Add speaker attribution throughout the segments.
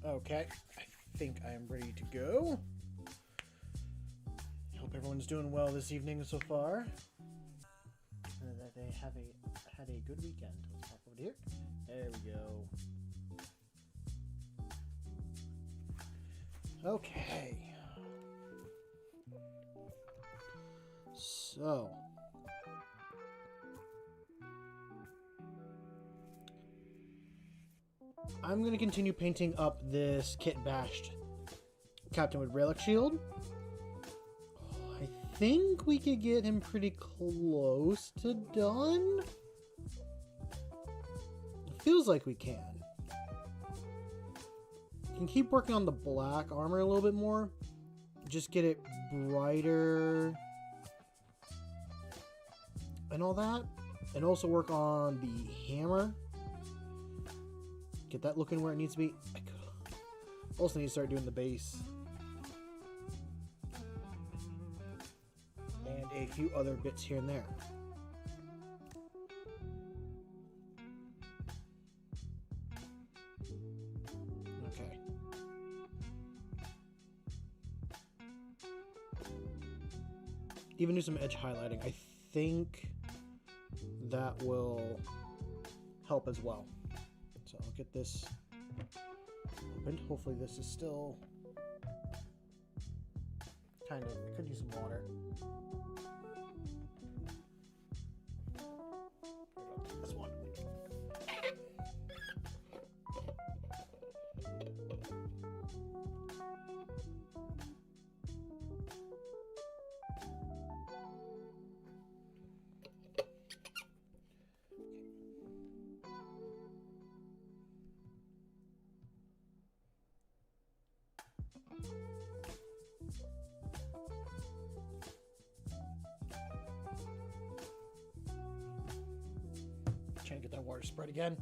Speaker 1: Okay, I think I am ready to go. Hope everyone's doing well this evening so far. And that they have had a good weekend. Let's pop over here. There we go. Okay. So. I'm going to continue painting up this kit bashed Captain with Relic Shield. I think we could get him pretty close to done. It feels like we can. Can keep working on the black armor a little bit more. Just get it brighter and all that. And also work on the hammer. Get that looking where it needs to be. I also need to start doing the base. And a few other bits here and there. Okay. Even do some edge highlighting. I think that will help as well. So I'll get this opened. Hopefully this is still kind of, I could use some water. I'll take this one. Trying to get that water spread again.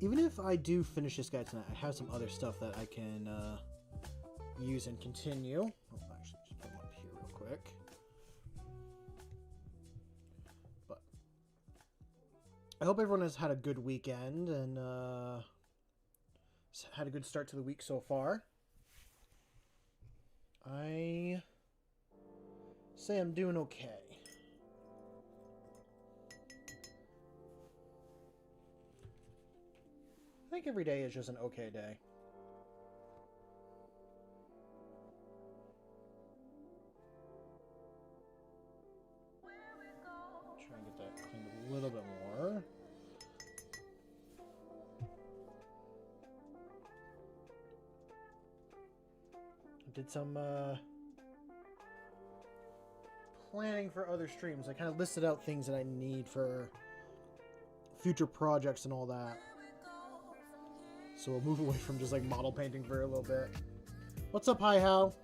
Speaker 1: Even if I do finish this guy tonight, I have some other stuff that I can use and continue. Oh, actually, just put them up here real quick. But I hope everyone has had a good weekend and had a good start to the week so far. I say I'm doing okay. I think every day is just an okay day. Try and get that cleaned a little bit more. Did some planning for other streams. I kind of listed out things that I need for future projects and all that. So we'll move away from just like model painting for a little bit. What's up, Hi How?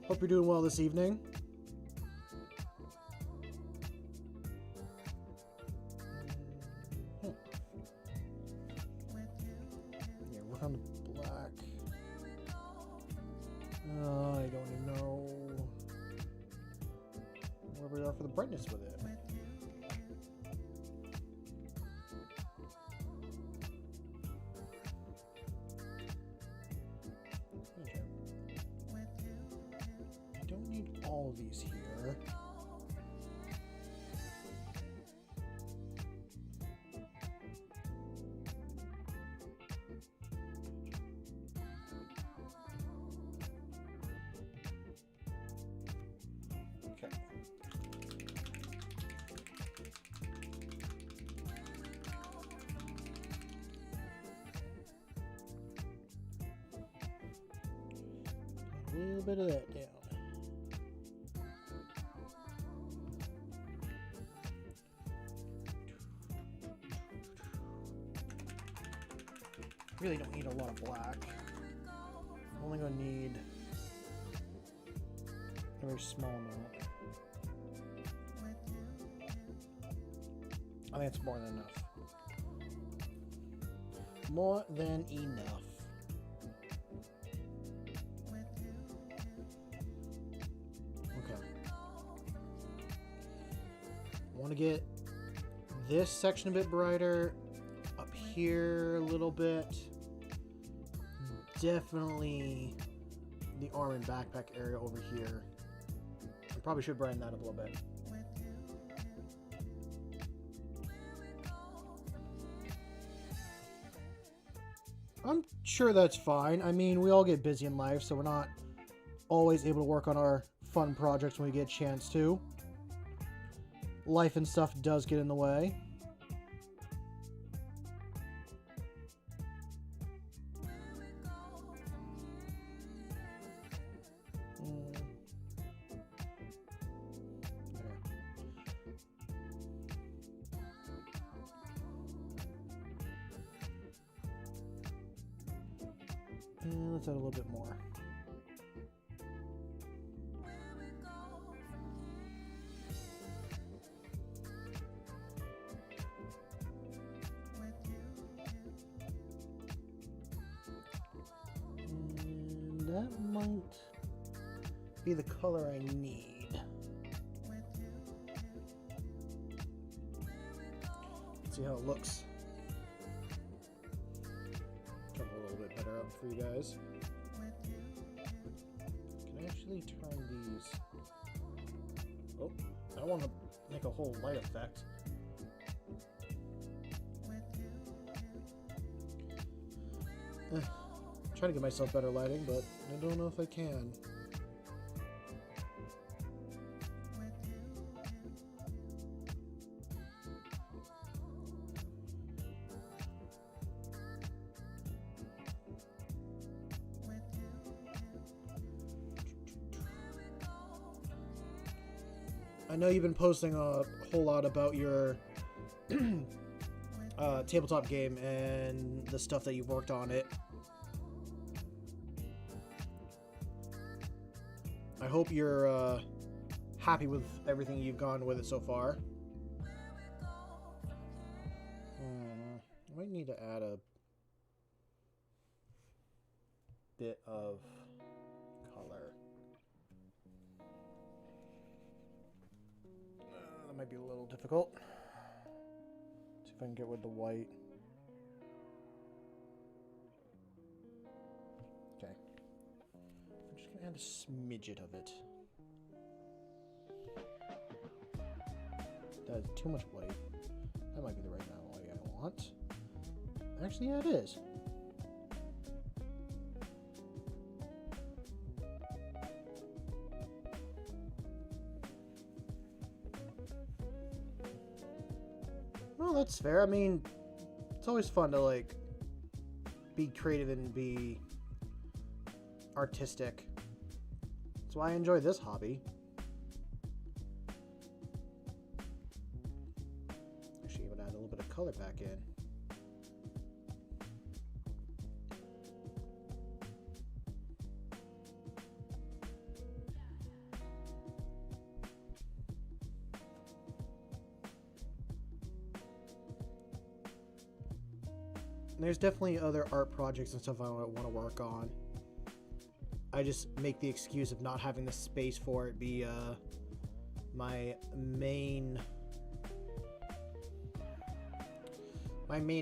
Speaker 1: Hope you're doing well this evening. Yeah, work on the black. I don't even know where we are for the brightness with it. Okay. I don't need all these here. A little bit of that down. Really don't need a lot of black. I'm only going to need A very small amount. I think it's more than enough. More than enough. Okay. I want to get this section a bit brighter. Up here a little bit. Definitely the arm and backpack area over here. I probably should brighten that up a little bit. I'm sure that's fine. I mean, we all get busy in life, so we're not always able to work on our fun projects when we get a chance to. Life and stuff does get in the way. And let's add a little bit more. And that might be the color I need. Let's see how it looks. Come a little bit better up for you guys. Can I actually turn these? Oh, I want to make a whole light effect. Trying to get myself better lighting, but I don't know if I can. I know you've been posting a whole lot about your tabletop game and the stuff that you've worked on it. I hope you're happy with everything you've gone with it so far. I might need to add a bit of color. That might be a little difficult. See if I can get with the white. Okay. I'm just gonna add a smidget of it. That is too much white. That might be the right amount of white I want. Actually, yeah, it is. Well, that's fair. I mean, it's always fun to, like, be creative and be artistic. That's why I enjoy this hobby. Actually, I'm gonna add a little bit of color back in. There's definitely other art projects and stuff I want to work on. I just make the excuse of not having the space for it be my main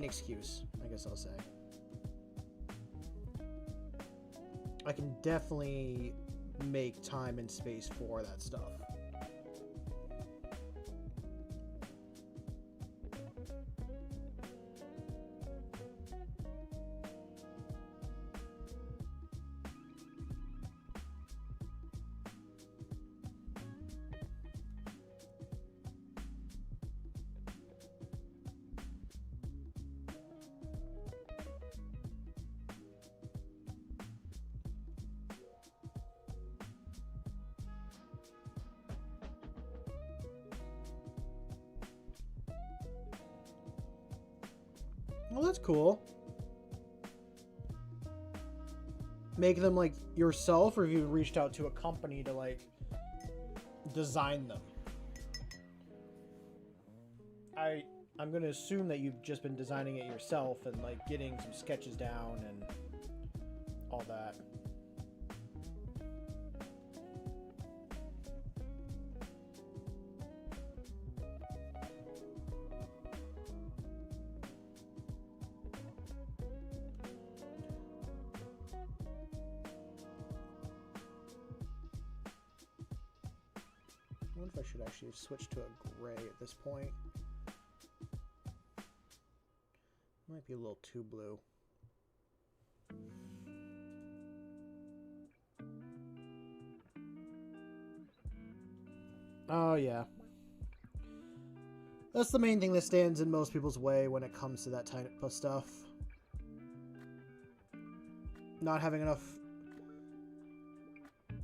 Speaker 1: excuse, I guess I'll say. I can definitely make time and space for that stuff. Well, that's cool. Make them like yourself, or have you reached out to a company to like design them. I'm going to assume that you've just been designing it yourself and like getting some sketches down and all that. I wonder if I should actually switch to a gray at this point. Might be a little too blue. Oh yeah. That's the main thing that stands in most people's way when it comes to that type of stuff. Not having enough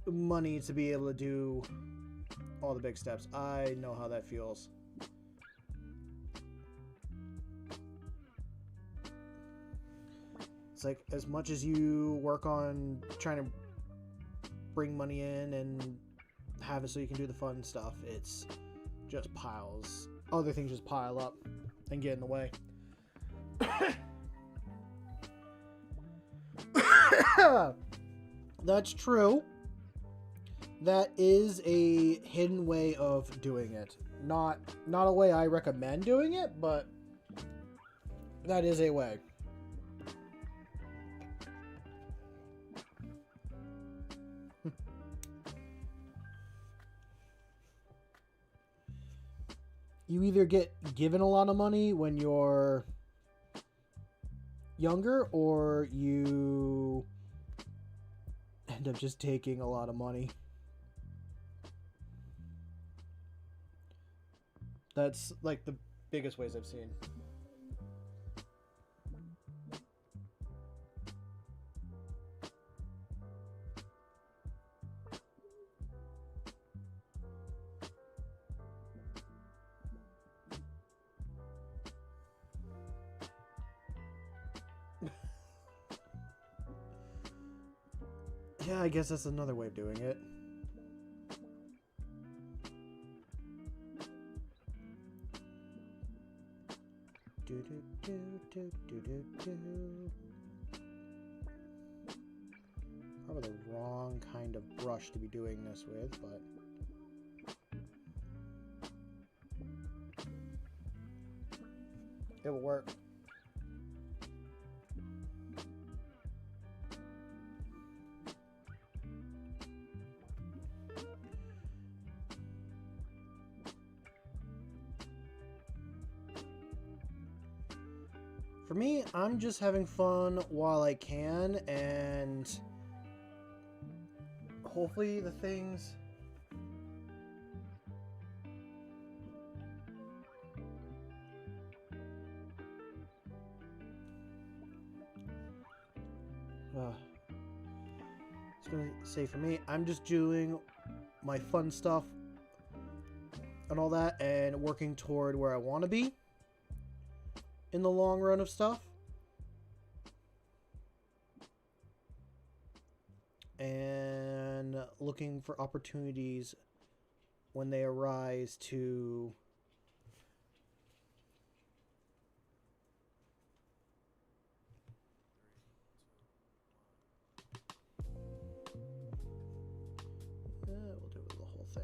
Speaker 1: money to be able to do all the big steps. I know how that feels. It's like, as much as you work on trying to bring money in and have it so you can do the fun stuff, it's just piles. Other things just pile up and get in the way. That's true. That is a hidden way of doing it. Not a way I recommend doing it, but that is a way. You either get given a lot of money when you're younger, or you end up just taking a lot of money. That's like the biggest ways I've seen. Yeah, I guess that's another way of doing it. Probably the wrong kind of brush to be doing this with, but it will work. For me, I'm just having fun while I can, and hopefully the things I was gonna say, for me, I'm just doing my fun stuff and all that, and working toward where I want to be in the long run of stuff. And looking for opportunities when they arise to we'll do the whole thing.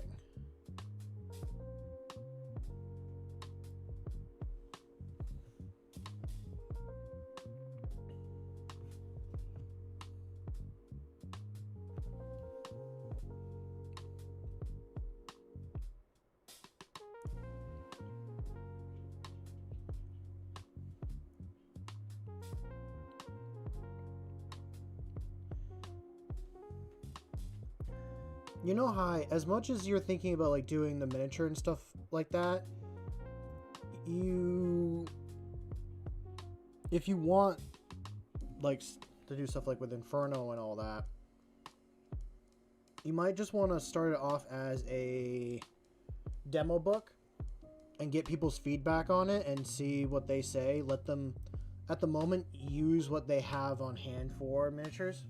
Speaker 1: You know how, as much as you're thinking about like doing the miniature and stuff like that, if you want like to do stuff like with Inferno and all that, you might just want to start it off as a demo book and get people's feedback on it and see what they say. Let them, at the moment, use what they have on hand for miniatures.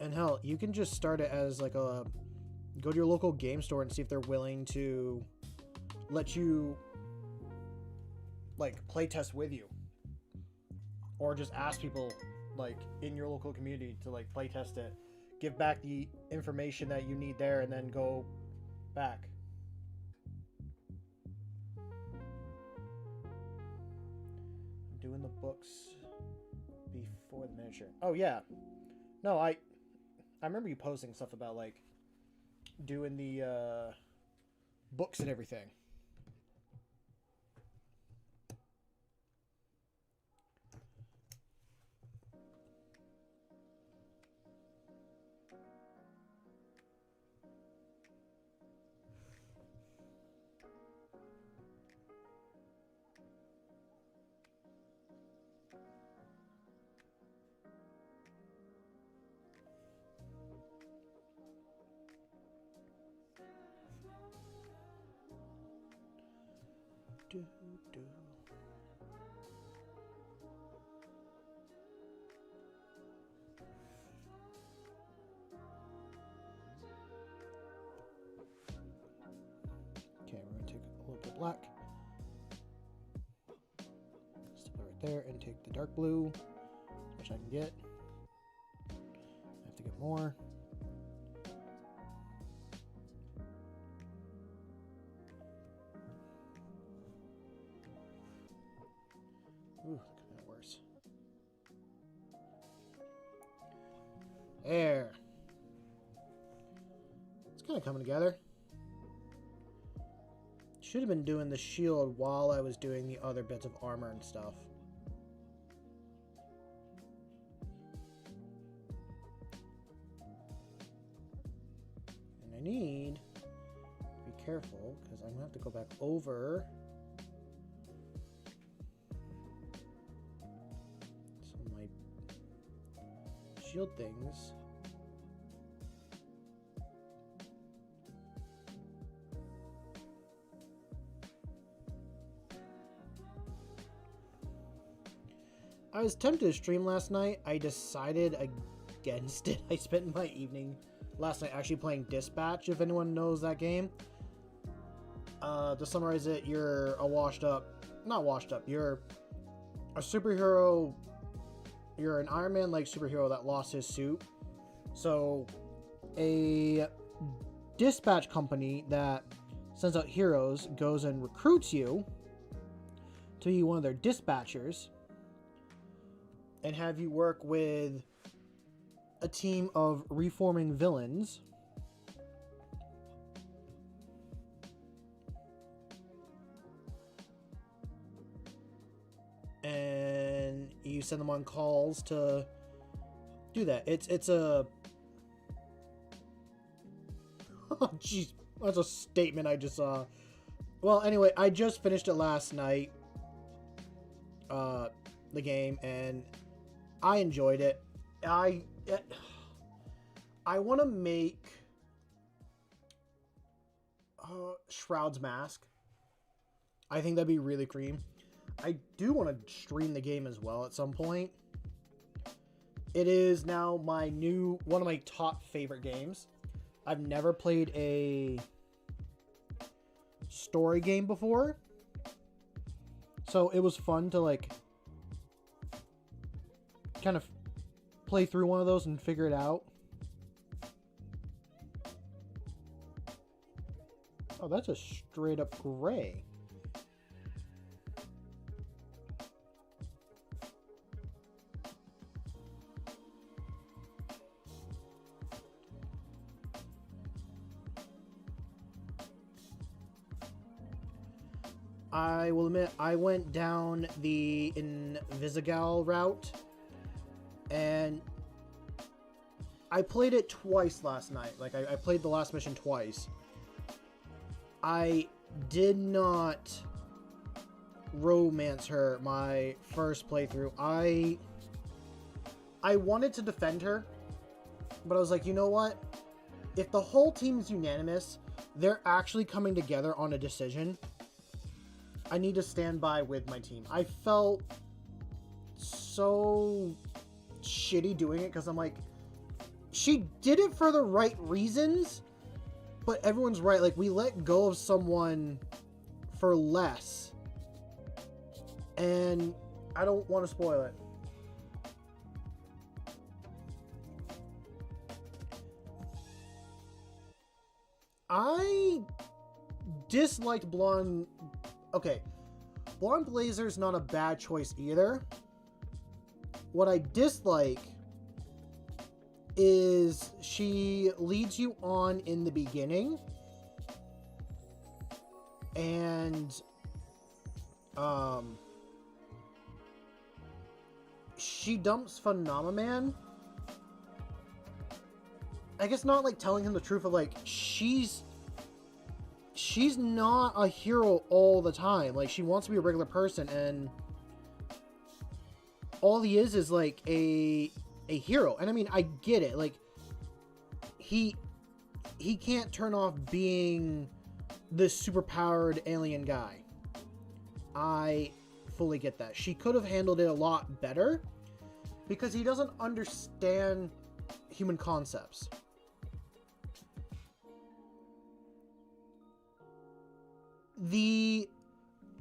Speaker 1: And hell, you can just start it as like a... Go to your local game store and see if they're willing to let you, like, play test with you. Or just ask people, like, in your local community to, like, play test it. Give back the information that you need there and then go back. I'm doing the books before the miniature. Oh, yeah. No, I remember you posting stuff about, like, doing the books and everything. Do, do. Okay, we're going to take a little bit black. Step it right there and take the dark blue, which I can get. I have to get more. Ooh, that could have been worse. There. It's kind of coming together. Should have been doing the shield while I was doing the other bits of armor and stuff. And I need to be careful because I'm going to have to go back over some of my shield things. I was tempted to stream last night. I decided against it. I spent my evening last night actually playing Dispatch, if anyone knows that game. To summarize it, you're not washed up, you're a superhero, you're an Iron Man-like superhero that lost his suit. So, a dispatch company that sends out heroes goes and recruits you to be one of their dispatchers and have you work with a team of reforming villains and you send them on calls to do that. It's a oh jeez, that's a statement I just saw. Well, anyway, I just finished it last night, the game, and I enjoyed it. I want to make Shroud's Mask. I think that'd be really cream. I do want to stream the game as well at some point. It is now one of my top favorite games. I've never played a story game before, so it was fun to like kind of play through one of those and figure it out. Oh, that's a straight up gray. I will admit, I went down the Invisigal route, and I played it twice last night. Like, I played the last mission twice. I did not romance her my first playthrough. I wanted to defend her, but I was like, you know what? If the whole team is unanimous, they're actually coming together on a decision, I need to stand by with my team. I felt so shitty doing it because I'm like, she did it for the right reasons, but everyone's right. Like, we let go of someone for less. And I don't want to spoil it. I disliked Blonde. Okay. Blonde Blazer's not a bad choice either. What I dislike is she leads you on in the beginning. And she dumps Phenomenon. I guess not like telling him the truth of like she's not a hero all the time. Like, she wants to be a regular person, and all he is like a hero. And I mean, I get it. Like, he can't turn off being this super powered alien guy. I fully get that. She could have handled it a lot better because he doesn't understand human concepts.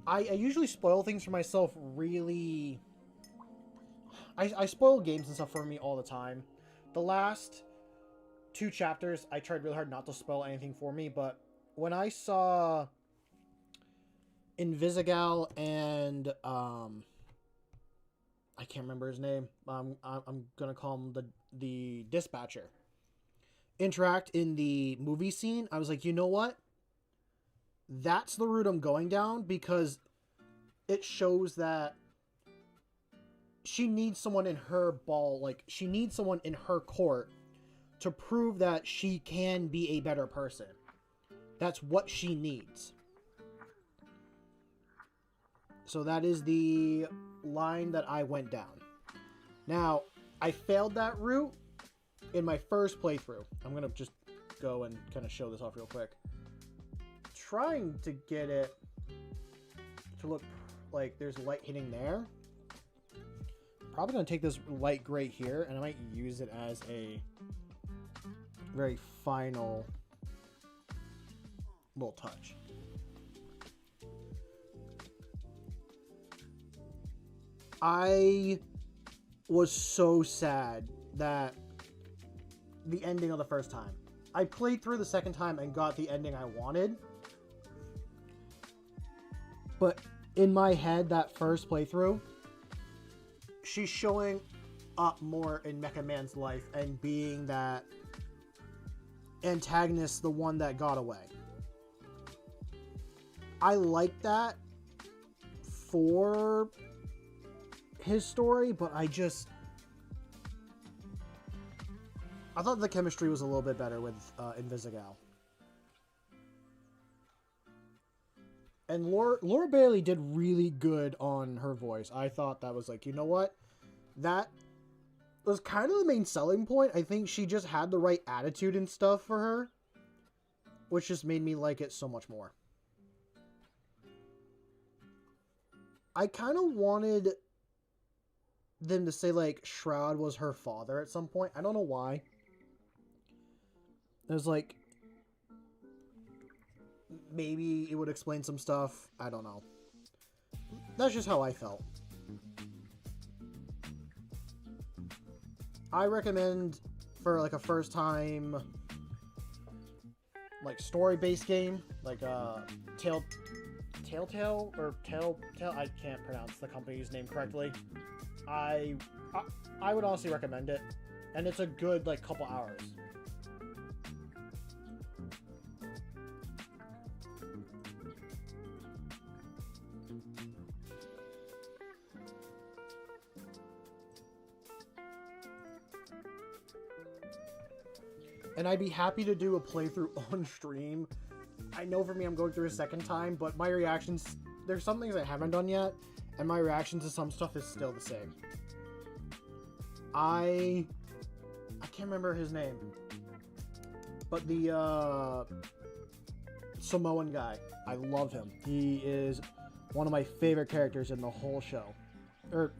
Speaker 1: I usually spoil things for myself really. I spoil games and stuff for me all the time. The last 2 chapters, I tried really hard not to spoil anything for me, but when I saw Invisigal and I can't remember his name. I'm gonna call him the dispatcher. Interact in the movie scene. I was like, you know what? That's the route I'm going down, because it shows that she needs someone in her ball, like, she needs someone in her court to prove that she can be a better person. That's what she needs. So that is the line that I went down. Now, I failed that route in my first playthrough. I'm going to just go and kind of show this off real quick. Trying to get it to look like there's light hitting there. Probably going to take this light gray here, and I might use it as a very final little touch. I was so sad that the ending of the first time. I played through the second time and got the ending I wanted. But in my head, that first playthrough, she's showing up more in Mecha Man's life and being that antagonist, the one that got away. I like that for his story, but I thought the chemistry was a little bit better with Invisigal. And Laura Bailey did really good on her voice. I thought that was like, you know what? That was kind of the main selling point. I think she just had the right attitude and stuff for her, which just made me like it so much more. I kind of wanted them to say, like, Shroud was her father at some point. I don't know why. It was like, maybe it would explain some stuff. I don't know. That's just how I felt. I recommend for like a first time like story-based game, like Telltale or Tell I can't pronounce the company's name correctly. I would honestly recommend it, and it's a good like couple hours. And I'd be happy to do a playthrough on stream. I know for me I'm going through a second time, but my reactions, there's some things I haven't done yet, and my reaction to some stuff is still the same. I can't remember his name, but the Samoan guy, I love him. He is one of my favorite characters in the whole show, or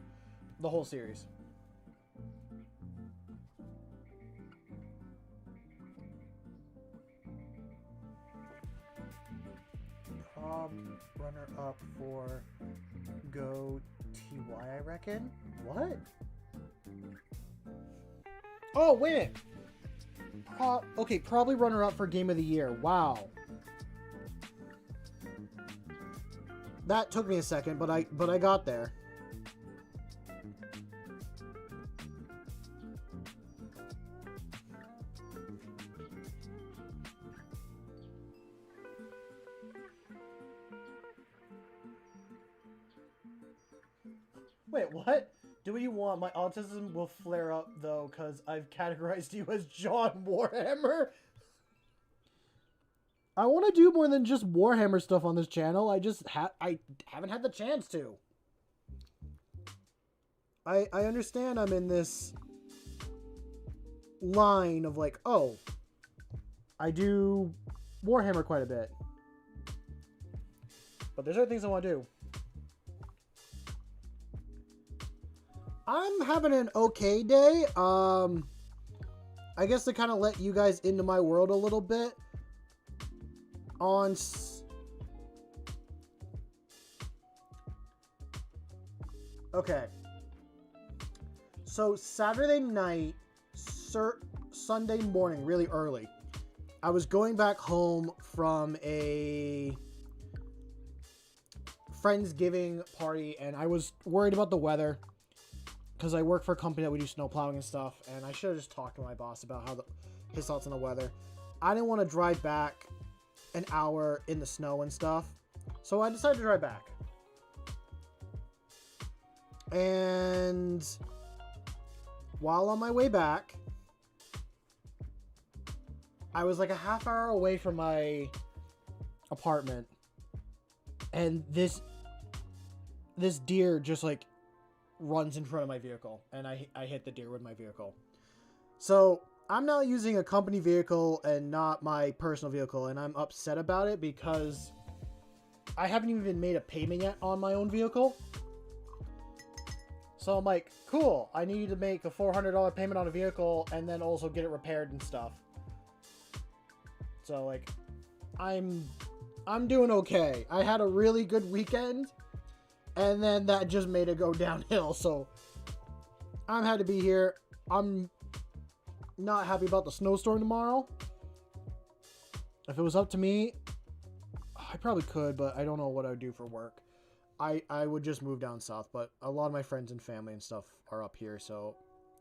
Speaker 1: the whole series. runner-up for Go TY, I reckon. What? Oh, wait a minute. Okay, probably runner-up for Game of the Year. Wow. That took me a second, but I got there. Wait, what? Do what you want. My autism will flare up, though, because I've categorized you as John Warhammer. I want to do more than just Warhammer stuff on this channel. I haven't had the chance to. I understand I'm in this line of like, oh, I do Warhammer quite a bit. But there's other things I want to do. I'm having an okay day. I guess to kind of let you guys into my world a little bit. Okay. So Saturday night, Sunday morning, really early, I was going back home from a Friendsgiving party, and I was worried about the weather. Because I work for a company that we do snow plowing and stuff, and I should have just talked to my boss about how his thoughts on the weather. I didn't want to drive back an hour in the snow and stuff, so I decided to drive back. And while on my way back, I was like a half hour away from my apartment, and this deer just like runs in front of my vehicle, and I hit the deer with my vehicle. So I'm now using a company vehicle and not my personal vehicle, and I'm upset about it because I haven't even made a payment yet on my own vehicle. So I'm like, cool, I need to make a $400 payment on a vehicle and then also get it repaired and stuff. So like, I'm doing okay. I had a really good weekend, and then that just made it go downhill. So I'm happy to be here. I'm not happy about the snowstorm tomorrow. If it was up to me, I probably could, but I don't know what I would do for work. I would just move down south, but a lot of my friends and family and stuff are up here, so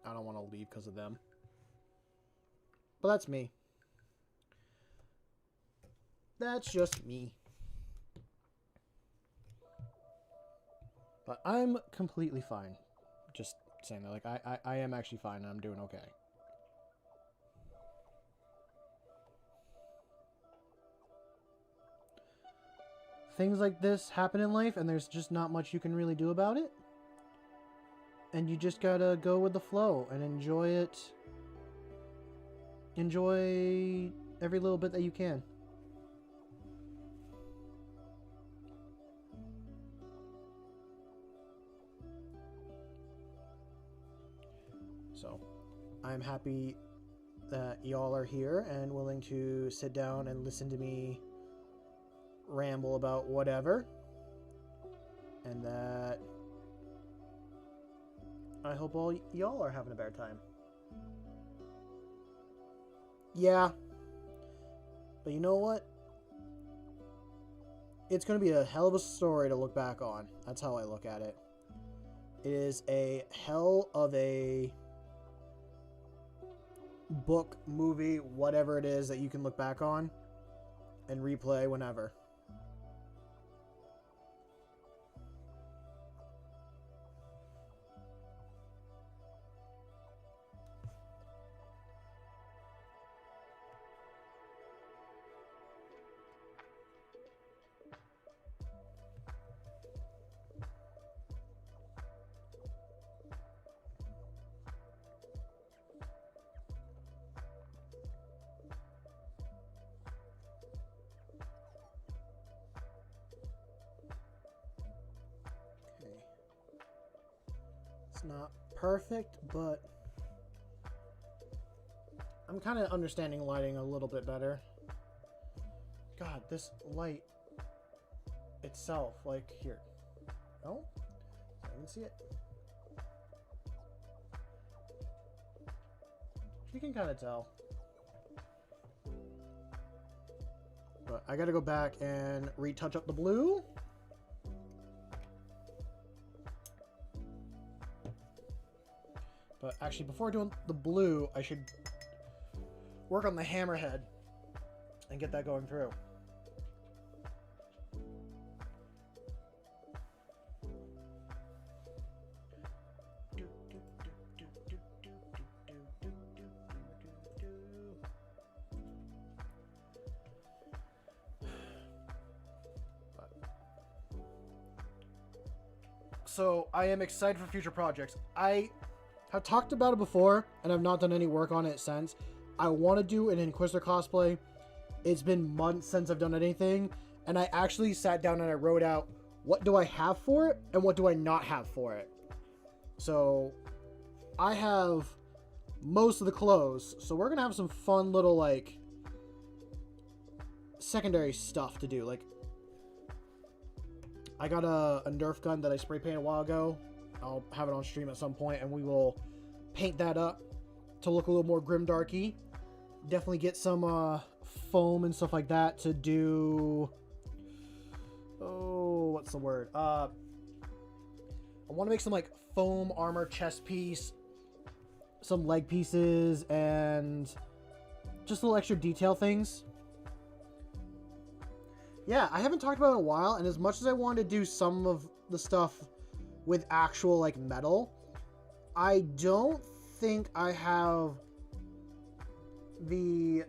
Speaker 1: I don't want to leave because of them. But that's me. That's just me. But I'm completely fine. Just saying that, like, I am actually fine, and I'm doing okay. Things like this happen in life, and there's just not much you can really do about it. And you just gotta go with the flow and enjoy it. Enjoy every little bit that you can. So, I'm happy that y'all are here and willing to sit down and listen to me ramble about whatever. And that I hope all y'all are having a better time. Yeah. But you know what? It's going to be a hell of a story to look back on. That's how I look at it. It is a hell of a book, movie, whatever it is that you can look back on and replay whenever. Not perfect, but I'm kind of understanding lighting a little bit better. God, this light itself. Like, here. No? I didn't see it. You can kind of tell. But I gotta go back and retouch up the blue. But actually, before doing the blue, I should work on the hammerhead and get that going through. So I am excited for future projects. I have talked about it before, and I've not done any work on it since. I want to do an Inquisitor cosplay. It's been months since I've done anything, and I actually sat down and I wrote out what do I have for it and what do I not have for it. So I have most of the clothes, so we're gonna have some fun little like secondary stuff to do. Like, I got a Nerf gun that I spray painted a while ago. I'll have it on stream at some point, and we will paint that up to look a little more grimdarky. Definitely get some foam and stuff like that to do. Oh, what's the word? I want to make some like foam armor chest piece, some leg pieces, and just little extra detail things. Yeah, I haven't talked about it in a while, and as much as I wanted to do some of the stuff with actual like metal, I don't think I have the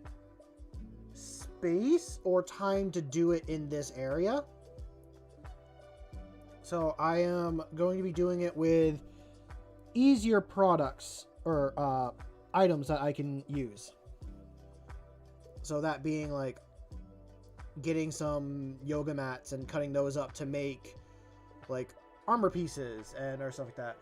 Speaker 1: space or time to do it in this area. So I am going to be doing it with easier products or items that I can use. So that being like getting some yoga mats and cutting those up to make like armor pieces and or stuff like that.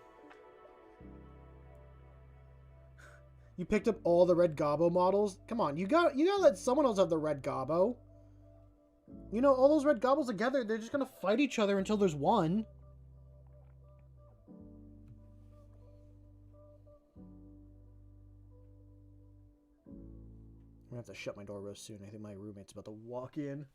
Speaker 1: You picked up all the red Gobbo models? Come on, you gotta let someone else have the red Gobbo. You know, all those red Gobbos together, they're just gonna fight each other until there's one. I'm gonna have to shut my door real soon. I think my roommate's about to walk in.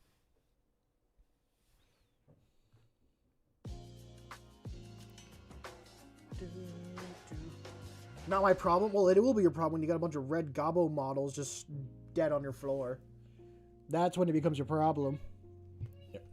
Speaker 1: Not my problem. Well, it will be your problem when you got a bunch of red Gobbo models just dead on your floor. That's when it becomes your problem. Yep.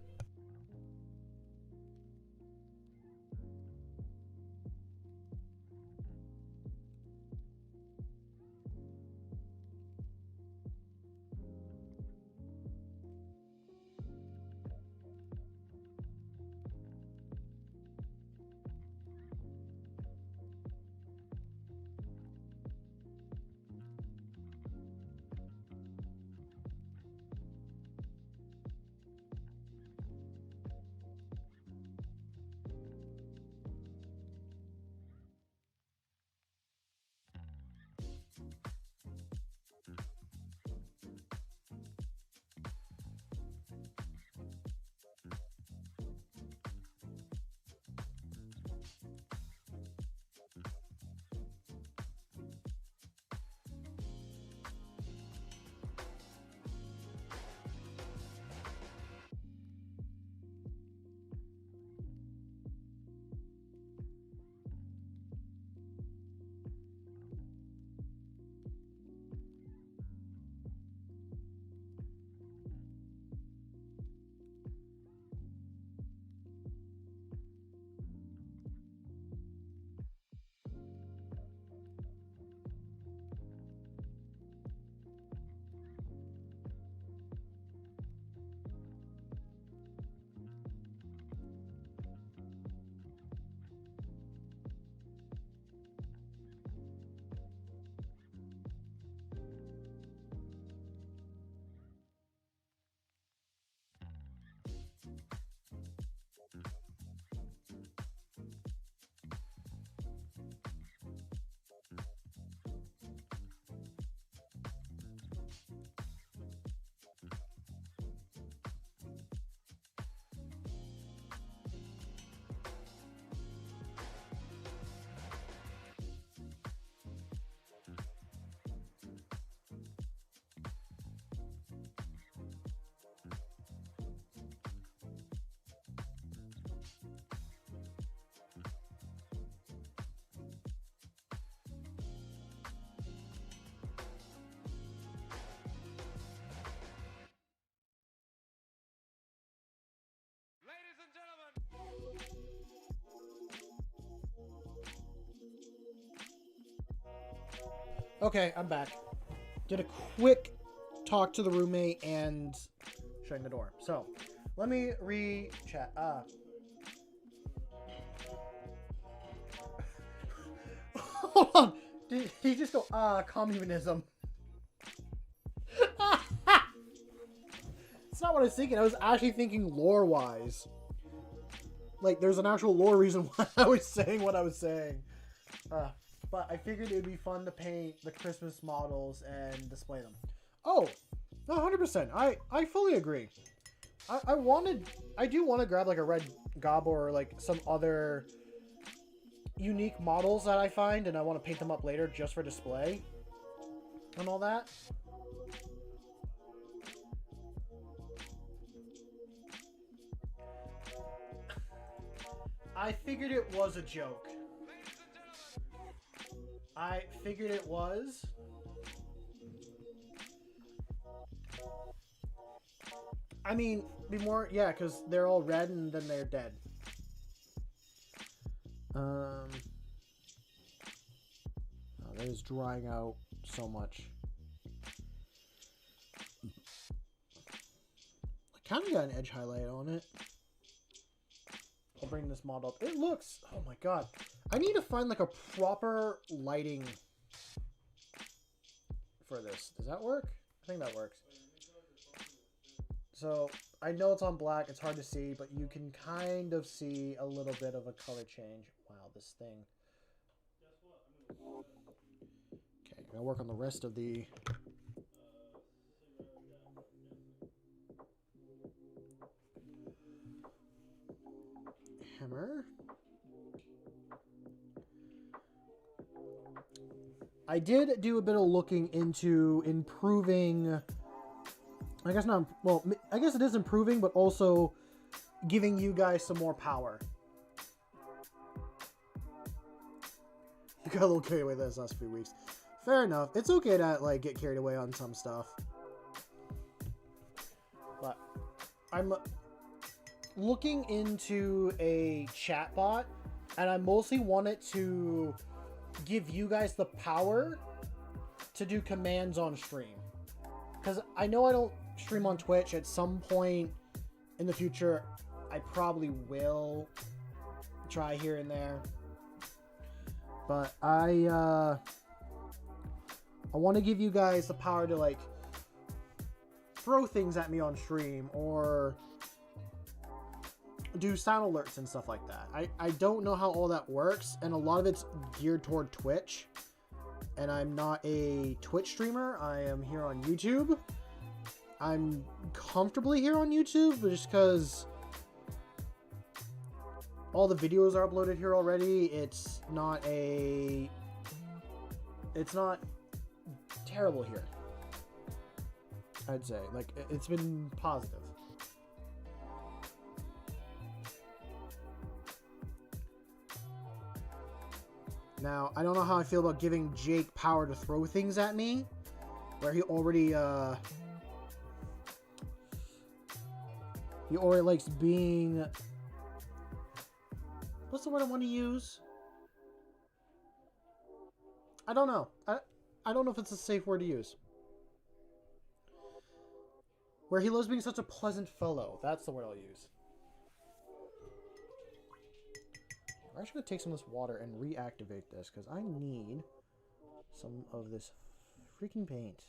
Speaker 1: Okay, I'm back. Did a quick talk to the roommate and shutting the door. So, let me re-chat. Hold on. Did he just go, communism? It's not what I was thinking. I was actually thinking lore-wise. Like, there's an actual lore reason why I was saying what I was saying. But I figured it would be fun to paint the Christmas models and display them. Oh, 100%. I fully agree. I do want to grab like a red gob or like some other unique models that I find, and I want to paint them up later just for display and all that. I figured it was a joke. I figured it was. I mean, be more, yeah, because they're all red and then they're dead. Oh, that is drying out so much. I kind of got an edge highlight on it. I'll bring this mod up. It looks, oh my god. I need to find like a proper lighting for this. Does that work? I think that works. So, I know it's on black. It's hard to see, but you can kind of see a little bit of a color change. Wow, this thing. Okay, I'm gonna work on the rest of the... hammer. I did do a bit of looking into improving... I guess not... Well, I guess it is improving, but also giving you guys some more power. I got a little carried away this last few weeks. Fair enough. It's okay to, like, get carried away on some stuff. But I'm looking into a chatbot, and I mostly want it to give you guys the power to do commands on stream. Because I know I don't stream on Twitch. At some point in the future, I probably will try here and there. But I want to give you guys the power to, like, throw things at me on stream or do sound alerts and stuff like that. I don't know how all that works, and a lot of it's geared toward Twitch. And I'm not a Twitch streamer. I am here on YouTube. I'm comfortably here on YouTube just because all the videos are uploaded here already. It's not terrible here, I'd say. Like, it's been positive. Now, I don't know how I feel about giving Jake power to throw things at me, where he already likes being... What's the word I want to use? I don't know. I don't know if it's a safe word to use. Where he loves being such a pleasant fellow. That's the word I'll use. We're actually going to take some of this water and reactivate this, because I need some of this freaking paint.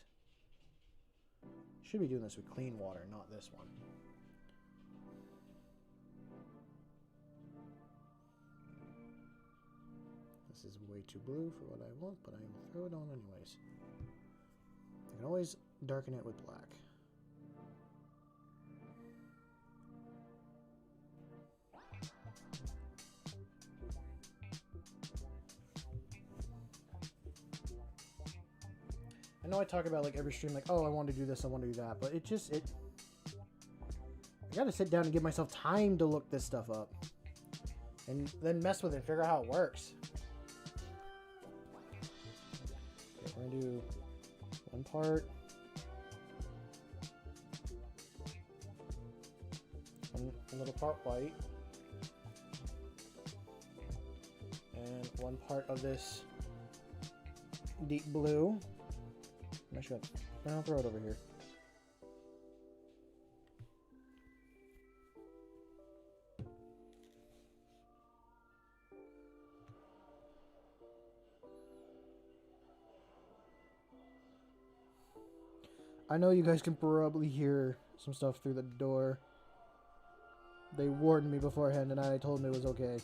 Speaker 1: Should be doing this with clean water, not this one. This is way too blue for what I want, but I will throw it on anyways. I can always darken it with black. I know I talk about, like, every stream, like, oh, I want to do this, I want to do that, but I gotta sit down and give myself time to look this stuff up. And then mess with it, figure out how it works. Okay, we're gonna do one part. One little part white. And one part of this deep blue. I'm actually gonna, I'll throw it over here. I know you guys can probably hear some stuff through the door. They warned me beforehand and I told them it was okay.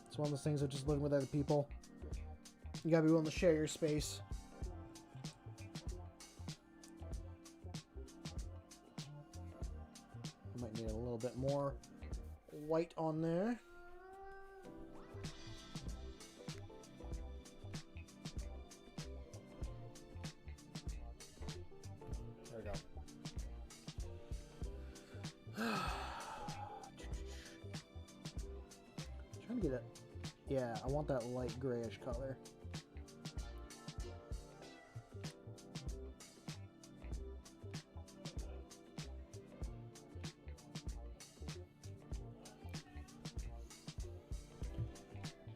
Speaker 1: It's one of those things of just living with other people. You gotta be willing to share your space. Might need a little bit more white on there. There we go. Trying to get it. Yeah, I want that light grayish color.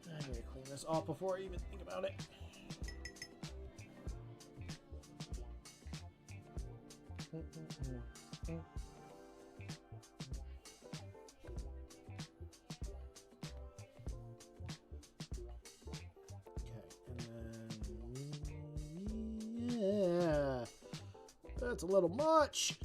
Speaker 1: I need to clean this off before I even think about it. Yeah, that's a little much.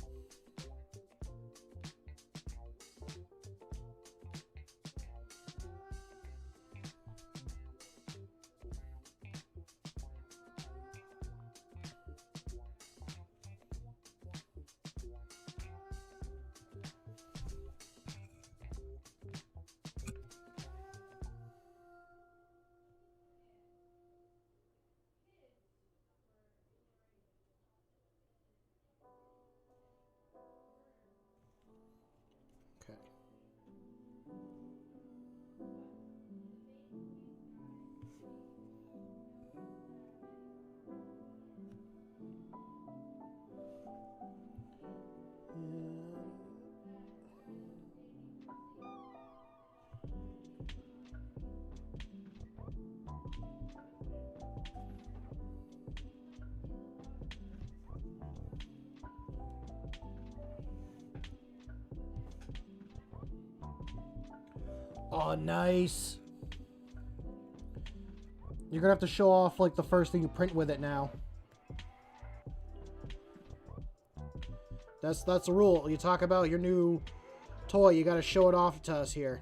Speaker 1: Okay. Oh, nice. You're gonna have to show off like the first thing you print with it now. That's the rule. You talk about your new toy, you gotta show it off to us here.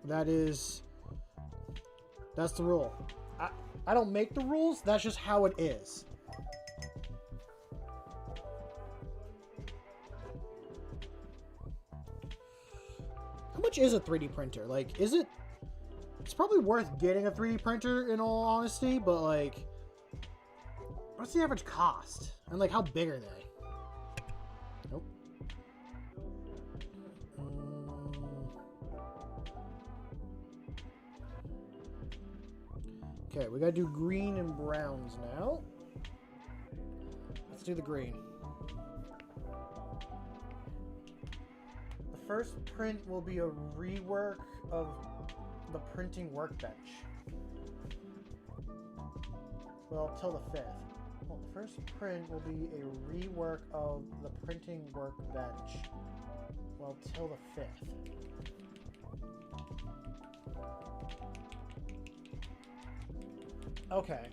Speaker 1: That's the rule. I don't make the rules, that's just how it is. How much is a 3D printer? Like, is it... It's probably worth getting a 3D printer, in all honesty, but, like... What's the average cost? And, like, how big are they? Nope. Okay, we gotta do green and browns now. Let's do the green. The first print will be a rework of the printing workbench. Well, till the 5th. Well, the first print will be a rework of the printing workbench. Well, till the 5th. Okay.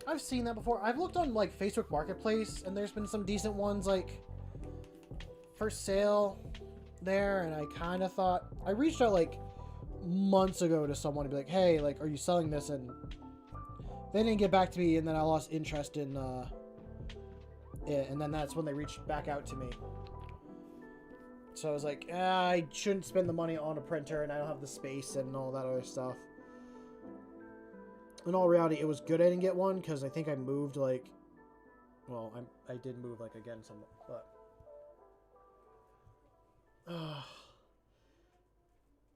Speaker 1: I've seen that before. I've looked on, like, Facebook Marketplace, and there's been some decent ones, like, for sale there, and I kind of thought... I reached out, like, months ago to someone to be like, hey, like, are you selling this? And they didn't get back to me, and then I lost interest in it, and then that's when they reached back out to me. So I was like, I shouldn't spend the money on a printer, and I don't have the space and all that other stuff. In all reality, it was good I didn't get one, because I think I moved, like... Well, I did move, like, again, somewhat, but...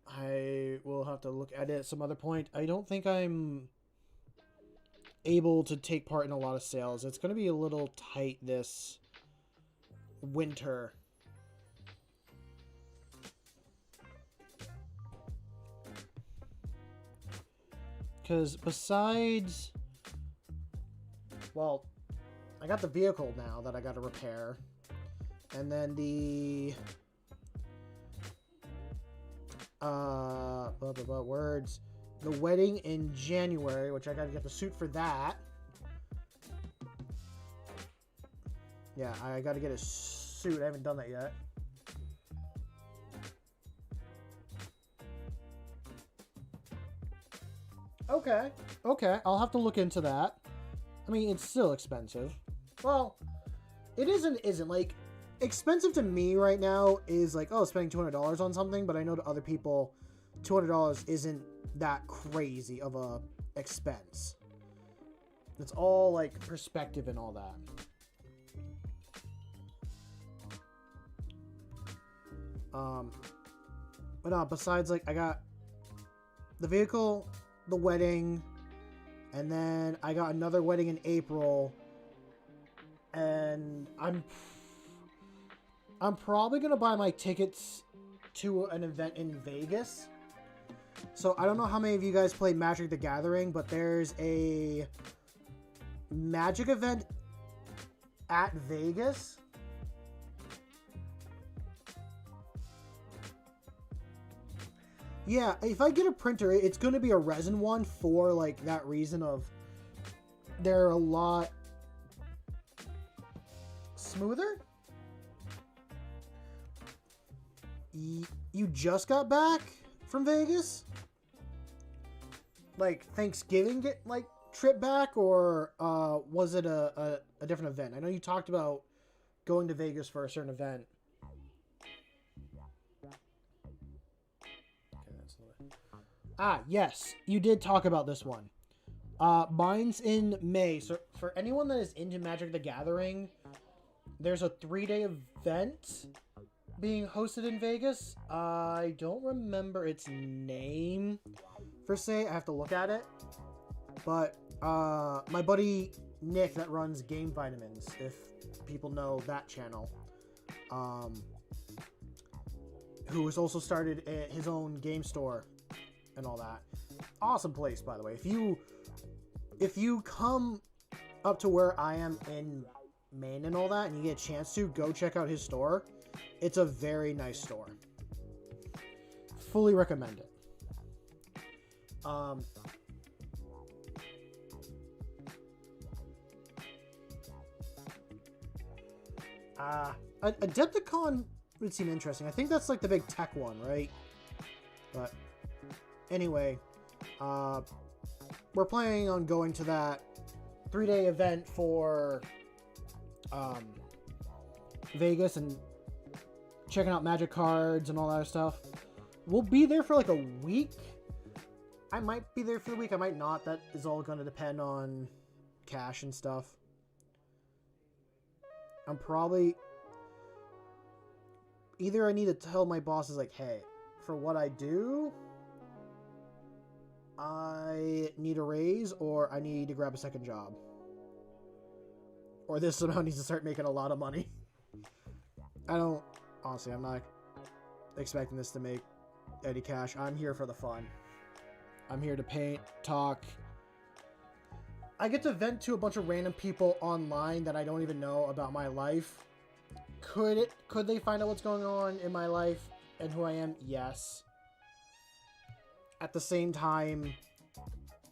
Speaker 1: I will have to look at it at some other point. I don't think I'm able to take part in a lot of sales. It's going to be a little tight this winter. Because besides, well, I got the vehicle now that I got to repair. And then the, words, the wedding in January, which I got to get the suit for that. Yeah, I got to get a suit. I haven't done that yet. Okay. Okay. I'll have to look into that. I mean, it's still expensive. Well, it isn't. Like, expensive to me right now is like, oh, spending $200 on something, but I know to other people, $200 isn't that crazy of a expense. It's all, like, perspective and all that. But no, besides, like, I got the vehicle, the wedding, and then I got another wedding in April, and I'm probably gonna buy my tickets to an event in Vegas. So I don't know how many of you guys play Magic the Gathering, but there's a Magic event at Vegas. Yeah, if I get a printer, it's going to be a resin one for, like, that reason of they're a lot smoother. You just got back from Vegas? Like, Thanksgiving trip back, or was it a different event? I know you talked about going to Vegas for a certain event. Ah, yes, you did talk about this one. Mine's in May. So for anyone that is into Magic the Gathering, there's a 3-day event being hosted in Vegas. I don't remember its name per se. I have to look at it. But my buddy Nick that runs Game Vitamins, if people know that channel, who has also started his own game store and all that. Awesome place, by the way. If you come up to where I am in Maine and all that, and you get a chance to, go check out his store. It's a very nice store. Fully recommend it. Adepticon would seem interesting. I think that's like the big tech one, right? But anyway, we're planning on going to that 3-day event for Vegas and checking out Magic cards and all that stuff. We'll be there for like a week. I might be there for the week. I might not. That is all going to depend on cash and stuff. I'm probably... Either I need to tell my bosses, like, hey, for what I do, I need a raise, or I need to grab a second job. Or this somehow needs to start making a lot of money. Honestly, I'm not expecting this to make any cash. I'm here for the fun. I'm here to paint, talk. I get to vent to a bunch of random people online that I don't even know about my life. Could they find out what's going on in my life and who I am? Yes. At the same time,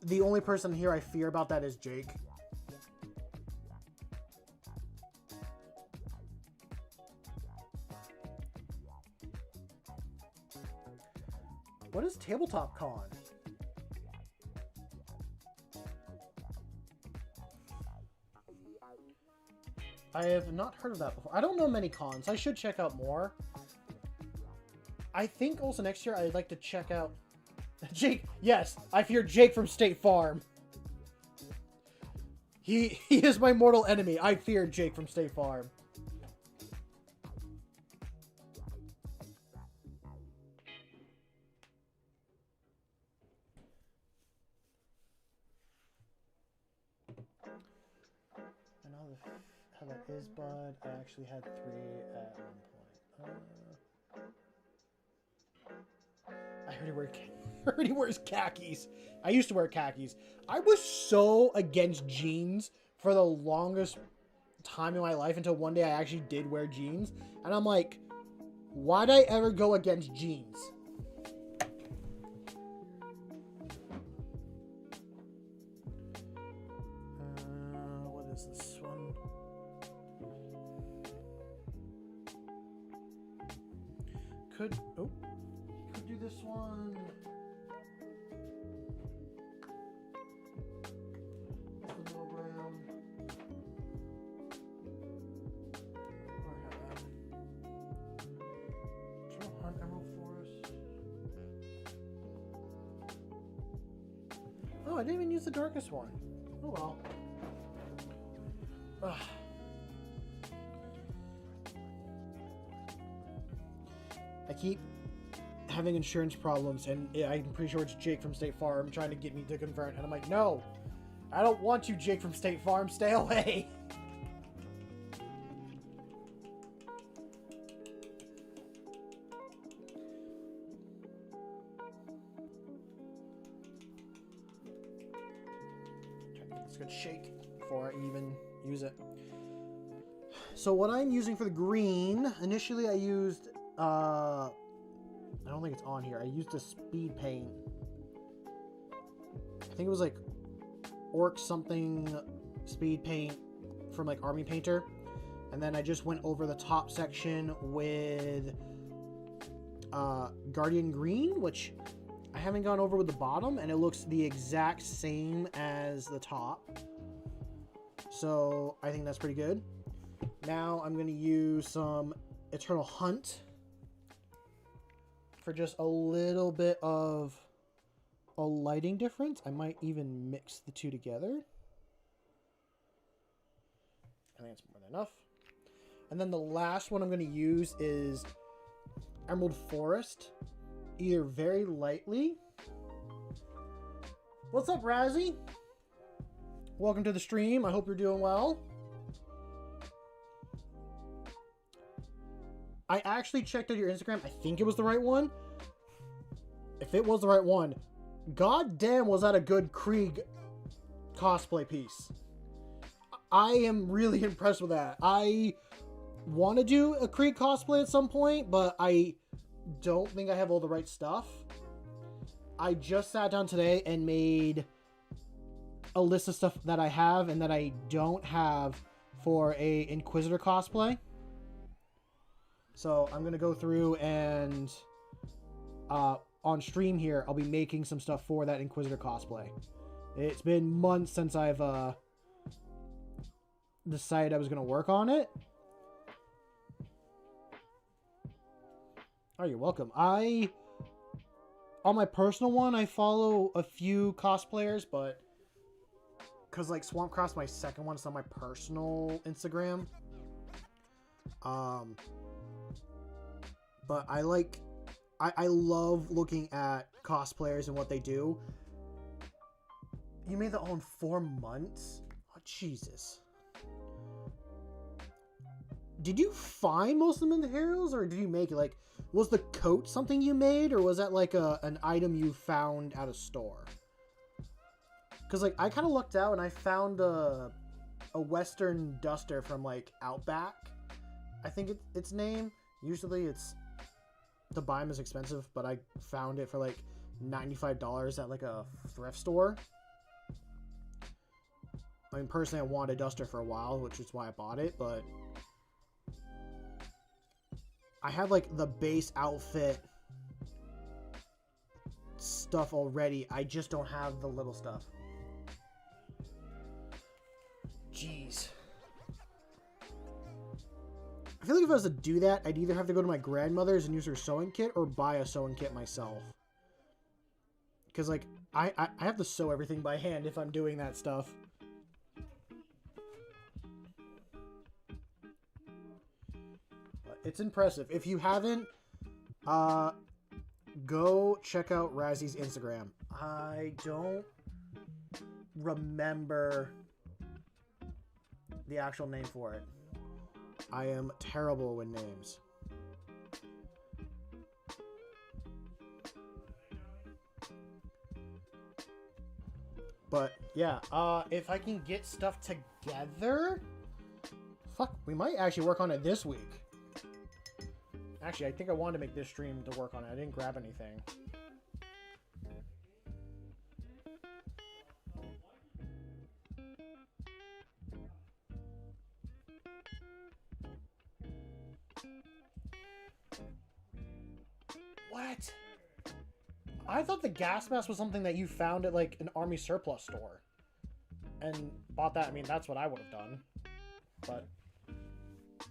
Speaker 1: the only person here I fear about that is Jake. What is Tabletop Con? I have not heard of that before. I don't know many cons. I should check out more. I think also next year I'd like to check out... Jake, yes, I fear Jake from State Farm. He is my mortal enemy. I fear Jake from State Farm. how that is, bud. I actually had 3 at one point. I heard he wears khakis. I used to wear khakis. I was so against jeans for the longest time in my life until one day I actually did wear jeans. And I'm like, why'd I ever go against jeans? What is this one? Could do this one. Vanilla brown. Eternal Hunt, Emerald Forest. Oh, I didn't even use the darkest one. Oh well. Ugh. I keep having insurance problems, and I'm pretty sure it's Jake from State Farm trying to get me to convert, and I'm like, no, I don't want you, Jake from State Farm, stay away. Try to get this good shake before I even use it. So what I'm using for the green, initially I used I don't think it's on here. I used a speed paint. I think it was like Orc something speed paint from like Army Painter. And then I just went over the top section with Guardian Green, which I haven't gone over with the bottom, and it looks the exact same as the top. So I think that's pretty good. Now I'm going to use some Eternal Hunt for just a little bit of a lighting difference. I might even mix the two together. I think that's more than enough. And then the last one I'm going to use is Emerald Forest, either very lightly. What's up, Razzie? Welcome to the stream. I hope you're doing well. I actually checked out your Instagram. I think it was the right one. If it was the right one, goddamn, was that a good Krieg cosplay piece. I am really impressed with that. I want to do a Krieg cosplay at some point, but I don't think I have all the right stuff. I just sat down today and made a list of stuff that I have and that I don't have for a Inquisitor cosplay. So I'm going to go through and on stream here, I'll be making some stuff for that Inquisitor cosplay. It's been months since I've decided I was going to work on it. Oh, you're welcome. On my personal one, I follow a few cosplayers, but because like Swamp Cross, my second one, it's on my personal Instagram. But I love looking at cosplayers and what they do. You made that all in 4 months? Oh, Jesus. Did you find most of them in the Heroes, or did you make it? Like, was the coat something you made, or was that like an item you found at a store? Because like I kind of looked out and I found a Western duster from like Outback. I think its name. Usually it's to buy them is expensive, but I found it for like $95 at like a thrift store. I mean, personally, I wanted a duster for a while, which is why I bought it, but I have like the base outfit stuff already. I just don't have the little stuff. Jeez. I feel like if I was to do that, I'd either have to go to my grandmother's and use her sewing kit or buy a sewing kit myself. Because, like, I have to sew everything by hand if I'm doing that stuff. But it's impressive. If you haven't, go check out Razzie's Instagram. I don't remember the actual name for it. I am terrible with names. But yeah, if I can get stuff together, fuck, we might actually work on it this week. Actually, I think I wanted to make this stream to work on it. I didn't grab anything. What? I thought the gas mask was something that you found at like an army surplus store and bought that. I mean, that's what I would have done, but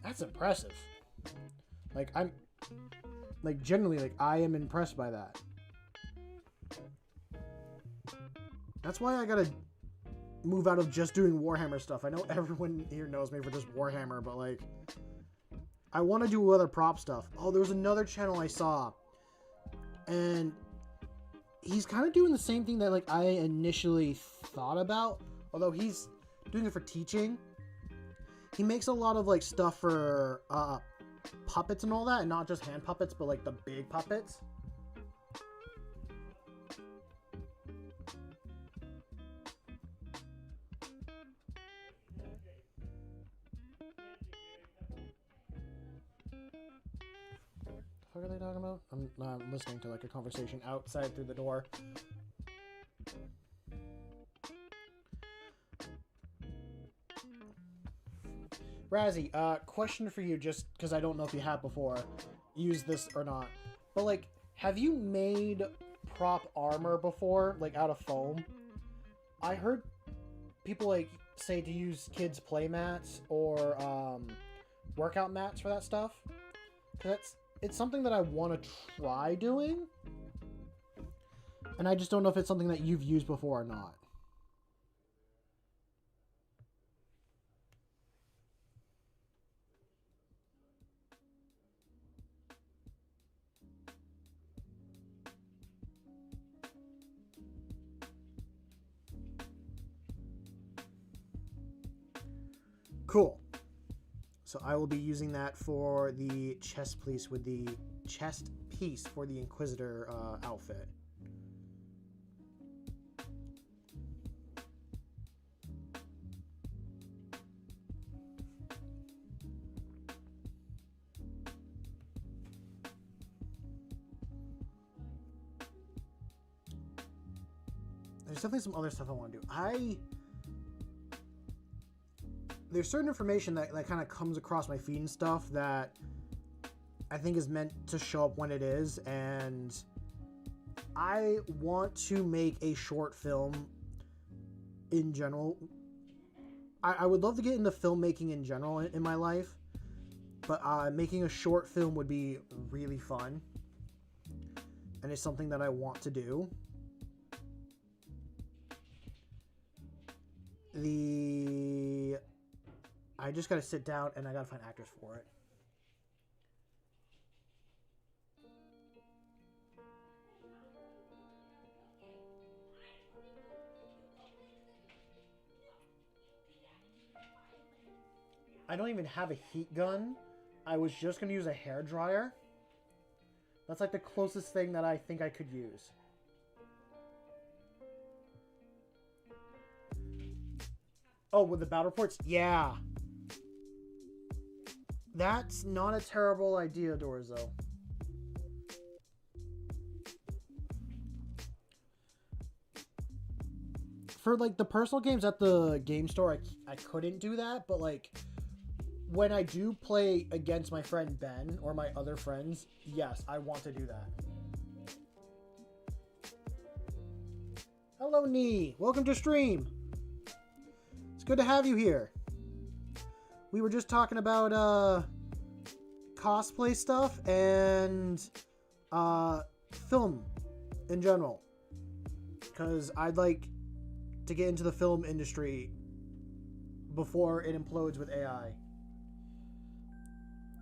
Speaker 1: that's impressive. Like, I'm like genuinely, like, I am impressed by that. That's why I gotta move out of just doing Warhammer stuff. I know everyone here knows me for just Warhammer, but like, I want to do other prop stuff. Oh, there was another channel I saw, and he's kind of doing the same thing that like I initially thought about, although he's doing it for teaching. He makes a lot of like stuff for puppets and all that, and not just hand puppets, but like the big puppets. What are they talking about? I'm not listening to like a conversation outside through the door. Razzie, question for you, just because I don't know if you have before used this or not. But like, have you made prop armor before, like out of foam? I heard people like say to use kids' play mats or workout mats for that stuff. Cause it's something that I want to try doing, and I just don't know if it's something that you've used before or not. Cool. So I will be using that for the chest piece with the chest piece for the Inquisitor outfit. There's definitely some other stuff I want to do. There's certain information that kind of comes across my feed and stuff that I think is meant to show up when it is, and I want to make a short film in general. I would love to get into filmmaking in general in my life, but making a short film would be really fun, and it's something that I want to do. I just gotta sit down and I gotta find actors for it. I don't even have a heat gun. I was just gonna use a hairdryer. That's like the closest thing that I think I could use. Oh, with the battle reports? Yeah. That's not a terrible idea, Dorzo. For like the personal games at the game store, I couldn't do that, but like when I do play against my friend Ben or my other friends, yes, I want to do that. Hello, Nee. Welcome to stream. It's good to have you here. We were just talking about cosplay stuff and film in general, because I'd like to get into the film industry before it implodes with AI.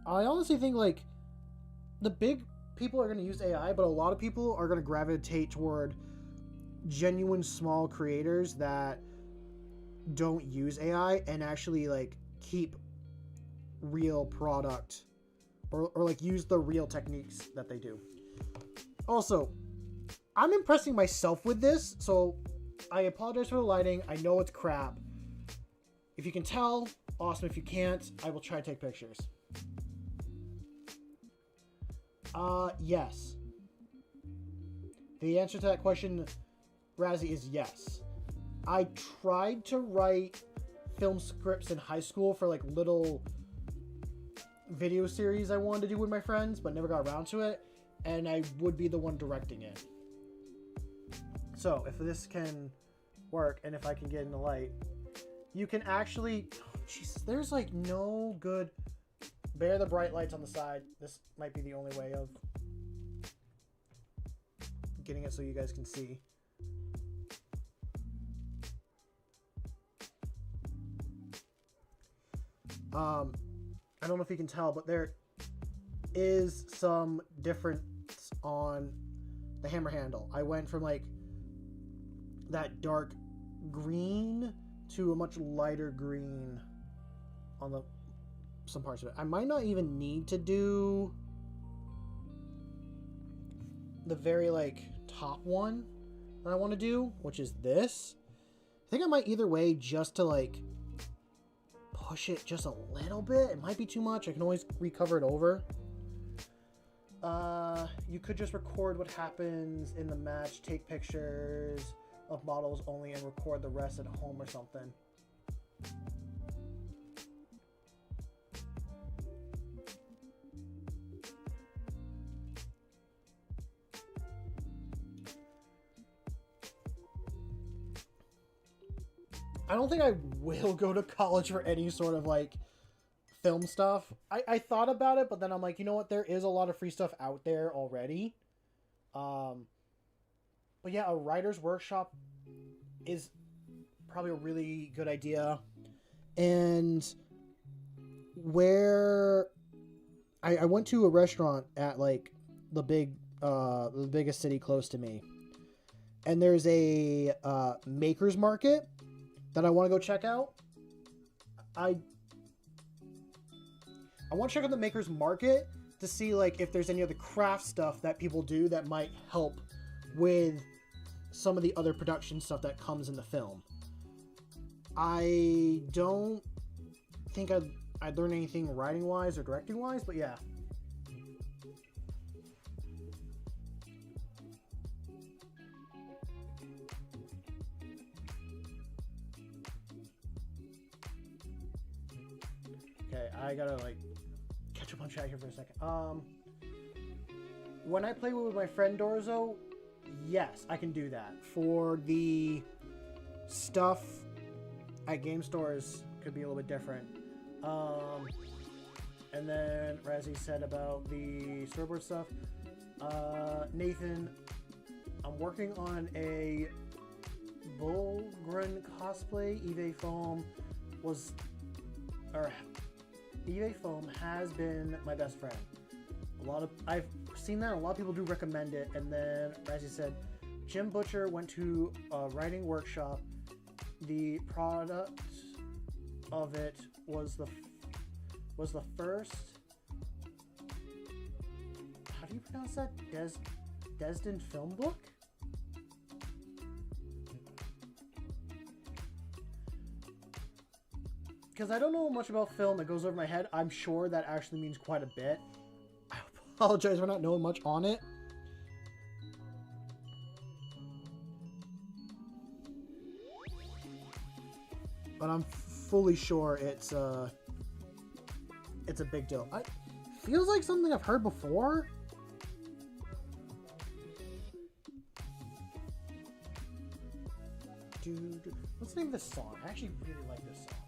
Speaker 1: I honestly think like the big people are going to use AI, but a lot of people are going to gravitate toward genuine small creators that don't use AI and actually like keep real product or like use the real techniques that they do. Also, I'm impressing myself with this, so I apologize for the lighting. I know it's crap. If you can tell, awesome. If you can't, I will try to take pictures. Yes. The answer to that question, Razzie, is yes. I tried to write film scripts in high school for like little video series I wanted to do with my friends, but never got around to it, and I would be the one directing it. So if this can work, and if I can get in the light, you can actually, oh, Jesus, there's like no good, bear the bright lights on the side. This might be the only way of getting it so you guys can see. I don't know if you can tell, but there is some difference on the hammer handle. I went from like that dark green to a much lighter green on the some parts of it. I might not even need to do the very like top one that I want to do, which is this. I think I might either way just to like push it just a little bit. It might be too much. I can always recover it over. You could just record what happens in the match, take pictures of models only, and record the rest at home or something. I don't think I will go to college for any sort of like film stuff. I thought about it, but then I'm like, you know what? There is a lot of free stuff out there already. But yeah, a writer's workshop is probably a really good idea. And where I went to a restaurant at like the biggest city close to me, and there's a maker's market that I want to go check out. I want to check out the maker's market to see like if there's any other craft stuff that people do that might help with some of the other production stuff that comes in the film. I don't think I'd learn anything writing wise or directing wise, but yeah. Okay, I gotta like catch up on chat here for a second. When I play with my friend Dorzo, yes, I can do that. For the stuff at game stores, could be a little bit different. And then Razzie said about the storyboard stuff. Nathan, I'm working on a Bullgren cosplay. eBay Foam eBay Foam has been my best friend. I've seen that, a lot of people do recommend it. And then Razzie said Jim Butcher went to a writing workshop. The product of it was the first, how do you pronounce that? Desden film book? Because I don't know much about film, it goes over my head. I'm sure that actually means quite a bit. I apologize for not knowing much on it. But I'm fully sure it's a big deal. It feels like something I've heard before. Dude, what's the name of this song? I actually really like this song.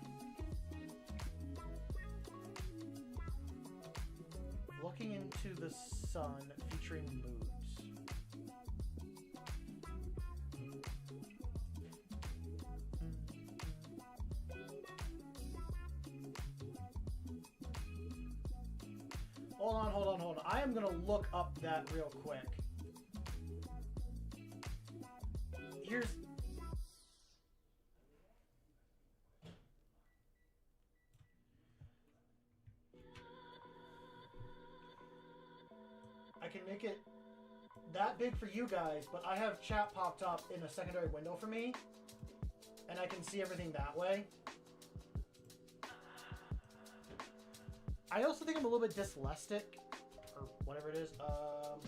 Speaker 1: Looking into the Sun featuring Moods. Hold on. I am gonna look up that real quick. I can make it that big for you guys, but I have chat popped up in a secondary window for me, and I can see everything that way. I also think I'm a little bit dyslexic, or whatever it is. Oh.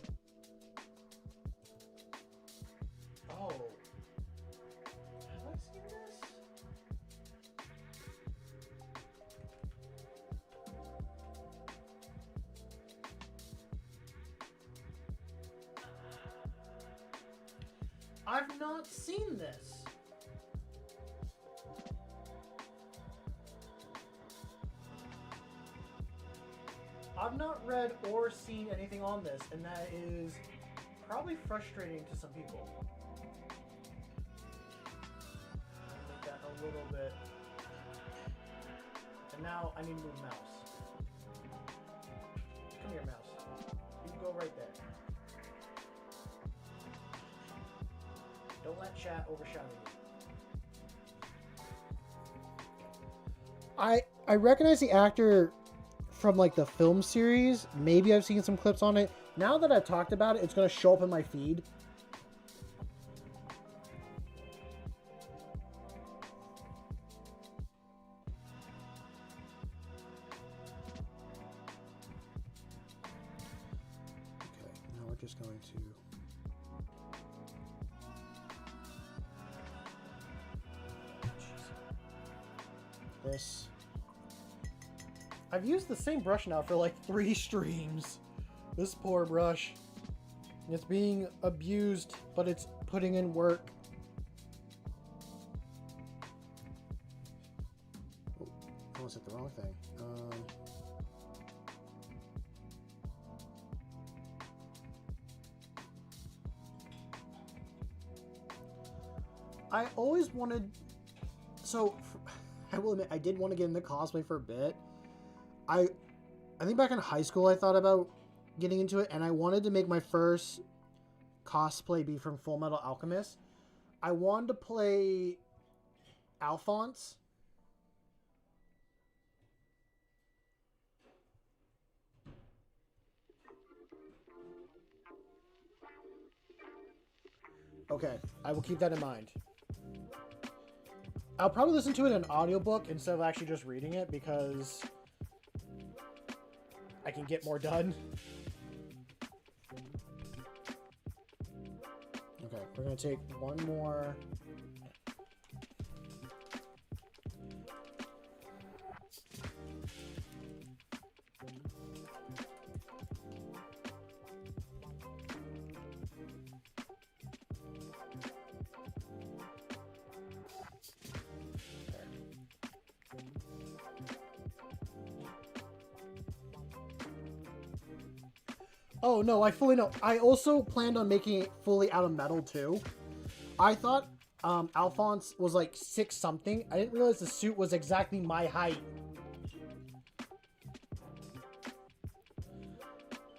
Speaker 1: Have I seen this? I've not seen this. I've not read or seen anything on this, and that is probably frustrating to some people. Make that a little bit. And now I need to move mouse. Come here, mouse. You can go right there. Don't let chat overshadow you. I recognize the actor from like the film series. Maybe I've seen some clips on it. Now that I've talked about it, it's going to show up in my feed. Okay, now we're just going to... this. I've used the same brush now for like 3 streams. This poor brush. It's being abused, but it's putting in work. Oh, I almost hit the wrong thing. I always wanted... So... I will admit, I did want to get into cosplay for a bit. I think back in high school, I thought about getting into it, and I wanted to make my first cosplay be from Full Metal Alchemist. I wanted to play Alphonse. Okay, I will keep that in mind. I'll probably listen to it in an audiobook instead of actually just reading it because I can get more done. Okay, we're going to take one more. Oh, no, I fully know. I also planned on making it fully out of metal, too. I thought Alphonse was like 6-something. I didn't realize the suit was exactly my height.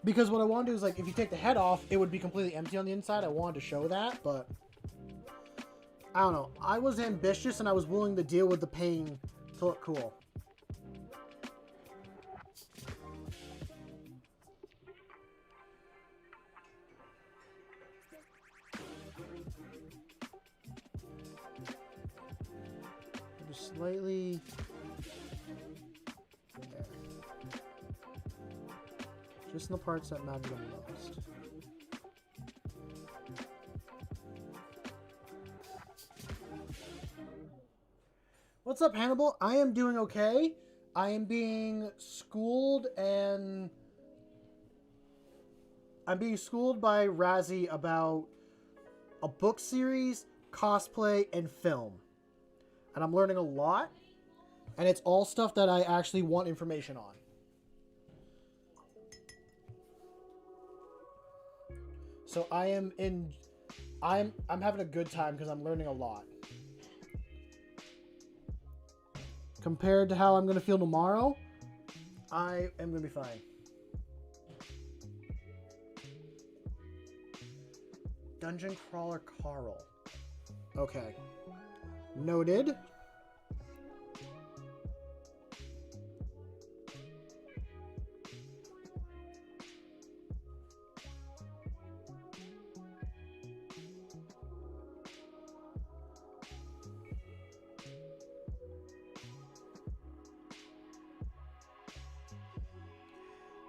Speaker 1: Because what I want to do is, like, if you take the head off, it would be completely empty on the inside. I wanted to show that, but... I don't know. I was ambitious, and I was willing to deal with the pain to look cool. Slightly there. Just in the parts that matter the most. What's up, Hannibal? I am doing okay. I am being schooled and I'm being schooled by Razzie about a book series, cosplay, and film. And I'm learning a lot, and it's all stuff that I actually want information on. So I'm having a good time because I'm learning a lot. Compared to how I'm going to feel tomorrow, I am going to be fine. Dungeon Crawler Carl. Okay. Noted.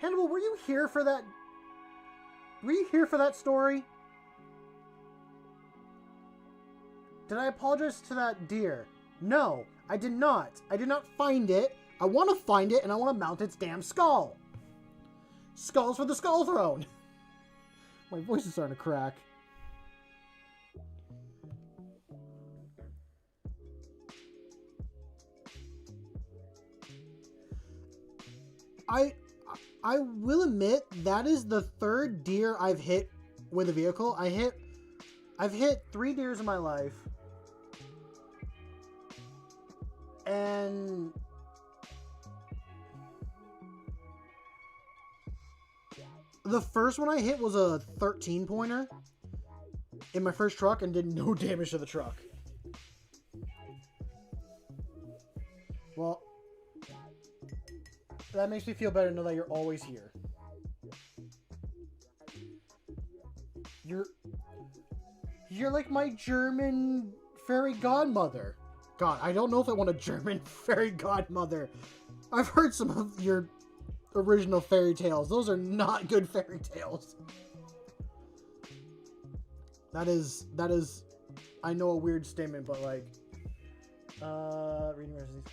Speaker 1: Hannibal, were you here for that? Were you here for that story? Did I apologize to that deer? No, I did not. I did not find it. I want to find it, and I want to mount its damn skull. Skulls for the Skull Throne. My voice is starting to crack. I will admit that is the third deer I've hit with a vehicle. I've hit 3 deers in my life. And the first one I hit was a 13 pointer in my first truck and did no damage to the truck. Well, that makes me feel better to know that you're always here. You're like my German fairy godmother. God, I don't know if I want a German fairy godmother. I've heard some of your original fairy tales. Those are not good fairy tales. That is, I know, a weird statement, but like, reading recipes.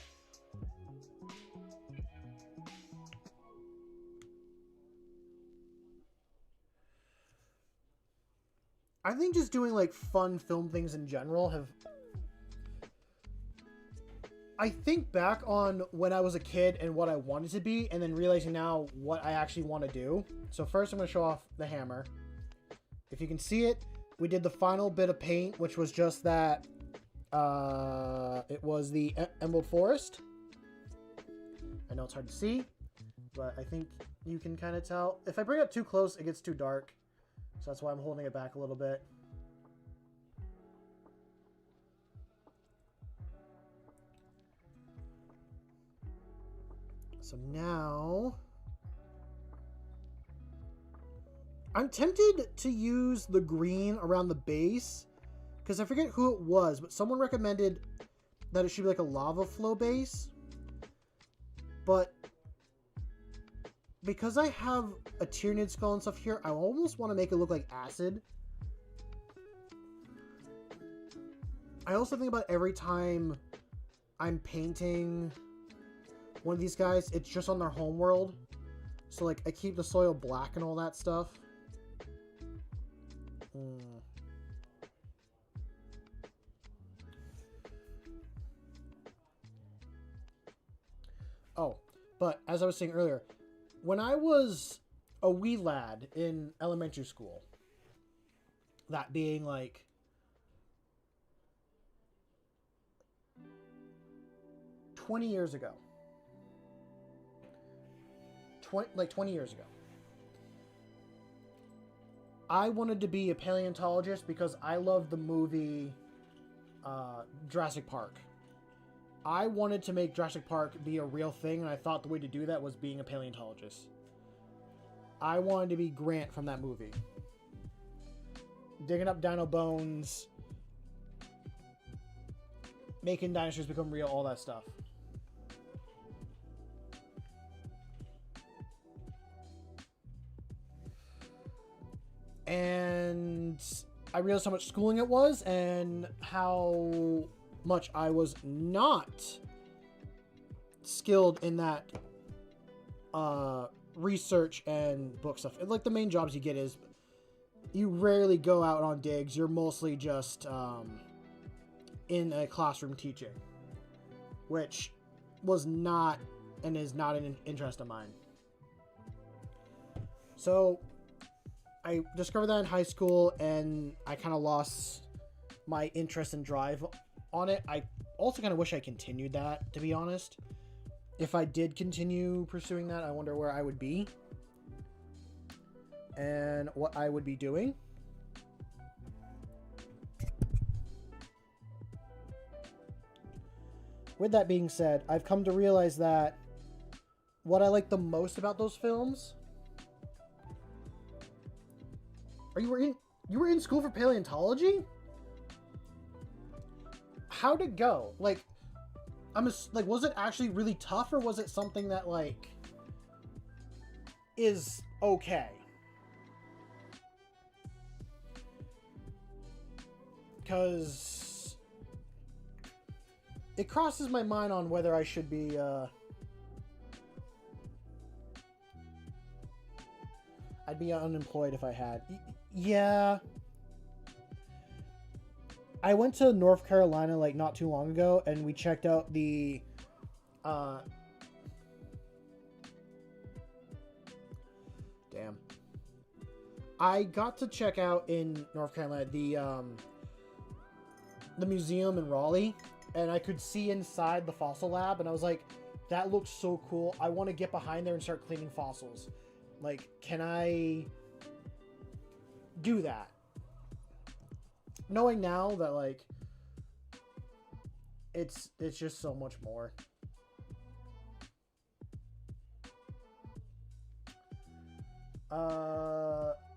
Speaker 1: I think just doing like fun film things in general have... I think back on when I was a kid and what I wanted to be, and then realizing now what I actually want to do. So first I'm going to show off the hammer. If you can see it, we did the final bit of paint, which was just that, it was the Emerald Forest. I know it's hard to see, but I think you can kind of tell. If I bring it too close, it gets too dark. So that's why I'm holding it back a little bit. So now I'm tempted to use the green around the base because I forget who it was, but someone recommended that it should be like a lava flow base. But because I have a Tyranid skull and stuff here, I almost want to make it look like acid. I also think about every time I'm painting one of these guys, it's just on their home world. So like I keep the soil black and all that stuff. Oh, but as I was saying earlier, when I was a wee lad in elementary school, that being like 20 years ago, 20 years ago, I wanted to be a paleontologist because I loved the movie Jurassic Park. I wanted to make Jurassic Park be a real thing, and I thought the way to do that was being a paleontologist. I wanted to be Grant from that movie. Digging up dino bones, making dinosaurs become real, all that stuff. And I realized how much schooling it was and how much I was not skilled in that research and book stuff. And like the main jobs you get is you rarely go out on digs. You're mostly just in a classroom teaching, which was not and is not an interest of mine. So I discovered that in high school, and I kind of lost my interest and drive on it. I also kind of wish I continued that, to be honest. If I did continue pursuing that, I wonder where I would be and what I would be doing. With that being said, I've come to realize that what I like the most about those films... You were in school for paleontology? How'd it go? Like, was it actually really tough, or was it something that, like, is okay. Because it crosses my mind on whether I should be I'd be unemployed if I had. Yeah. I went to North Carolina like not too long ago, and we checked out the damn. I got to check out in North Carolina the museum in Raleigh, and I could see inside the fossil lab, and I was like, that looks so cool. I want to get behind there and start cleaning fossils. Like, can I do that? Knowing now that, like, it's just so much more.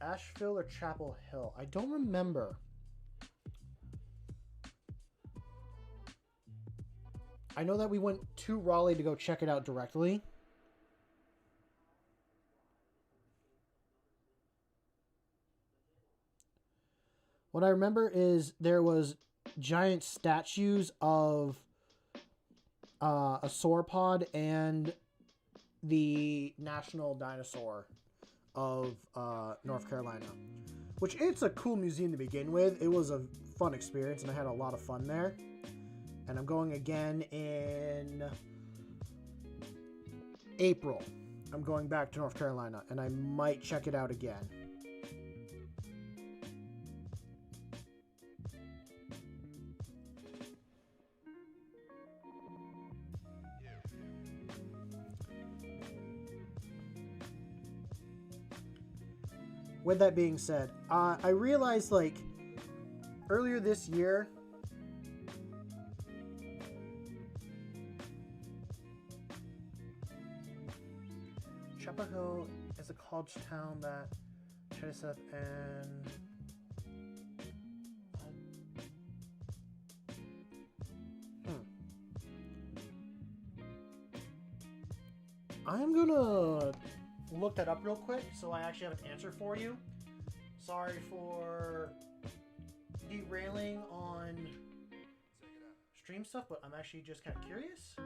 Speaker 1: Asheville or Chapel Hill? I don't remember. I know that we went to Raleigh to go check it out directly. What I remember is there was giant statues of a sauropod and the national dinosaur of North Carolina, which it's a cool museum to begin with. It was a fun experience, and I had a lot of fun there. And I'm going again in April. I'm going back to North Carolina, and I might check it out again. With that being said, I realized, like, earlier this year, Chapel Hill is a college town that tried to set up and I'm gonna look that up real quick so I actually have an answer for you. Sorry for derailing on stream stuff, but I'm actually just kind of curious.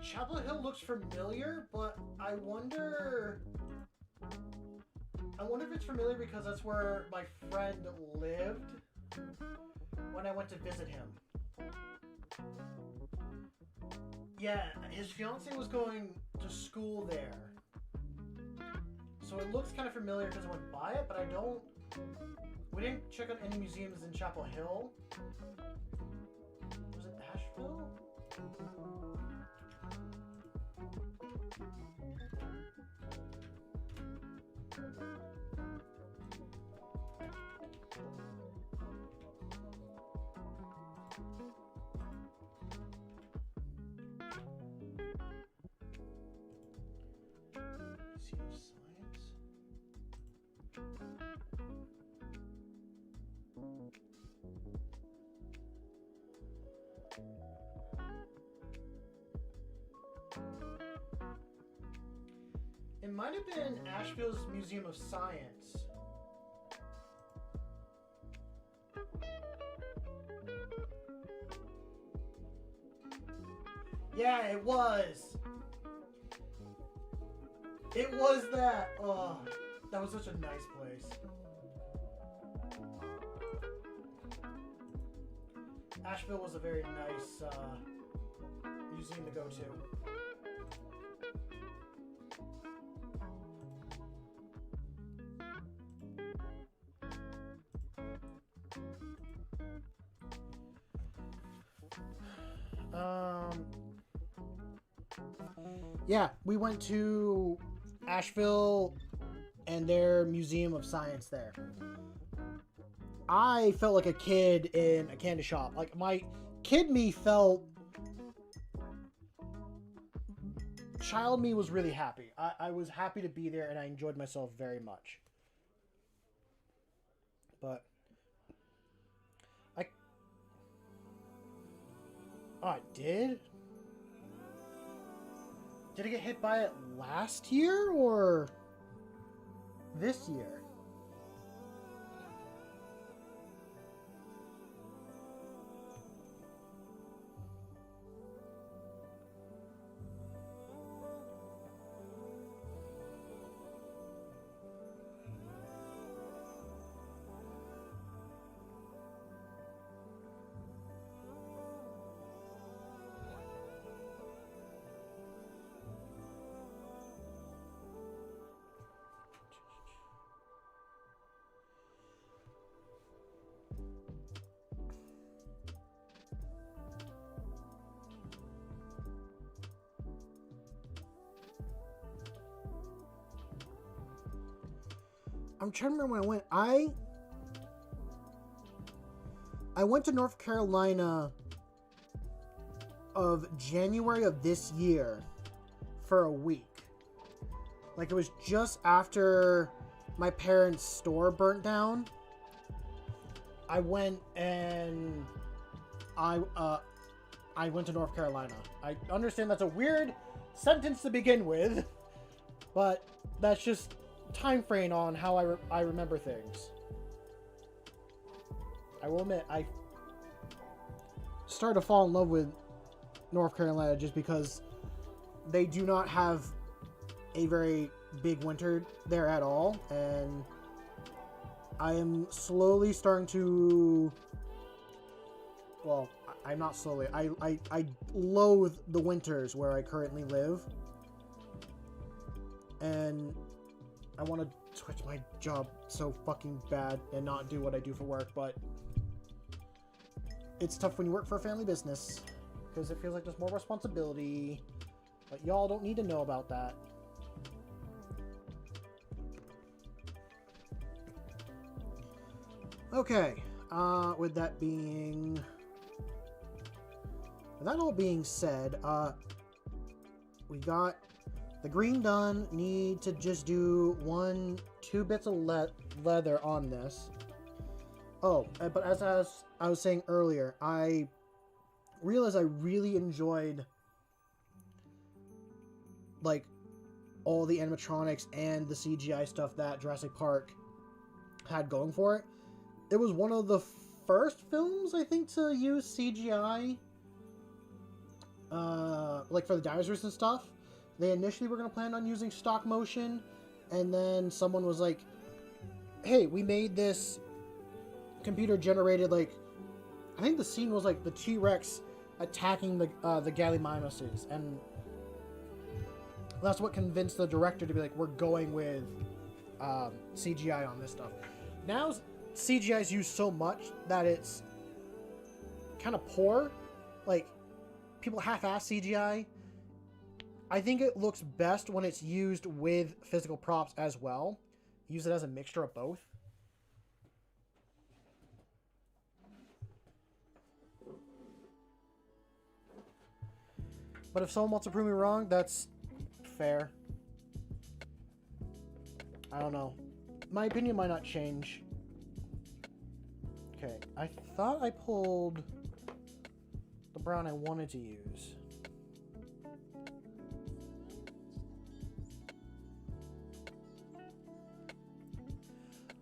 Speaker 1: Chapel Hill looks familiar, but I wonder if it's familiar because that's where my friend lived when I went to visit him. Yeah, his fiance was going to school there. So it looks kind of familiar because I went by it, but we didn't check out any museums in Chapel Hill. Was it Asheville? It might have been Asheville's Museum of Science. Yeah, it was. It was that. Oh, that was such a nice place. Asheville was a very nice museum to go to. Yeah, we went to Asheville and their Museum of Science there. I felt like a kid in a candy shop. Like, my kid me felt... Child me was really happy. I was happy to be there, and I enjoyed myself very much. But... Oh, I did? Did I get hit by it last year, or this year? I'm trying to remember when I went. I went to North Carolina of January of this year for a week. Like, it was just after my parents' store burnt down. I went and I went to North Carolina. I understand that's a weird sentence to begin with, but that's just time frame on how I remember things. I will admit, I started to fall in love with North Carolina just because they do not have a very big winter there at all, and I am slowly starting to... Well, I'm not slowly. I loathe the winters where I currently live, and I want to switch my job so fucking bad and not do what I do for work, but it's tough when you work for a family business because it feels like there's more responsibility, but y'all don't need to know about that. Okay, with that all being said, we got the green done. Need to just do 2 bits of leather on this. Oh, but as I was saying earlier, I realized I really enjoyed like all the animatronics and the CGI stuff that Jurassic Park had going for it. It was one of the first films, I think, to use CGI, like for the dinosaurs and stuff. They initially were going to plan on using stop motion, and then someone was like, hey, we made this computer generated, like, I think the scene was like the T-Rex attacking the Gallimimuses, and that's what convinced the director to be like, we're going with CGI on this stuff. Now CGI is used so much that it's kind of poor. Like, people half-ass CGI. I think it looks best when it's used with physical props as well. Use it as a mixture of both. But if someone wants to prove me wrong, that's fair. I don't know. My opinion might not change. Okay, I thought I pulled the brown I wanted to use.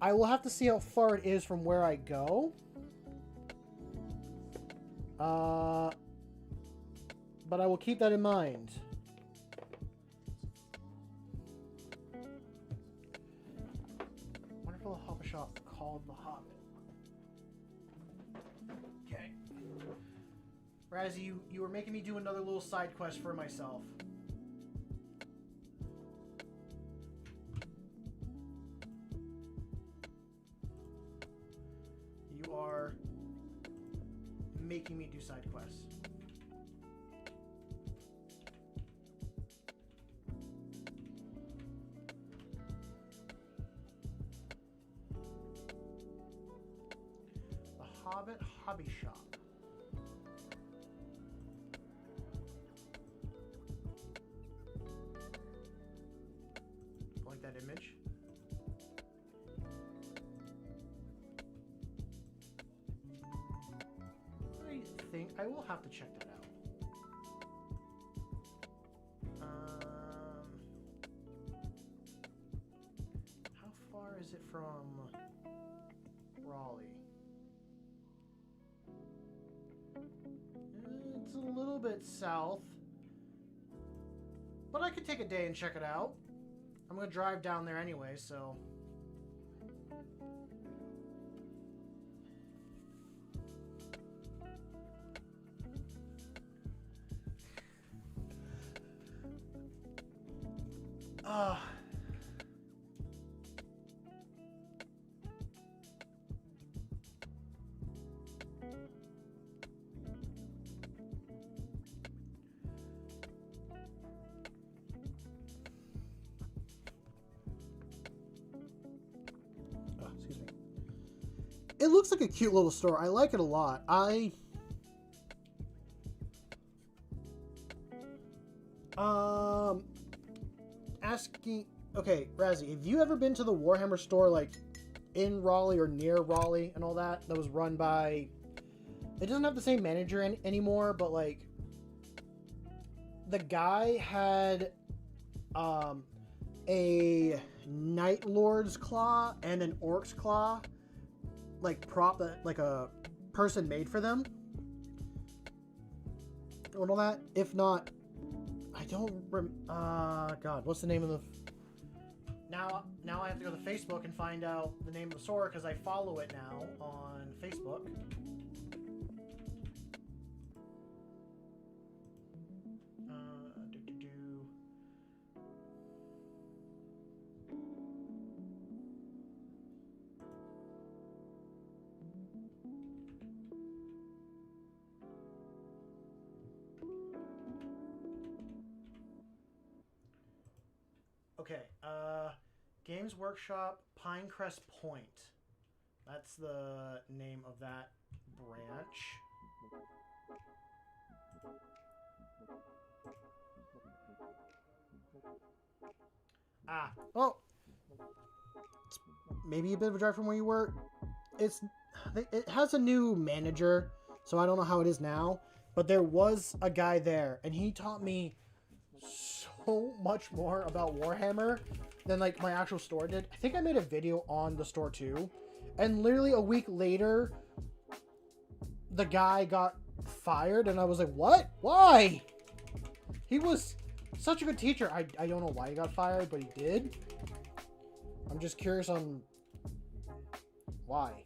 Speaker 1: I will have to see how far it is from where I go. But I will keep that in mind. Wonderful hobby shop called The Hobbit. Okay. Razzie, you were making me do another little side quest for myself. You are making me do side quests. Hobbit Hobby Shop. Like that image. I think I will have to check that out. How far is it from Raleigh? It's a little bit south, but I could take a day and check it out. I'm gonna drive down there anyway, so. Excuse me. It looks like a cute little store. I like it a lot. Asking. Okay, Razzie, have you ever been to the Warhammer store, like, in Raleigh or near Raleigh and all that? That was run by... It doesn't have the same manager anymore, but, like... The guy had... a Night Lord's Claw and an Orc's Claw, like, prop that, like, a person made for them. And all that. If not... I don't God, what's the name of the... Now I have to go to Facebook and find out the name of the store because I follow it now on Facebook. Okay, Games Workshop, Pinecrest Point. That's the name of that branch. Well, it's maybe a bit of a drive from where you were. It has a new manager, so I don't know how it is now. But there was a guy there, and he taught me so much more about Warhammer than like my actual store did. I think I made a video on the store too, and literally a week later the guy got fired and I was like, what? Why? He was such a good teacher. I don't know why he got fired, but he did. I'm just curious on why.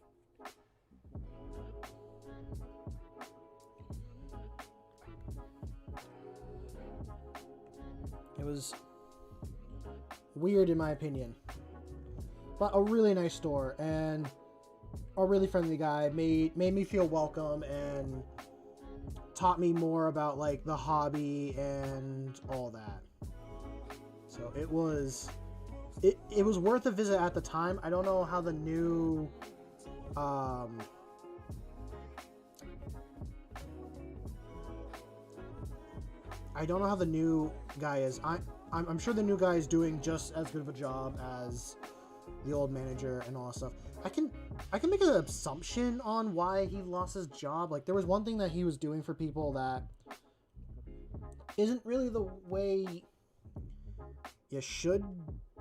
Speaker 1: It was weird in my opinion, but a really nice store and a really friendly guy. Made me feel welcome and taught me more about like the hobby and all that. So it was worth a visit at the time. I don't know how the new I don't know how the new guy is. I'm sure the new guy is doing just as good of a job as the old manager and all that stuff. I can make an assumption on why he lost his job. Like, there was one thing that he was doing for people that isn't really the way you should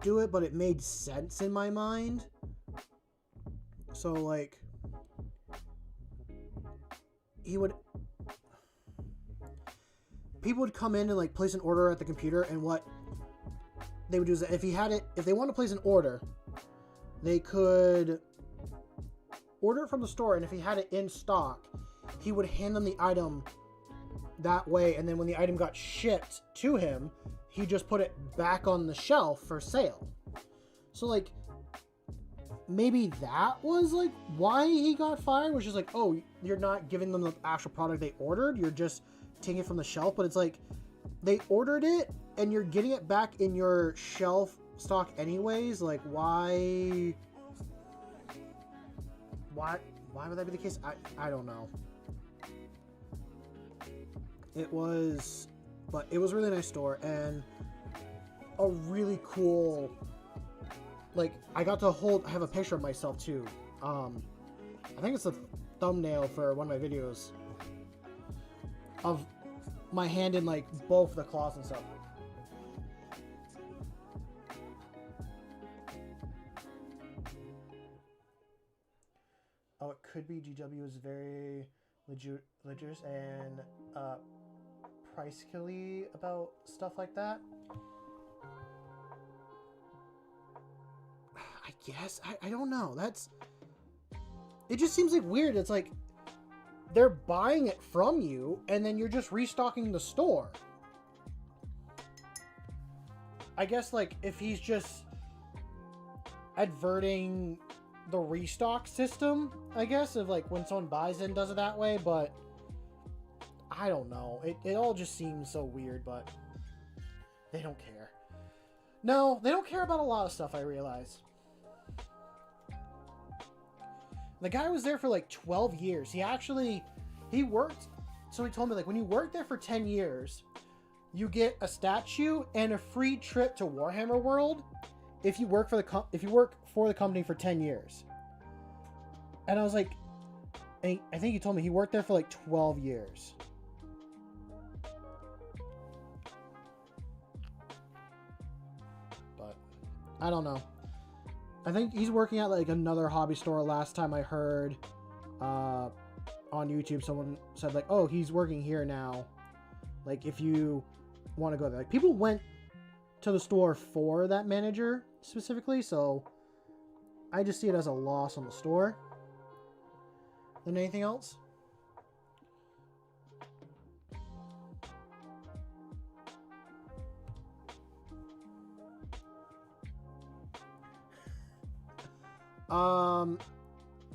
Speaker 1: do it, but it made sense in my mind. So, like, people would come in and like place an order at the computer, and what they would do is that if they wanted to place an order, they could order it from the store, and if he had it in stock, he would hand them the item that way, and then when the item got shipped to him, he just put it back on the shelf for sale. So like, maybe that was like why he got fired, was just like, oh, you're not giving them the actual product they ordered, you're just taking it from the shelf. But it's like, they ordered it and you're getting it back in your shelf stock anyways. Like, why Why would that be the case? I don't know. It was, but it was a really nice store and a really cool, like, I got to I have a picture of myself too. I think it's the thumbnail for one of my videos of my hand in like both the claws and stuff. Oh, it could be GW is very legit and price killy about stuff like that. I guess I don't know. It just seems like weird. It's like they're buying it from you and then you're just restocking the store. I guess like if he's just adverting the restock system, I guess, of like when someone buys it and does it that way, but I don't know. It all just seems so weird, but they don't care. No, they don't care about a lot of stuff, I realize. The guy was there for like 12 years. He worked, so he told me like when you work there for 10 years, you get a statue and a free trip to Warhammer World if you work for the company for 10 years. And I was like, I think he told me he worked there for like 12 years. But I don't know. I think he's working at like another hobby store last time I heard on YouTube. Someone said like, oh, he's working here now. Like if you want to go there. Like people went to the store for that manager specifically, so I just see it as a loss on the store. Then anything else?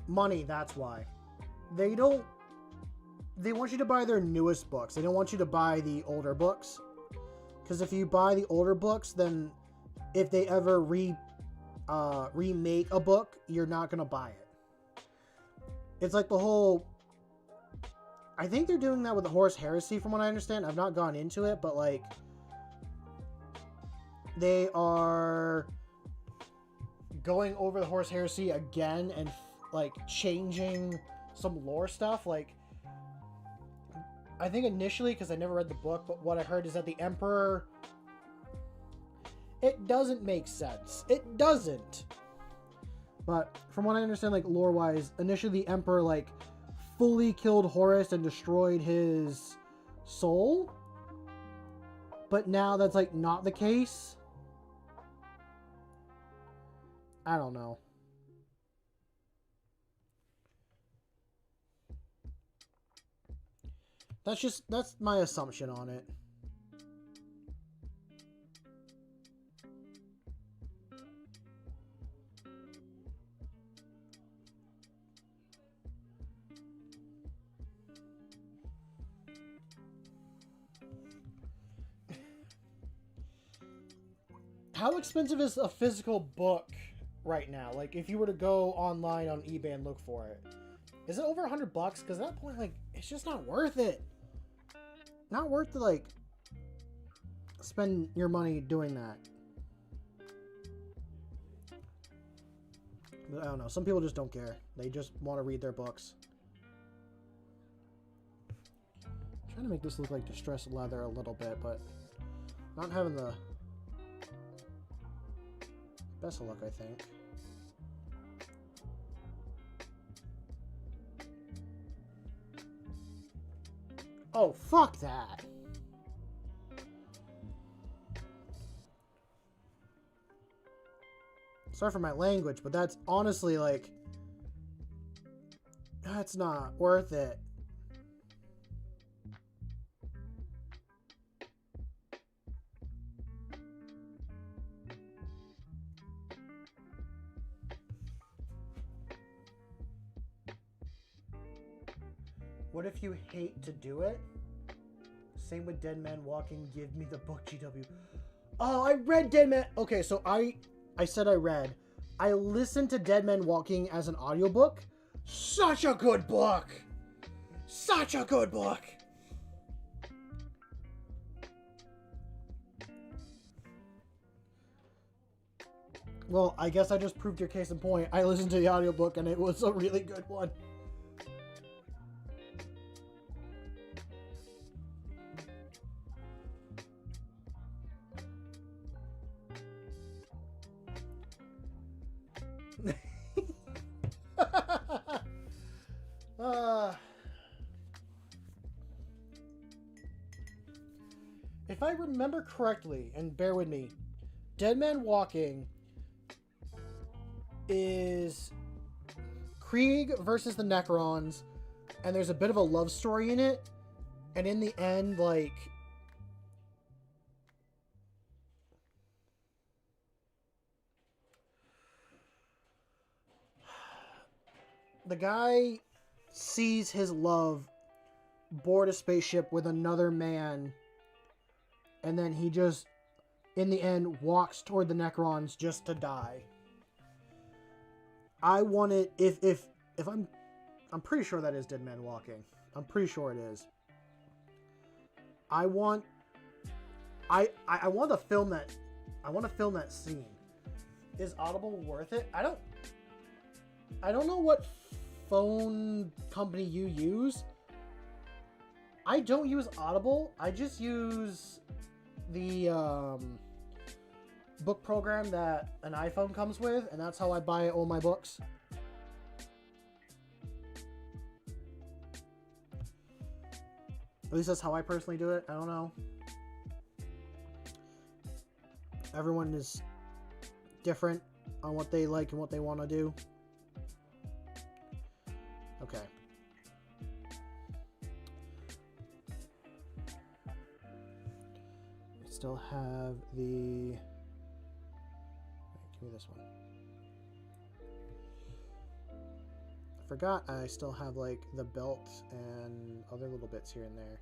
Speaker 1: Money, that's why. They want you to buy their newest books. They don't want you to buy the older books. Because if you buy the older books, then if they ever remake a book, you're not going to buy it. It's like the whole... I think they're doing that with the Horus Heresy, from what I understand. I've not gone into it, but like... They are going over the Horus Heresy again and like changing some lore stuff. Like, I think initially, because I never read the book, but what I heard is that the Emperor... It doesn't make sense. It doesn't. But from what I understand, like lore-wise, initially the Emperor like fully killed Horus and destroyed his soul. But now that's like not the case. I don't know. That's my assumption on it. How expensive is a physical book right now? Like, if you were to go online on eBay and look for it, is it over $100? Because at that point, like, it's just not worth it. Not worth to, like, spend your money doing that. But I don't know. Some people just don't care. They just want to read their books. I'm trying to make this look like distressed leather a little bit, but not having the best of luck, I think. Oh, fuck that. Sorry for my language, but that's honestly like... That's not worth it. What if you hate to do it? Same with Dead Man Walking. Give me the book, GW. Oh, I read Dead Man... Okay, so I said I read. I listened to Dead Man Walking as an audiobook. Such a good book! Such a good book! Well, I guess I just proved your case in point. I listened to the audiobook and it was a really good one. If I remember correctly, and bear with me, Dead Man Walking is Krieg versus the Necrons, and there's a bit of a love story in it, and in the end, like, the guy sees his love board a spaceship with another man, and then he just, in the end, walks toward the Necrons just to die. I want it, if I'm pretty sure that is Dead Man Walking. I'm pretty sure it is. I want to film that scene. Is Audible worth it? I don't know what phone company you use. I don't use Audible. I just use the book program that an iPhone comes with, and that's how I buy all my books. At least that's how I personally do it. I don't know. Everyone is different on what they like and what they want to do. Okay. I still have the... Give me this one. I forgot I still have like the belt and other little bits here and there.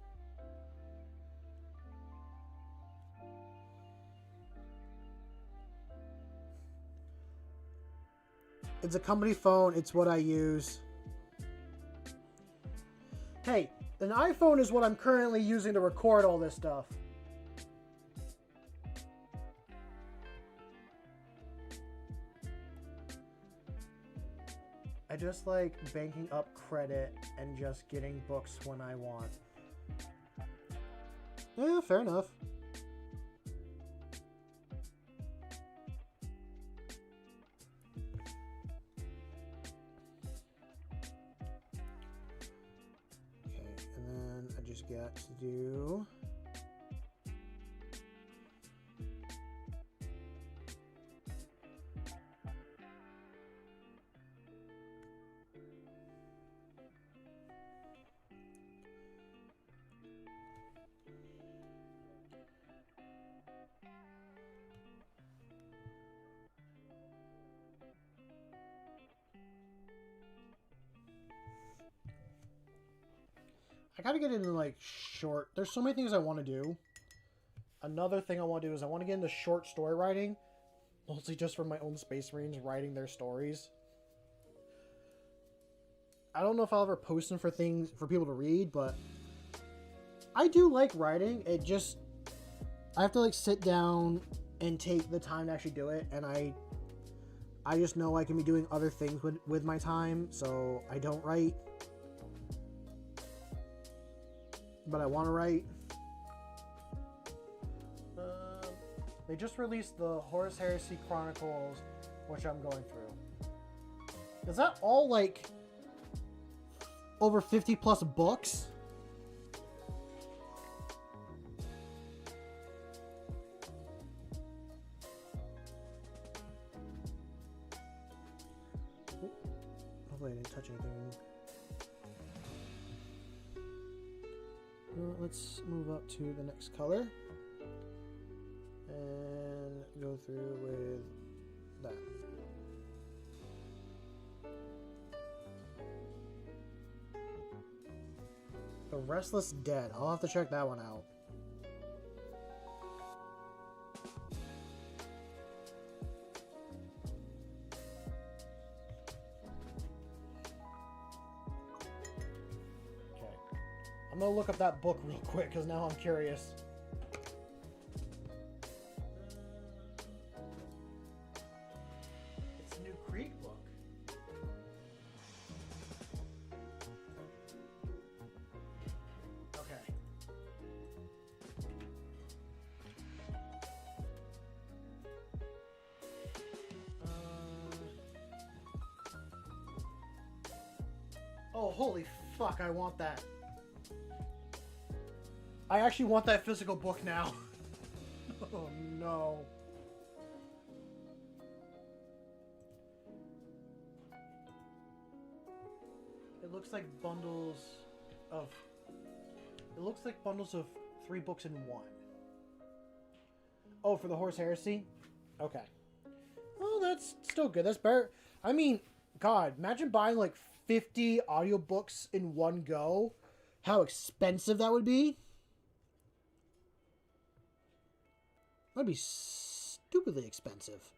Speaker 1: It's a company phone. It's what I use. Hey, an iPhone is what I'm currently using to record all this stuff. I just like banking up credit and just getting books when I want. Yeah, fair enough. Okay, and then I just got to do... I gotta get into like short. There's so many things I want to do. Another thing I want to do is I want to get into short story writing, mostly just for my own Space Marines writing their stories. I don't know if I'll ever post them for things for people to read, but I do like writing. It just, I have to like sit down and take the time to actually do it, and I just know I can be doing other things with my time, so I don't write. But I want to write. They just released the Horus Heresy Chronicles, which I'm going through. Is that all like over 50 plus books? Hopefully I didn't touch anything. Let's move up to the next color and go through with that. The Restless Dead. I'll have to check that one out. I'm gonna look up that book real quick because now I'm curious. It's a New Creek book. Okay. Oh, holy fuck, I want that. I actually want that physical book now. Oh, no. It looks like bundles of... It looks like bundles of 3 books in one. Oh, for the Horse Heresy? Okay. Well, that's still good. That's better. I mean, God, imagine buying like 50 audiobooks in one go. How expensive that would be. That'd be stupidly expensive.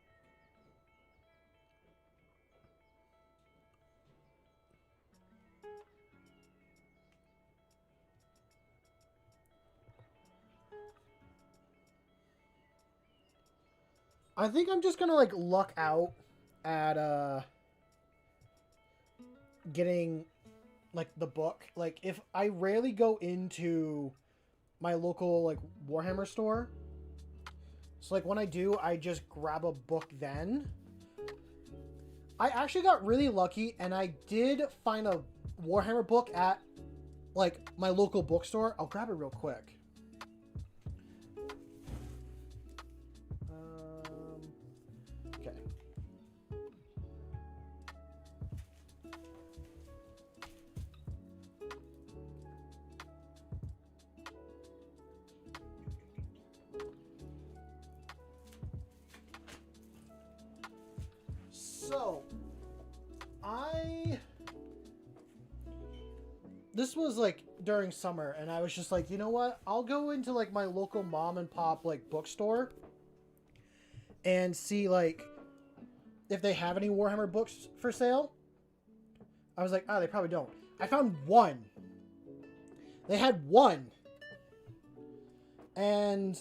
Speaker 1: I think I'm just gonna like luck out at getting like the book. Like if I rarely go into my local like Warhammer store. So like when I do, I just grab a book then. I actually got really lucky and I did find a Warhammer book at like my local bookstore. I'll grab it real quick. Okay. So, this was like during summer and I was just like, you know what? I'll go into like my local mom and pop like bookstore and see like if they have any Warhammer books for sale. I was like, oh, they probably don't. I found one. They had one. And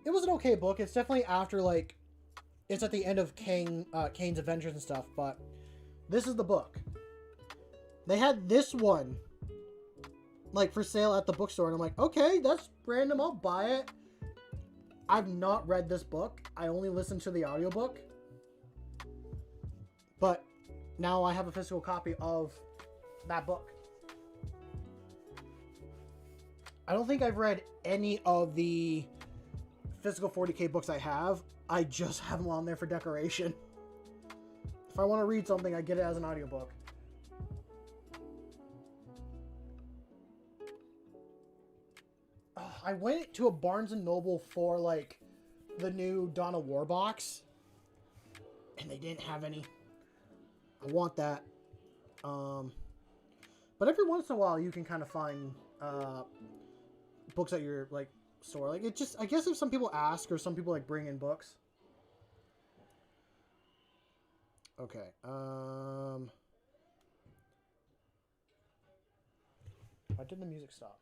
Speaker 1: it was an okay book. It's definitely after like it's at the end of Kane's adventures and stuff, but this is the book. They had this one, like, for sale at the bookstore, and I'm like, okay, that's random, I'll buy it. I've not read this book. I only listened to the audiobook. But now I have a physical copy of that book. I don't think I've read any of the physical 40K books I have. I just have them on there for decoration. If I want to read something, I get it as an audiobook. I went to a Barnes & Noble for, like, the new Dawn of War box. And they didn't have any. I want that. But every once in a while, you can kind of find books at your, like, store. Like, it just, I guess if some people ask or some people, like, bring in books. Okay. Why did the music stop?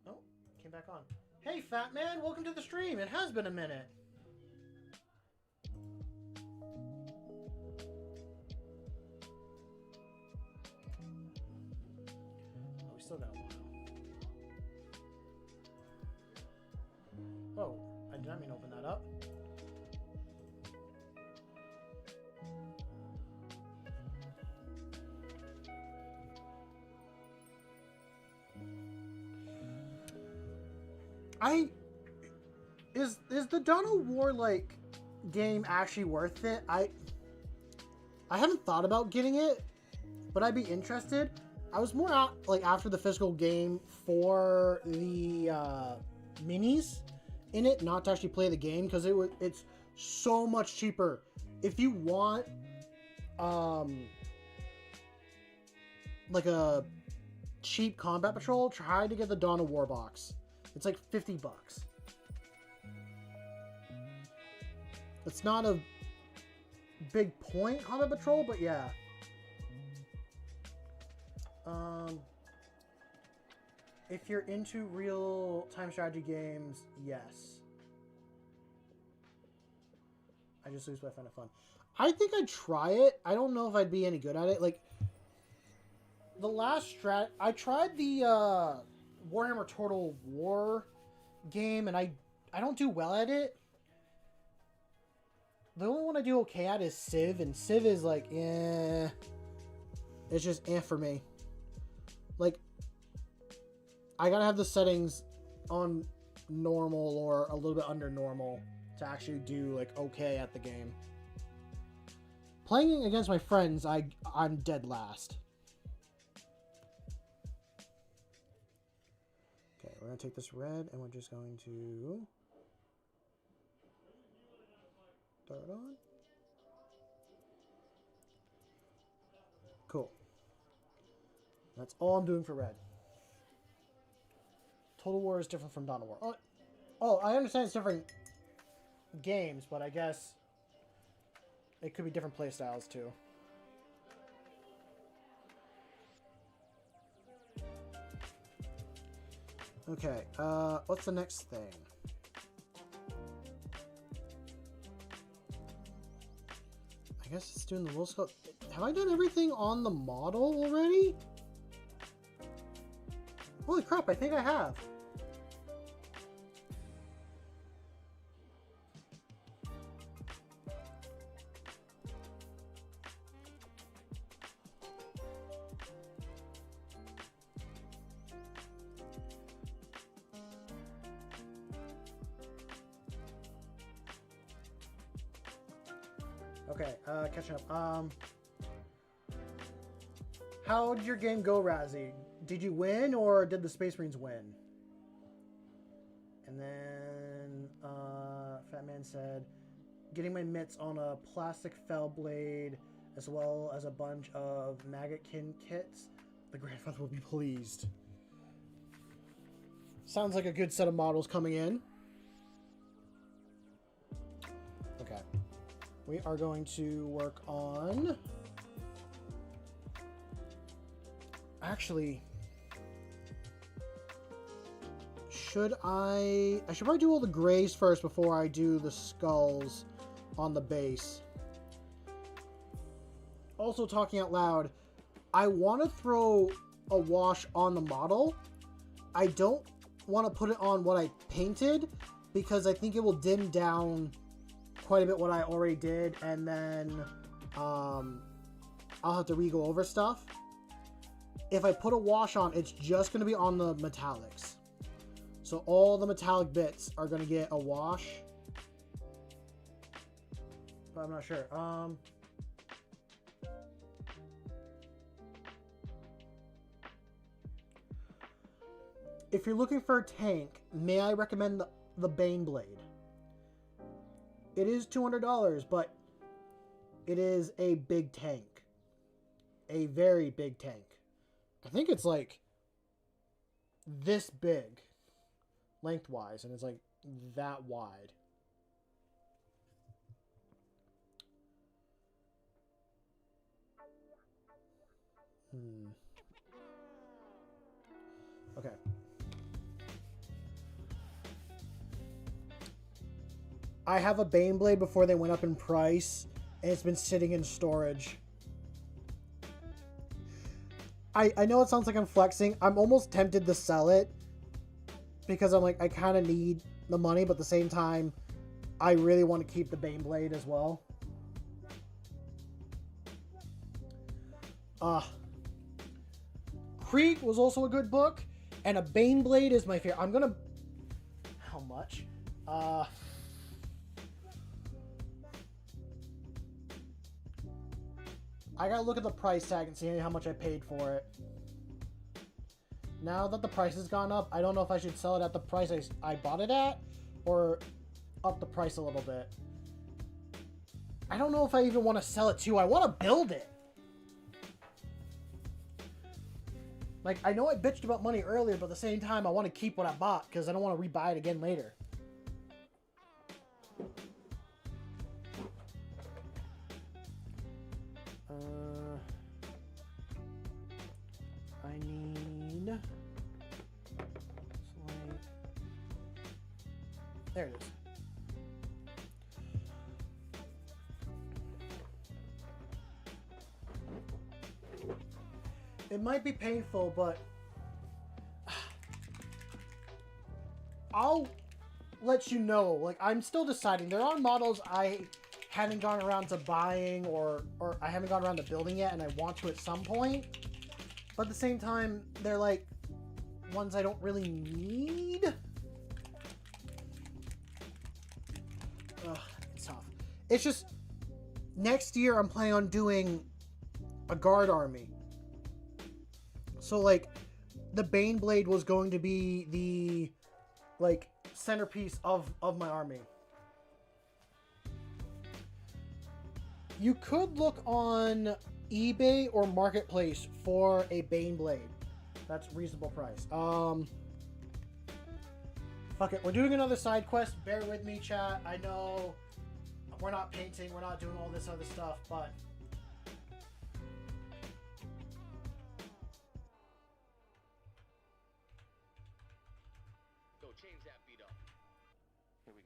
Speaker 1: Oh, came back on. Hey, fat man, welcome to the stream. It has been a minute. Oh, we still got a while. Oh, I did not mean to open that up. Is the Dawn of War like game actually worth it? I haven't thought about getting it, but I'd be interested. I was more out like after the physical game for the minis in it, not to actually play the game because it's so much cheaper. If you want like a cheap combat patrol, try to get the Dawn of War box. It's like $50. It's not a big point combat patrol, but yeah. If you're into real-time strategy games, yes. I just lose, but I find it fun. I think I'd try it. I don't know if I'd be any good at it. Like, the last I tried the Warhammer Total War game, and I don't do well at it. The only one I do okay at is Civ, and Civ is like, eh. It's just eh for me. Like, I gotta have the settings on normal or a little bit under normal to actually do like okay at the game. Playing against my friends, I'm dead last. Okay, we're gonna take this red and we're just going to throw it on. Cool. That's all I'm doing for red. Total War is different from Dawn of War. Oh, I understand it's different games, but I guess it could be different play styles too. Okay, what's the next thing? I guess it's doing the little scope. Have I done everything on the model already? Holy crap, I think I have. Okay, catching up. How did your game go, Razzie? Did you win, or did the Space Marines win? And then, Fat Man said, getting my mitts on a plastic fell blade, as well as a bunch of maggotkin kits. The grandfather will be pleased. Sounds like a good set of models coming in. Okay. We are going to work on... Actually... I should probably do all the grays first before I do the skulls on the base. Also, talking out loud, I want to throw a wash on the model. I don't want to put it on what I painted because I think it will dim down quite a bit what I already did, and then I'll have to re-go over stuff. If I put a wash on, it's just going to be on the metallics. So all the metallic bits are going to get a wash. But I'm not sure. If you're looking for a tank, may I recommend the Baneblade? It is $200, but it is a big tank. A very big tank. I think it's like this big. Lengthwise, and it's like that wide. Okay. I have a Baneblade before they went up in price, and it's been sitting in storage. I know it sounds like I'm flexing. I'm almost tempted to sell it, because I'm like, I kind of need the money, but at the same time, I really want to keep the Baneblade as well. Krieg was also a good book, and a Baneblade is my favorite. I'm gonna... How much? I gotta look at the price tag and see how much I paid for it. Now that the price has gone up, I don't know if I should sell it at the price I bought it at, or up the price a little bit. I don't know if I even want to sell it too. I want to build it. Like, I know I bitched about money earlier, but at the same time, I want to keep what I bought because I don't want to rebuy it again later. There it is. It might be painful, but I'll let you know. Like, I'm still deciding. There are models I haven't gone around to buying or I haven't gone around to building yet, and I want to at some point. But at the same time, they're like ones I don't really need. Ugh, it's tough. It's just next year I'm planning on doing a guard army. So like the Baneblade was going to be the like centerpiece of my army. You could look on eBay or Marketplace for a Baneblade. That's a reasonable price. Fuck it. We're doing another side quest. Bear with me, chat. I know we're not painting. We're not doing all this other stuff, but...
Speaker 2: Go change that beat up. Here we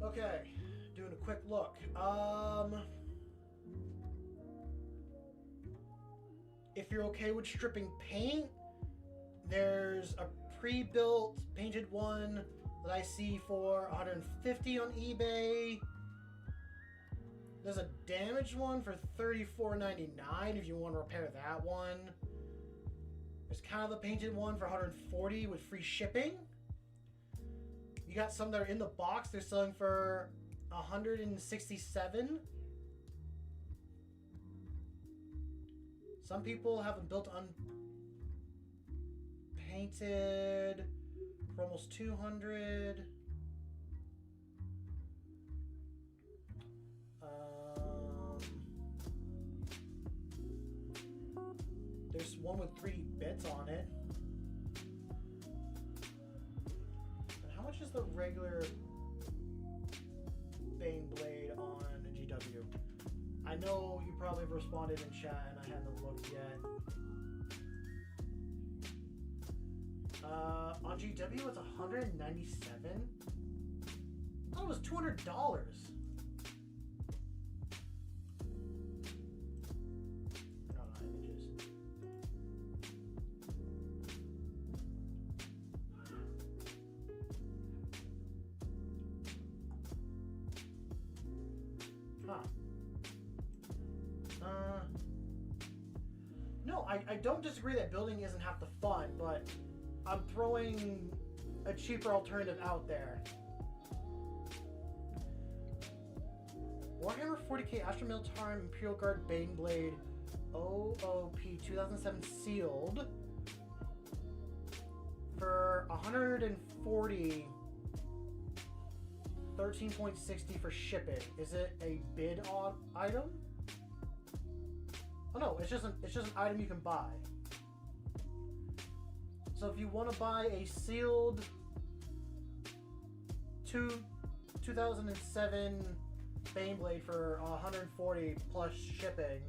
Speaker 2: go.
Speaker 1: Okay. Doing a quick look. If you're okay with stripping paint, there's a pre-built painted one that I see for $150 on eBay. There's a damaged one for $34.99 if you want to repair that one. There's kind of the painted one for $140 with free shipping. You got some that are in the box. They're selling for $167. Some people have them built unpainted for almost $200. There's one with 3D bits on it. And how much is the regular Baneblade on GW? I know you probably have responded in chat and I haven't looked yet. On GW it's $197. I thought it was $200. Images. Huh. No, I don't disagree that building isn't half the fun, but I'm throwing a cheaper alternative out there. Warhammer 40k Astral Militarum Imperial Guard Baneblade OOP 2007 sealed for $140, 13.60 for shipping. Is it a bid on item? Oh no, it's just an item you can buy. So if you want to buy a sealed 2007 Baneblade for $140 plus shipping,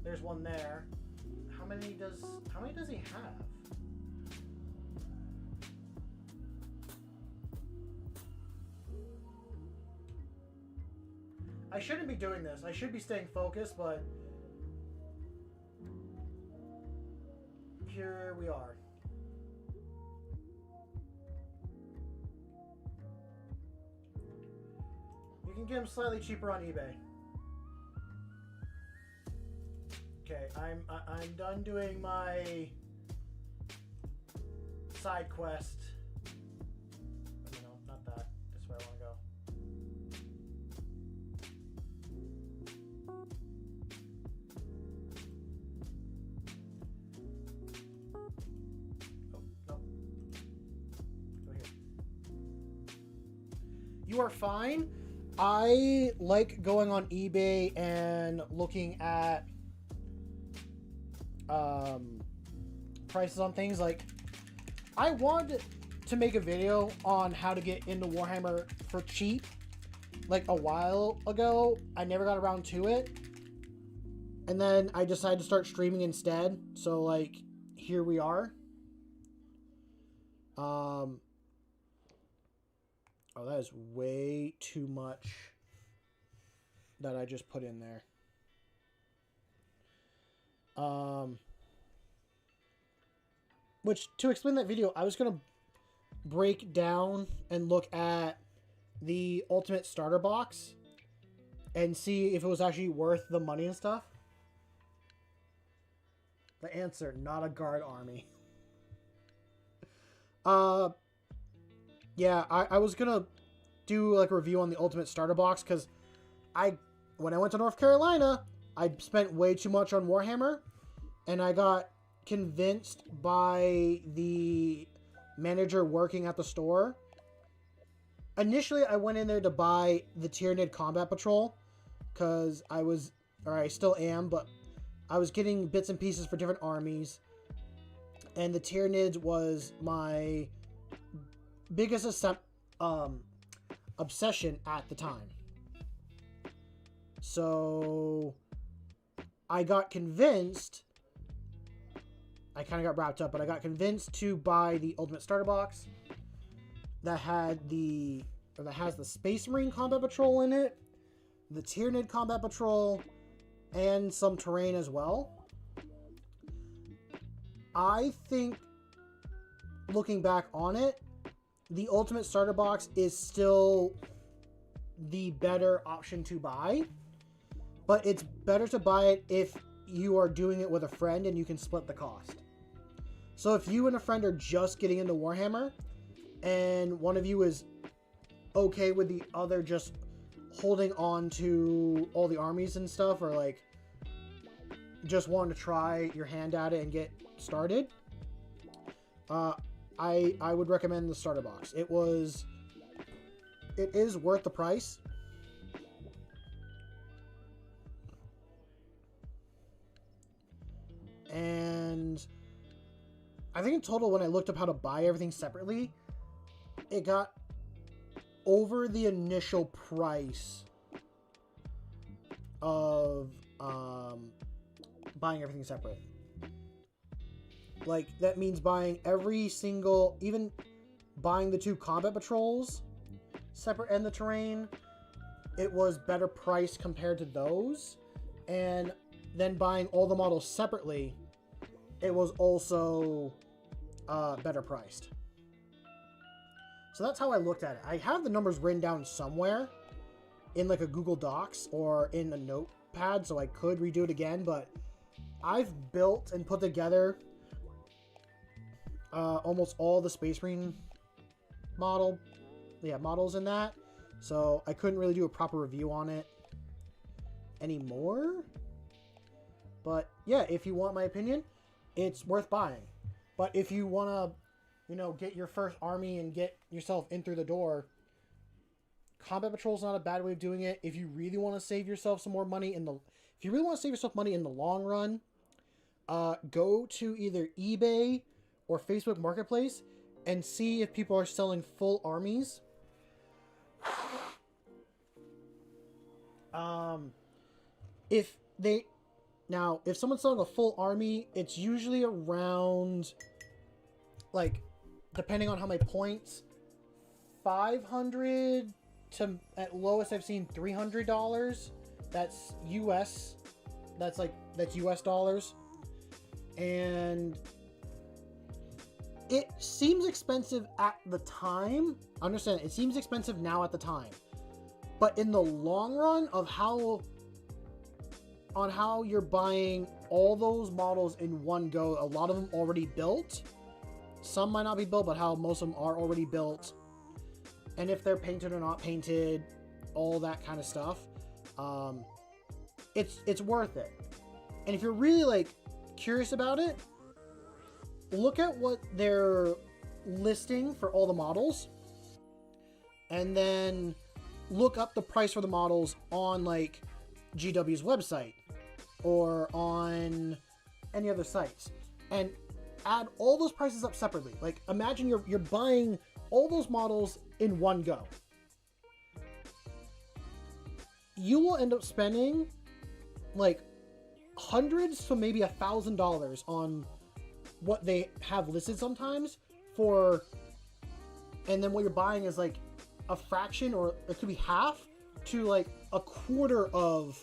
Speaker 1: there's one there. How many does he have? I shouldn't be doing this. I should be staying focused, but here we are. You can get them slightly cheaper on eBay. Okay, I'm done doing my side quest. No, not that. That's where I want to go. Oh, no. Go here. You are fine. I like going on eBay and looking at prices on things. Like, I wanted to make a video on how to get into Warhammer for cheap like a while ago. I never got around to it, and then I decided to start streaming instead, so like here we are. Oh, that is way too much that I just put in there. Which, to explain that video, I was going to break down and look at the Ultimate Starter Box and see if it was actually worth the money and stuff. The answer, not a guard army. Yeah, I was gonna do like a review on the Ultimate Starter Box because when I went to North Carolina, I spent way too much on Warhammer, and I got convinced by the manager working at the store. Initially, I went in there to buy the Tyranid Combat Patrol because I still am, but I was getting bits and pieces for different armies, and the Tyranids was my biggest obsession at the time. So I got convinced. I kind of got wrapped up, but I got convinced to buy the Ultimate Starter Box that has the Space Marine Combat Patrol in it, the Tyranid Combat Patrol, and some terrain as well. I think, looking back on it, the Ultimate Starter Box is still the better option to buy, but it's better to buy it if you are doing it with a friend and you can split the cost. So if you and a friend are just getting into Warhammer and one of you is okay with the other just holding on to all the armies and stuff, or like just wanting to try your hand at it and get started, I would recommend the starter box. It is worth the price. And I think in total, when I looked up how to buy everything separately, it got over the initial price of buying everything separate. Like, that means buying every single, even buying the 2 combat patrols separate and the terrain, it was better priced compared to those. And then buying all the models separately, it was also better priced. So that's how I looked at it. I have the numbers written down somewhere in like a Google Docs or in a notepad, so I could redo it again, but I've built and put together almost all the Space Marine models in that, so I couldn't really do a proper review on it anymore. But yeah, if you want my opinion, it's worth buying. But if you want to, get your first army and get yourself in through the door, Combat Patrol is not a bad way of doing it. If you really want to save yourself some more money in the long run, go to either eBay or Facebook Marketplace and see if people are selling full armies. If someone's selling a full army, it's usually around, like, depending on how many points, $500 to, at lowest I've seen, $300. That's US. That's US dollars. And it seems expensive at the time. Understand, it seems expensive now at the time. But in the long run of how you're buying all those models in one go, a lot of them already built. Some might not be built, but how most of them are already built. And if they're painted or not painted, all that kind of stuff. It's worth it. And if you're really, like, curious about it, look at what they're listing for all the models. And then look up the price for the models on, like, GW's website or on any other sites, and add all those prices up separately. Like, imagine you're buying all those models in one go. You will end up spending like hundreds to maybe $1,000 on what they have listed sometimes for and then what you're buying is like a fraction, or it could be half to like a quarter of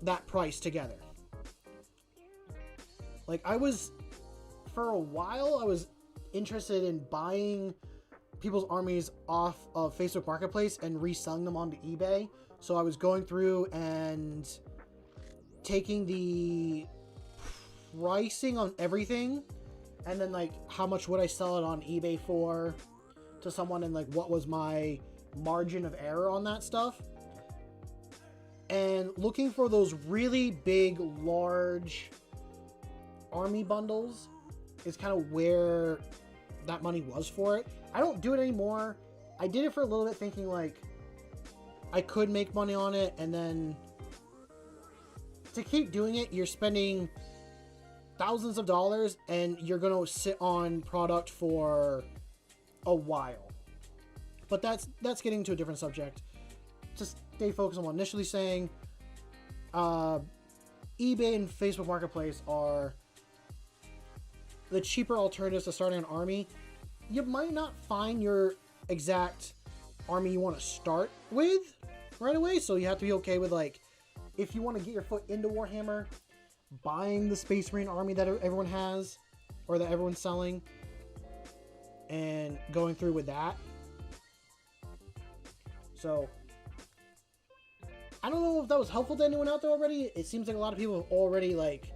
Speaker 1: that price together. Like for a while, I was interested in buying people's armies off of Facebook Marketplace and reselling them onto eBay. So I was going through and taking the pricing on everything, and then like how much would I sell it on eBay for to someone, and like what was my margin of error on that stuff, and looking for those really big, large army bundles is kind of where that money was for it. I don't do it anymore. I did it for a little bit thinking like I could make money on it, and then to keep doing it, you're spending thousands of dollars and you're going to sit on product for a while. But that's getting to a different subject. Just stay focused on what I'm initially saying. eBay and Facebook Marketplace are the cheaper alternatives to starting an army. You might not find your exact army you want to start with right away, so you have to be okay with, like, if you want to get your foot into Warhammer, buying the Space Marine army that everyone has, or that everyone's selling, and going through with that. So, I don't know if that was helpful to anyone out there already. It seems like a lot of people have already, like,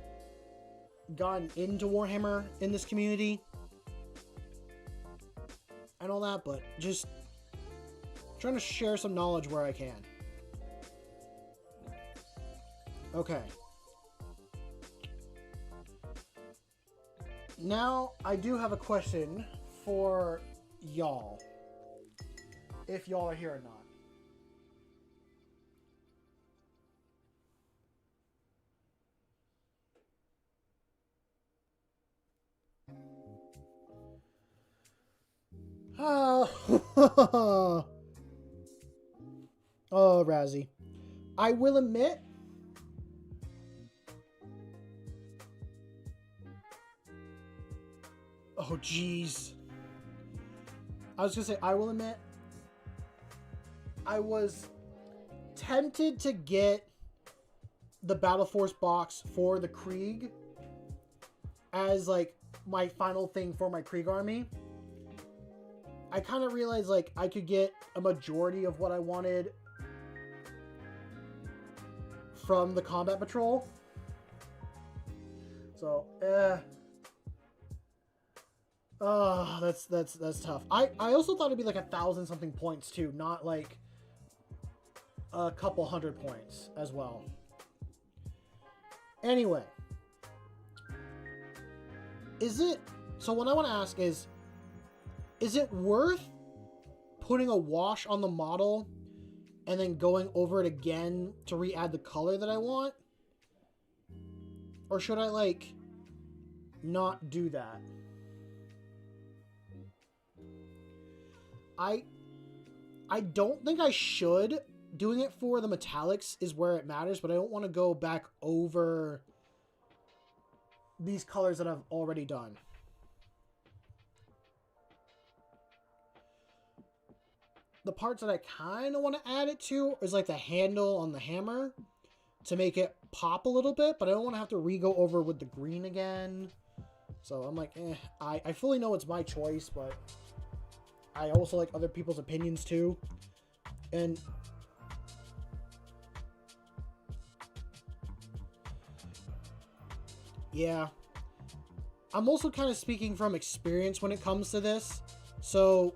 Speaker 1: gotten into Warhammer in this community and all that, but just trying to share some knowledge where I can. Okay. Now, I do have a question for y'all, if y'all are here or not. Oh, oh, Razzie. I will admit, oh, jeez. I was gonna say, I will admit, I was tempted to get the Battle Force box for the Krieg as, like, my final thing for my Krieg army. I kind of realized, like, I could get a majority of what I wanted from the Combat Patrol. So, oh, that's tough. I also thought it'd be like 1,000 something points too, not like a couple hundred points as well. Anyway, so what I want to ask is it worth putting a wash on the model and then going over it again to re-add the color that I want? Or should I, like, not do that? I don't think I should. Doing it for the metallics is where it matters, but I don't want to go back over these colors that I've already done. The parts that I kind of want to add it to is like the handle on the hammer to make it pop a little bit, but I don't want to have to re-go over with the green again. So I'm like, I fully know it's my choice, but I also like other people's opinions too. And yeah, I'm also kind of speaking from experience when it comes to this. So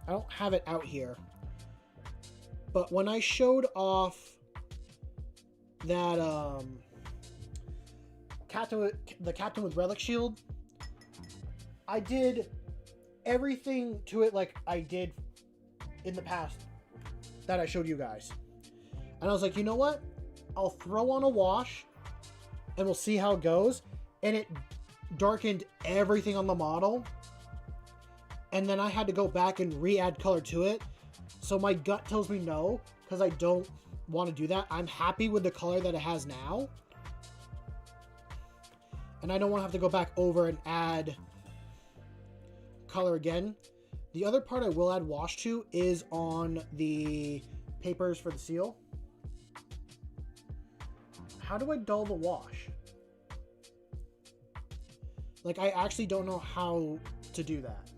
Speaker 1: I don't have it out here, but when I showed off that the captain with relic shield, I did everything to it like I did in the past that I showed you guys, and I was like, you know what, I'll throw on a wash and we'll see how it goes. And it darkened everything on the model, and then I had to go back and re-add color to it. So my gut tells me no, because I don't want to do that. I'm happy with the color that it has now, and I don't want to have to go back over and add color again. The other part I will add wash to is on the papers for the seal. How do I dull the wash? Like, I actually don't know how to do that.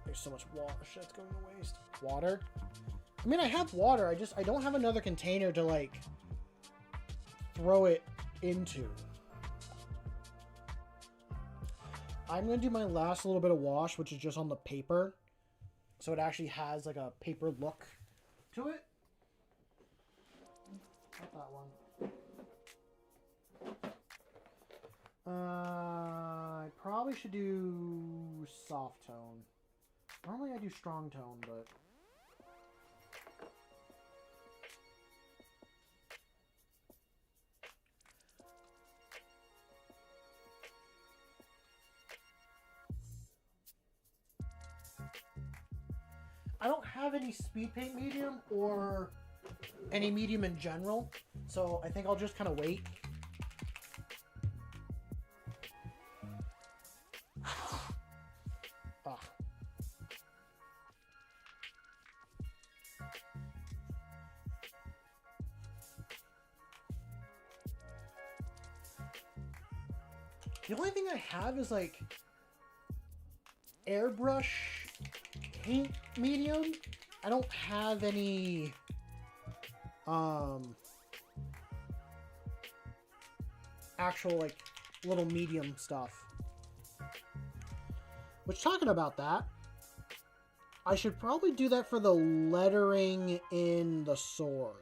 Speaker 1: There's so much wash that's going to waste. Water? I mean, I have water. I don't have another container to, like, throw it into. I'm going to do my last little bit of wash, which is just on the paper. So it actually has, like, a paper look to it. Not that one. I probably should do soft tone. Normally I do strong tone, but... I don't have any speed paint medium or any medium in general, so I think I'll just kind of wait. Ah. The only thing I have is like airbrush paint medium. I don't have any actual like little medium stuff. Which, talking about that, I should probably do that for the lettering in the sword.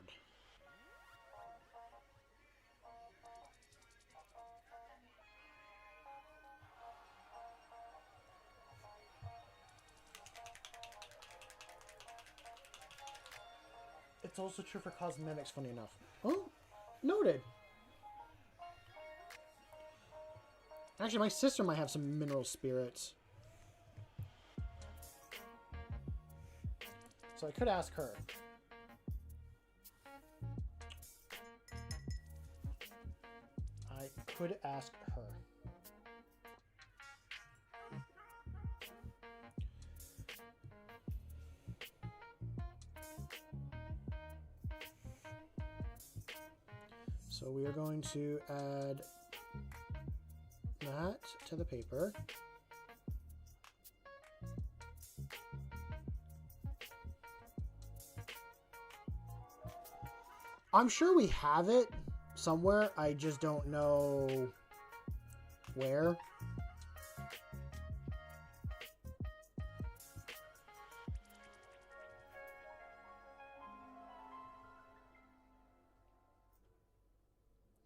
Speaker 1: It's also true for cosmetics, funny enough. Oh, noted. Actually, my sister might have some mineral spirits. So I could ask her. I could ask her. So we are going to add that to the paper. I'm sure we have it somewhere. I just don't know where.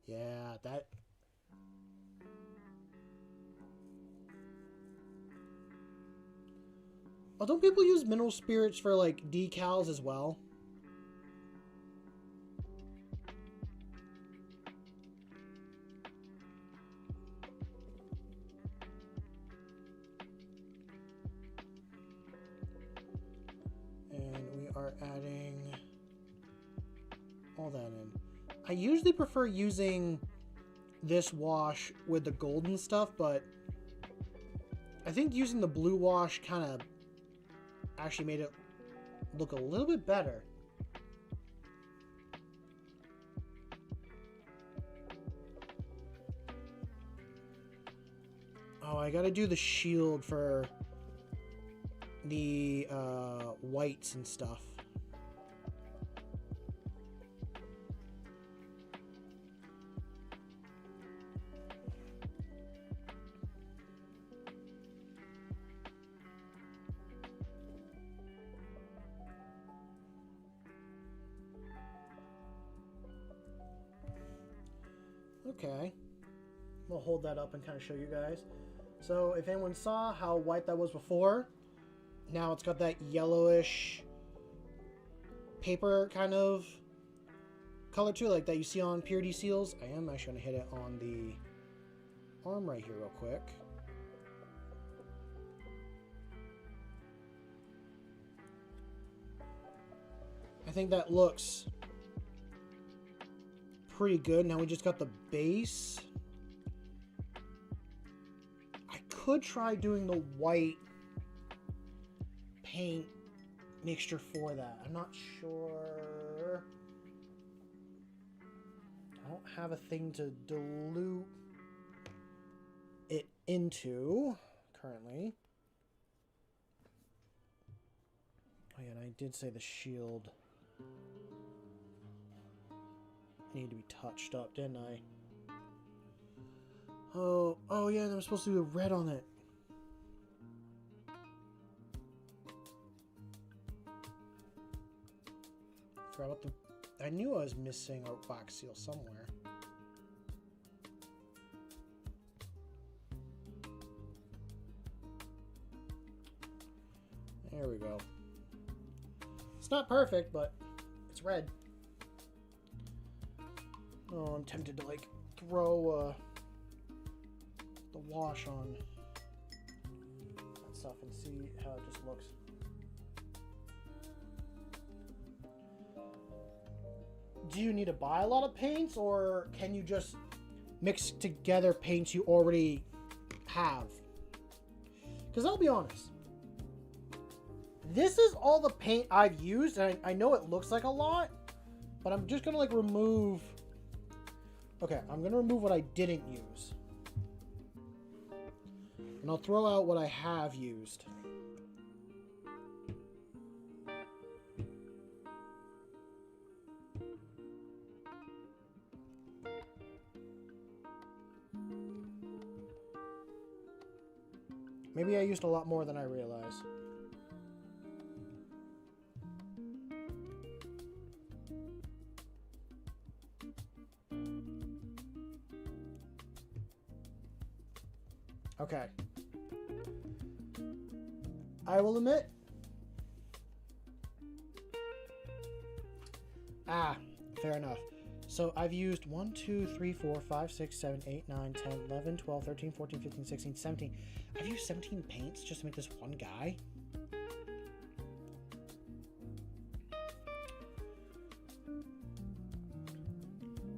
Speaker 1: Yeah, that... Oh, don't people use mineral spirits for, like, decals as well? And we are adding all that in. I usually prefer using this wash with the golden stuff, but I think using the blue wash kind of actually made it look a little bit better. Oh, I gotta do the shield for the whites and stuff. Okay, we'll hold that up and kind of show you guys. So if anyone saw how white that was before, now it's got that yellowish paper kind of color to it, like that you see on purity seals. I am actually going to hit it on the arm right here real quick. I think that looks pretty good. Now we just got the base. I could try doing the white paint mixture for that. I'm not sure. I don't have a thing to dilute it into currently. Oh yeah, and I did say the shield needed to be touched up, didn't I? Oh yeah, there was supposed to be a red on it. Forgot about the... I knew I was missing a wax seal somewhere. There we go. It's not perfect, but it's red. Oh, I'm tempted to like throw the wash on that stuff and see how it just looks. Do you need to buy a lot of paints, or can you just mix together paints you already have? Because I'll be honest, this is all the paint I've used, and I know it looks like a lot, but I'm just gonna like remove... Okay, I'm gonna remove what I didn't use. And I'll throw out what I have used. Maybe I used a lot more than I realized. Okay. I will admit. Fair enough. So I've used 1, 2, 3, 4, 5, 6, 7, 8, 9, 10, 11, 12, 13, 14, 15, 16, 17. I've used 17 paints just to make this one guy.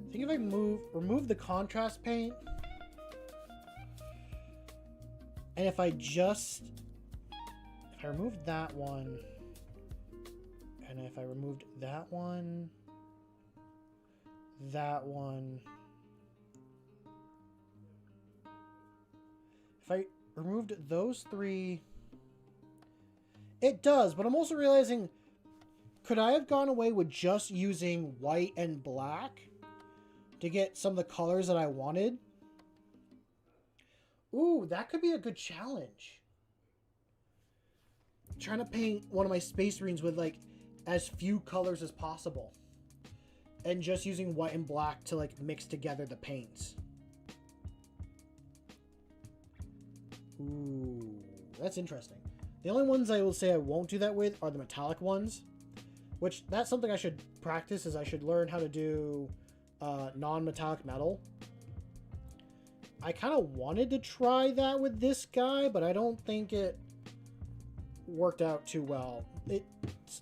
Speaker 1: I think if I remove the contrast paint, and if I removed that one, and if I removed that one, if I removed those three, it does, but I'm also realizing, could I have gone away with just using white and black to get some of the colors that I wanted? Ooh, that could be a good challenge. Trying to paint one of my space marines with like as few colors as possible. And just using white and black to like mix together the paints. Ooh, that's interesting. The only ones I will say I won't do that with are the metallic ones. Which, that's something I should practice, is I should learn how to do non-metallic metal. I kind of wanted to try that with this guy, but I don't think it worked out too well. It's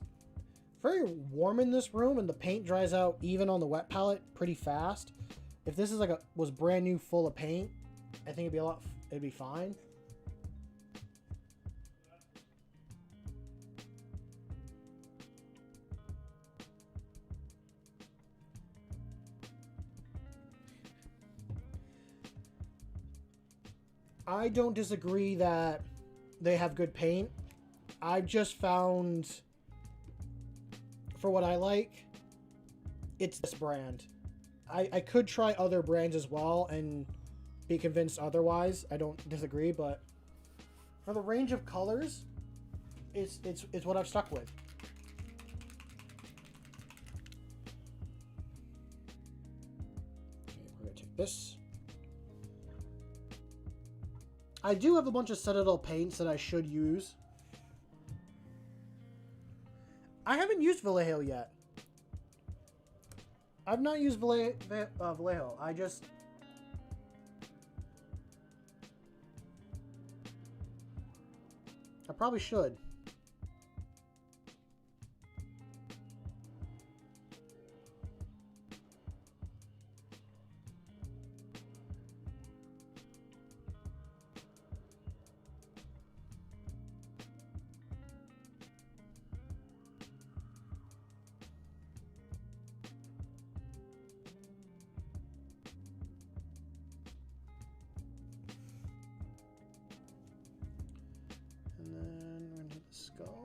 Speaker 1: very warm in this room, and the paint dries out even on the wet palette pretty fast. If this is like was brand new full of paint, I think it'd be fine. I don't disagree that they have good paint. I just found, for what I like, it's this brand. I could try other brands as well and be convinced otherwise. I don't disagree, but for the range of colors, it's what I've stuck with. Okay, we're gonna take this. I do have a bunch of Citadel paints that I should use. I haven't used Vallejo yet. I've not used Vallejo. I probably should. skull.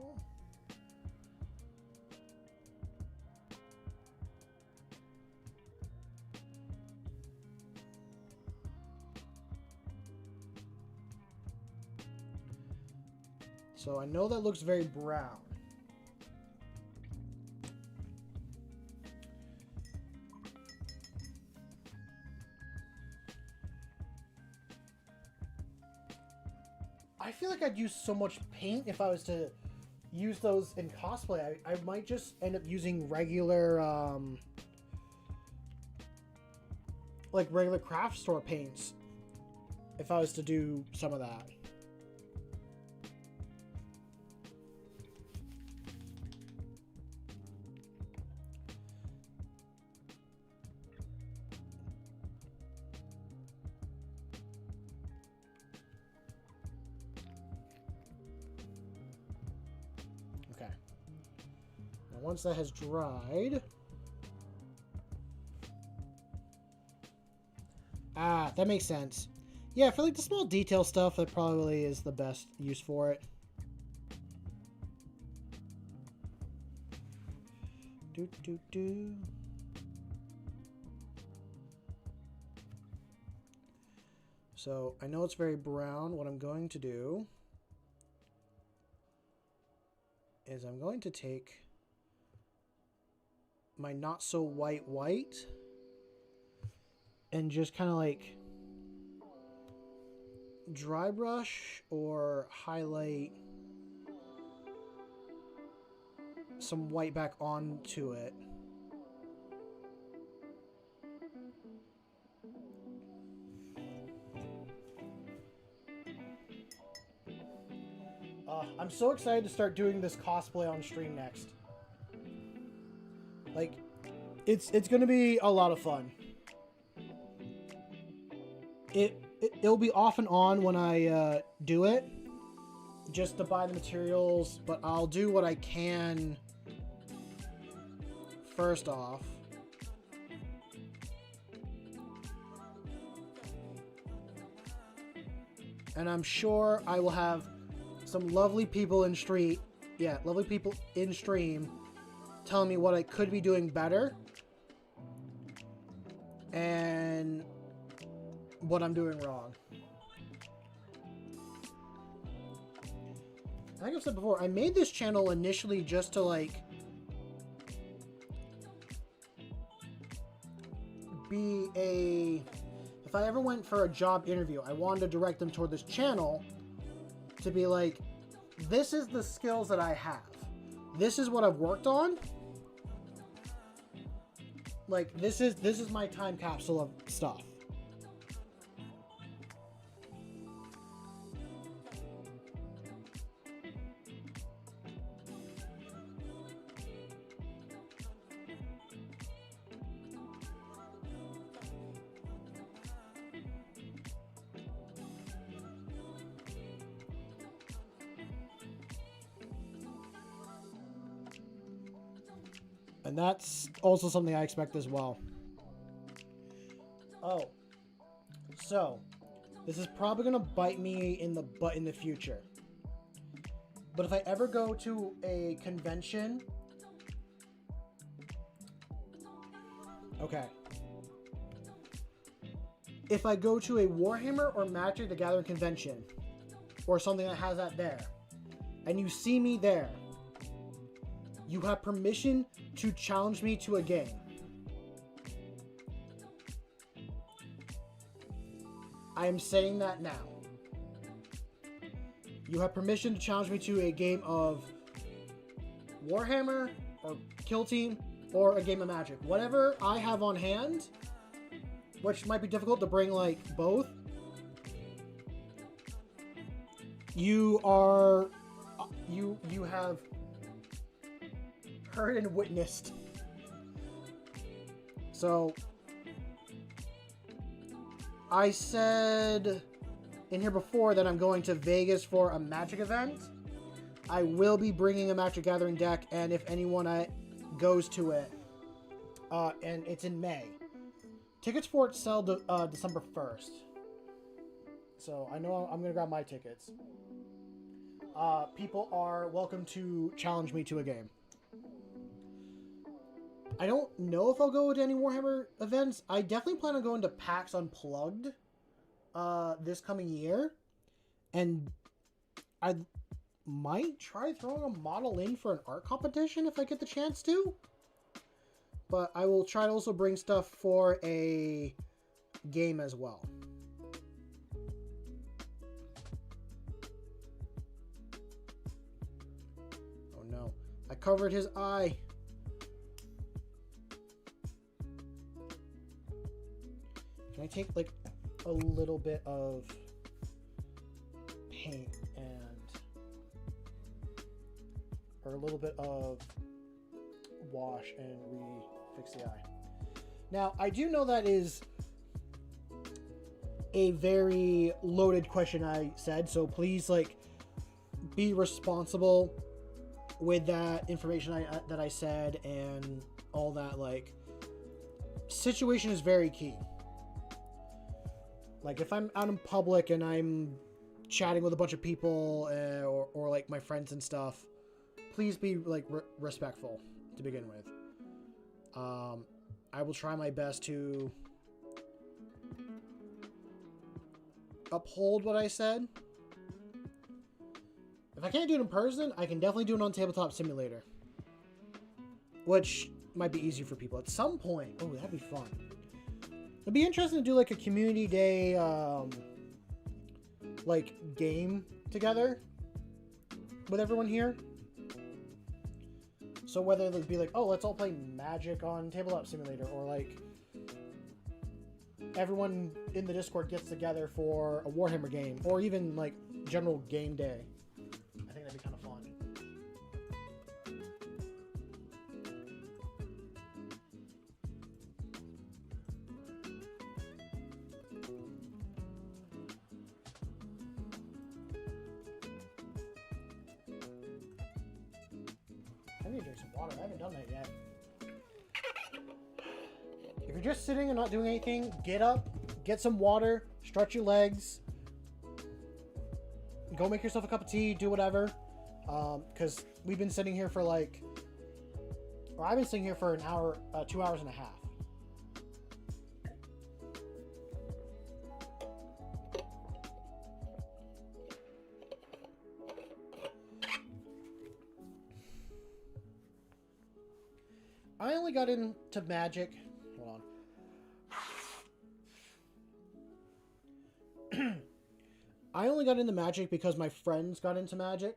Speaker 1: So I know that looks very brown. I feel like I'd use so much paint if I was to use those in cosplay. I might just end up using regular, like regular craft store paints if I was to do some of that. Okay. Now once that has dried... Ah, that makes sense. Yeah, for like the small detail stuff, that probably is the best use for it. Do. So, I know it's very brown. What I'm going to do is I'm going to take my not so white and just kind of like dry brush or highlight some white back onto it. I'm so excited to start doing this cosplay on stream next. Like, it's going to be a lot of fun. It'll be off and on when I do it, just to buy the materials, but I'll do what I can first off. And I'm sure I will have some lovely people in stream telling me what I could be doing better and what I'm doing wrong. Like I've said before, I made this channel initially just to like be a... If I ever went for a job interview, I wanted to direct them toward this channel to be like, this is the skills that I have. This is what I've worked on. Like, this is my time capsule of stuff. And that's also something I expect as well. Oh. So, this is probably going to bite me in the butt in the future. But if I ever go to a convention... Okay. If I go to a Warhammer or Magic the Gathering convention, or something that has that there, and you see me there, you have permission to challenge me to a game. I am saying that now. You have permission to challenge me to a game of Warhammer, or Kill Team, or a game of Magic. Whatever I have on hand, which might be difficult to bring, like, both. You have heard and witnessed. So, I said in here before that I'm going to Vegas for a Magic event. I will be bringing a Magic Gathering deck, and if anyone goes to it, and it's in May. Tickets for it sell December 1st. So I know I'm going to grab my tickets. people are welcome to challenge me to a game. I don't know if I'll go to any Warhammer events. I definitely plan on going to PAX Unplugged this coming year. And I might try throwing a model in for an art competition if I get the chance to. But I will try to also bring stuff for a game as well. Oh no, I covered his eye. Can I take like a little bit of paint or a little bit of wash and fix the eye? Now, I do know that is a very loaded question I said, so please like be responsible with that information that I said and all that. Like, situation is very key. Like, if I'm out in public and I'm chatting with a bunch of people or like my friends and stuff, please be like respectful to begin with. I will try my best to uphold what I said. If I can't do it in person, I can definitely do it on Tabletop Simulator, which might be easier for people at some point. Oh, that'd be fun. It'd be interesting to do like a community day, like game together with everyone here. So whether it would be like, oh, let's all play Magic on Tabletop Simulator, or like everyone in the Discord gets together for a Warhammer game, or even like general game day. I think that'd be kind of fun. I need to drink some water. I haven't done that yet. If you're just sitting and not doing anything, get up, get some water, stretch your legs, go make yourself a cup of tea, do whatever. Because we've been sitting here for like, or I've been sitting here for an hour, 2 hours and a half. I only got into Magic. Hold on. I only got into Magic because my friends got into Magic.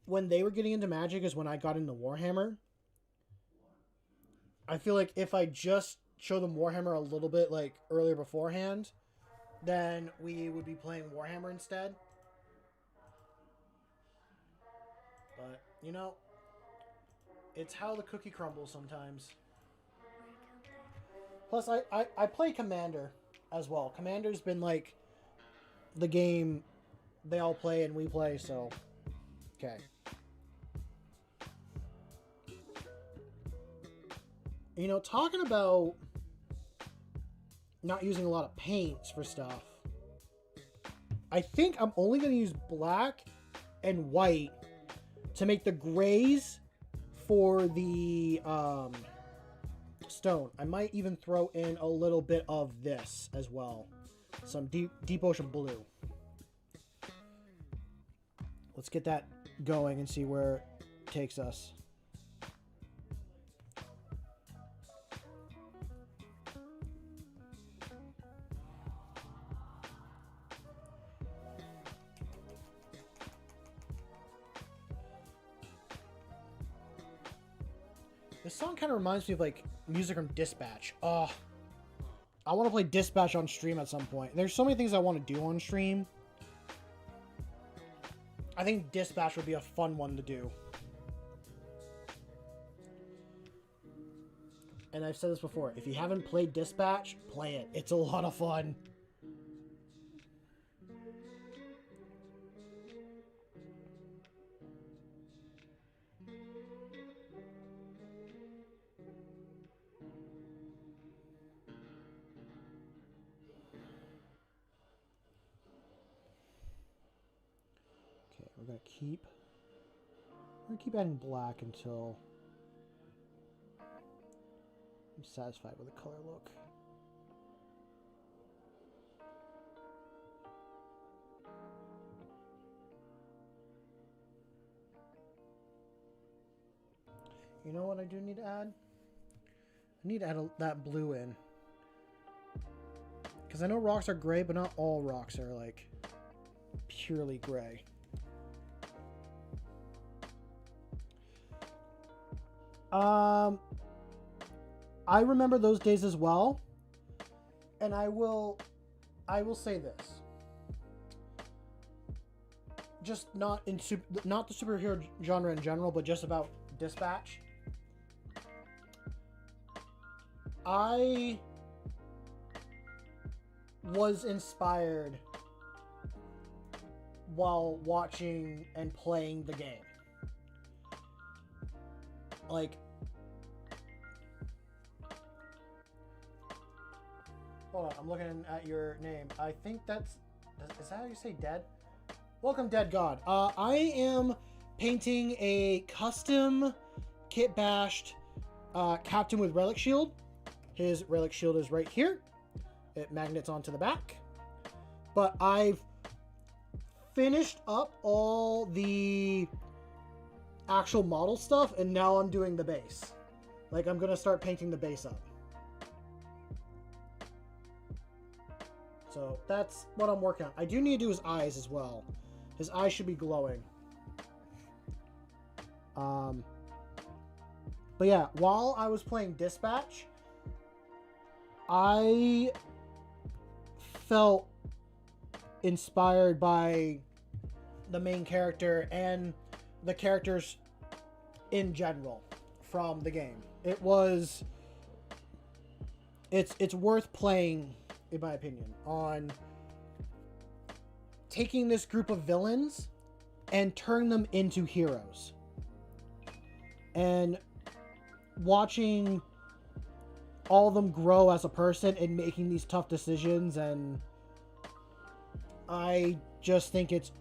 Speaker 1: When they were getting into Magic is when I got into Warhammer. I feel like if I just show them Warhammer a little bit like earlier beforehand, then we would be playing Warhammer instead. But, you know, it's how the cookie crumbles sometimes. Plus, I play Commander as well. Commander's been like the game they all play and we play, so okay. You know, talking about not using a lot of paints for stuff, I think I'm only going to use black and white to make the grays for the stone. I might even throw in a little bit of this as well. Some deep ocean blue. Let's get that going and see where it takes us. This song kind of reminds me of like music from Dispatch. Oh, I want to play Dispatch on stream at some point. There's so many things I want to do on stream. I think Dispatch would be a fun one to do. And I've said this before, if you haven't played Dispatch, play it. It's a lot of fun. gonna keep adding black until I'm satisfied with the color look. You know what I do need to add? I need to add that blue in. Because I know rocks are gray, but not all rocks are like purely gray. I remember those days as well, and I will say this. Just not the superhero genre in general, but just about Dispatch. I was inspired while watching and playing the game. Like, hold on, I'm looking at your name. I think is that how you say dead? Welcome, Dead God. I am painting a custom kit bashed captain with relic shield. His relic shield is right here. It magnets onto the back. But I've finished up all the actual model stuff, and now I'm doing the base. Like, I'm gonna start painting the base up. So that's what I'm working on. I do need to do his eyes as well. His eyes should be glowing. But yeah, while I was playing Dispatch, I felt inspired by the main character and the characters in general from the game. It's worth playing, in my opinion, on taking this group of villains and turning them into heroes. And watching all of them grow as a person and making these tough decisions, and I just think it's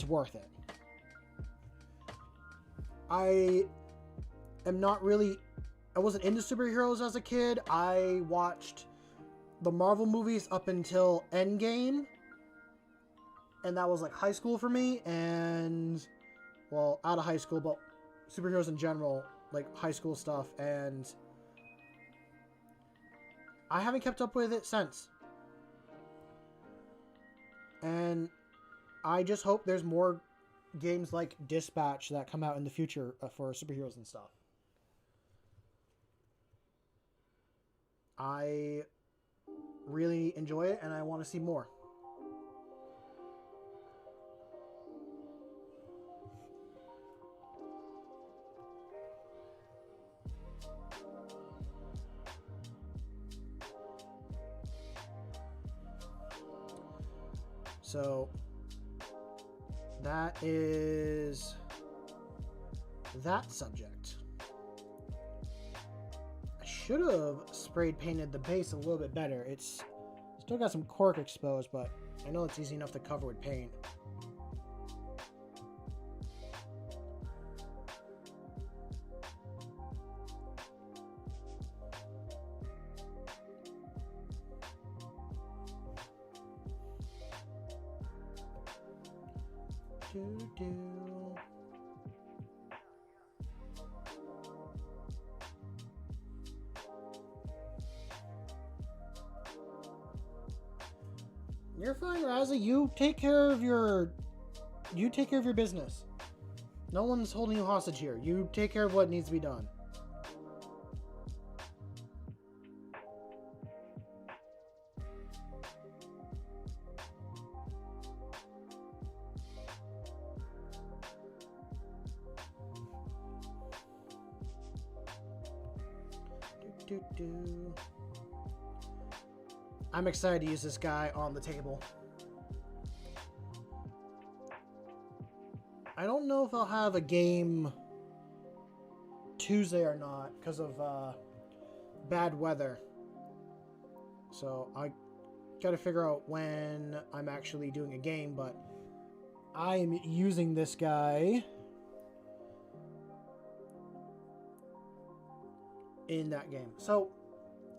Speaker 1: worth it. I wasn't into superheroes as a kid. I watched the Marvel movies up until Endgame, and that was like high school for me, and well, out of high school, but superheroes in general, like high school stuff, and I haven't kept up with it since. And I just hope there's more games like Dispatch that come out in the future for superheroes and stuff. I really enjoy it, and I want to see more. So that is that subject. I should have sprayed painted the base a little bit better. It's still got some cork exposed, but I know it's easy enough to cover with paint. You're fine, Razzie. You take care of your business. No one's holding you hostage here. You take care of what needs to be done. I'm excited to use this guy on the table. I don't know if I'll have a game Tuesday or not because of bad weather. So I got to figure out when I'm actually doing a game, but I am using this guy in that game. So,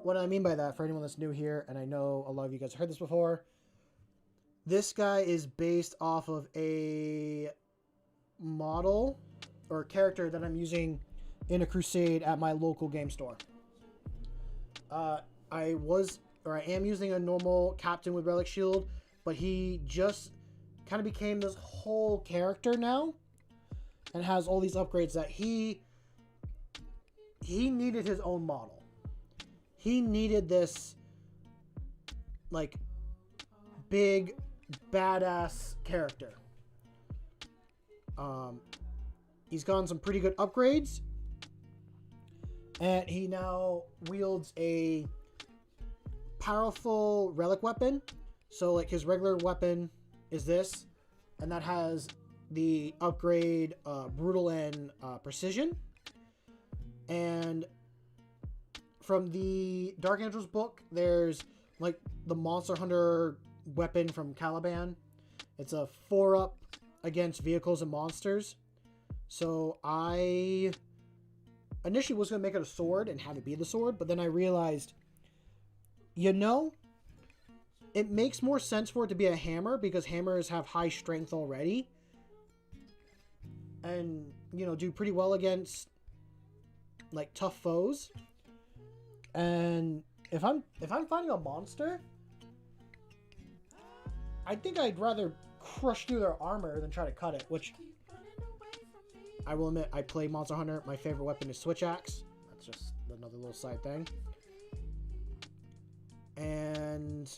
Speaker 1: what I mean by that, for anyone that's new here, and I know a lot of you guys have heard this before, this guy is based off of a model or character that I'm using in a crusade at my local game store. I am using a normal captain with relic shield, but he just kind of became this whole character now and has all these upgrades that he needed his own model. He needed this like big badass character. He's gotten some pretty good upgrades, and he now wields a powerful relic weapon. So like his regular weapon is this, and that has the upgrade brutal and precision. And from the Dark Angels book, there's like the Monster Hunter weapon from Caliban. It's a 4-up against vehicles and monsters. So I initially was going to make it a sword and have it be the sword, but then I realized, you know, it makes more sense for it to be a hammer because hammers have high strength already and, you know, do pretty well against like tough foes. And if I'm fighting a monster, I think I'd rather crush through their armor than try to cut it, which I will admit, I play Monster Hunter. My favorite weapon is Switch Axe. That's just another little side thing. And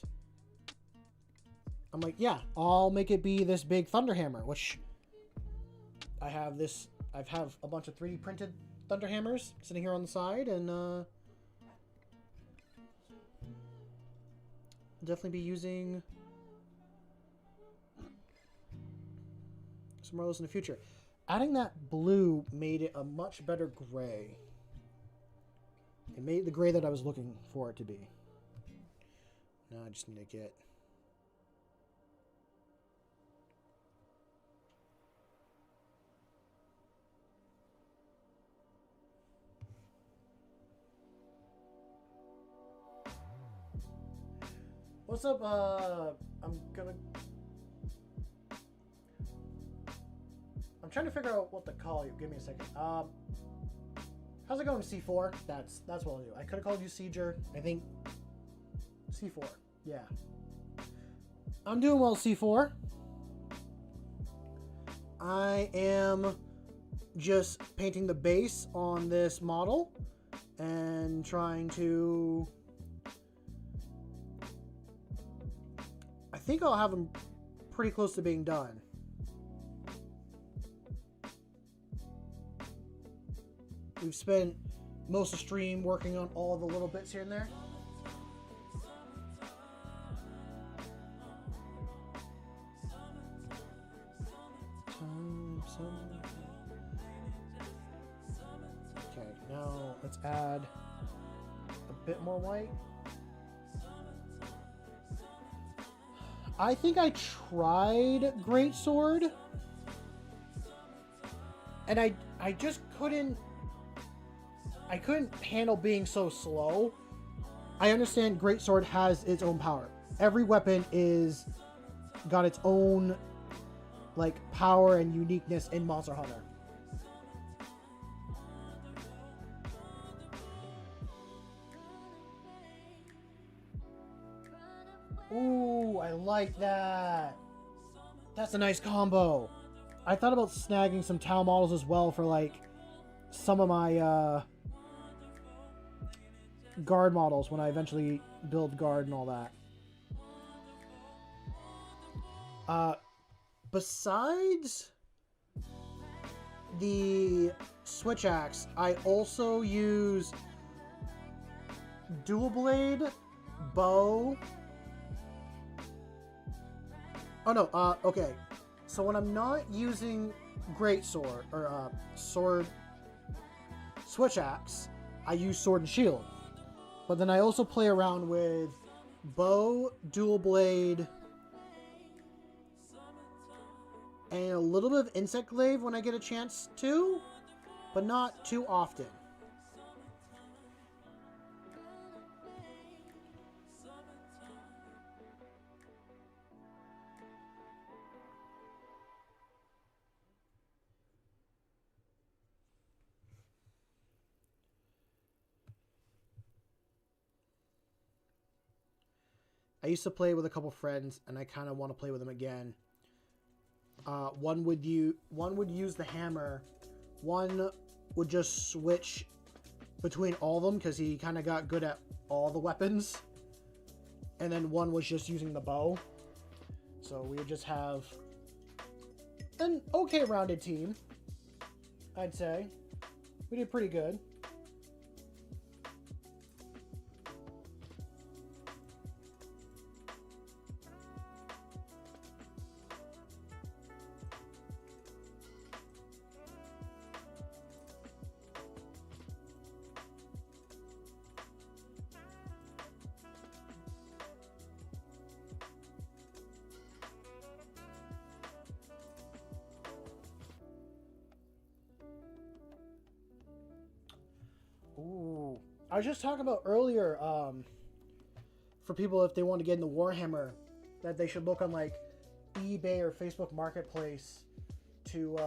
Speaker 1: I'm like, yeah, I'll make it be this big Thunder Hammer, which I have this. I have a bunch of 3D printed Thunder Hammers sitting here on the side, and definitely be using some more of those in the future. Adding that blue made it a much better gray. It made the gray that I was looking for it to be. Now I just need to get... What's up? I'm trying to figure out what to call you. Give me a second. How's it going, C4? That's what I'll do. I could have called you Sieger. I think C4. Yeah. I'm doing well, C4. I am just painting the base on this model and trying to... I think I'll have them pretty close to being done. We've spent most of the stream working on all the little bits here and there. Okay, now let's add a bit more white. I think I tried Greatsword, and I just couldn't handle being so slow. I understand Greatsword has its own power. Every weapon is got its own like power and uniqueness in Monster Hunter. Ooh, I like that. That's a nice combo. I thought about snagging some Tau models as well for like some of my guard models when I eventually build guard and all that. Besides the Switch Axe, I also use dual blade, bow. Oh no, okay. So when I'm not using Greatsword or sword Switch Axe, I use Sword and Shield. But then I also play around with bow, dual blade, and a little bit of insect glaive when I get a chance to, but not too often. I used to play with a couple friends, and I kind of want to play with them again. One would use the hammer. One would just switch between all of them because he kind of got good at all the weapons. And then one was just using the bow. So we would just have an okay rounded team, I'd say. We did pretty good. Ooh. I was just talking about earlier, for people if they want to get into Warhammer, that they should look on like eBay or Facebook Marketplace to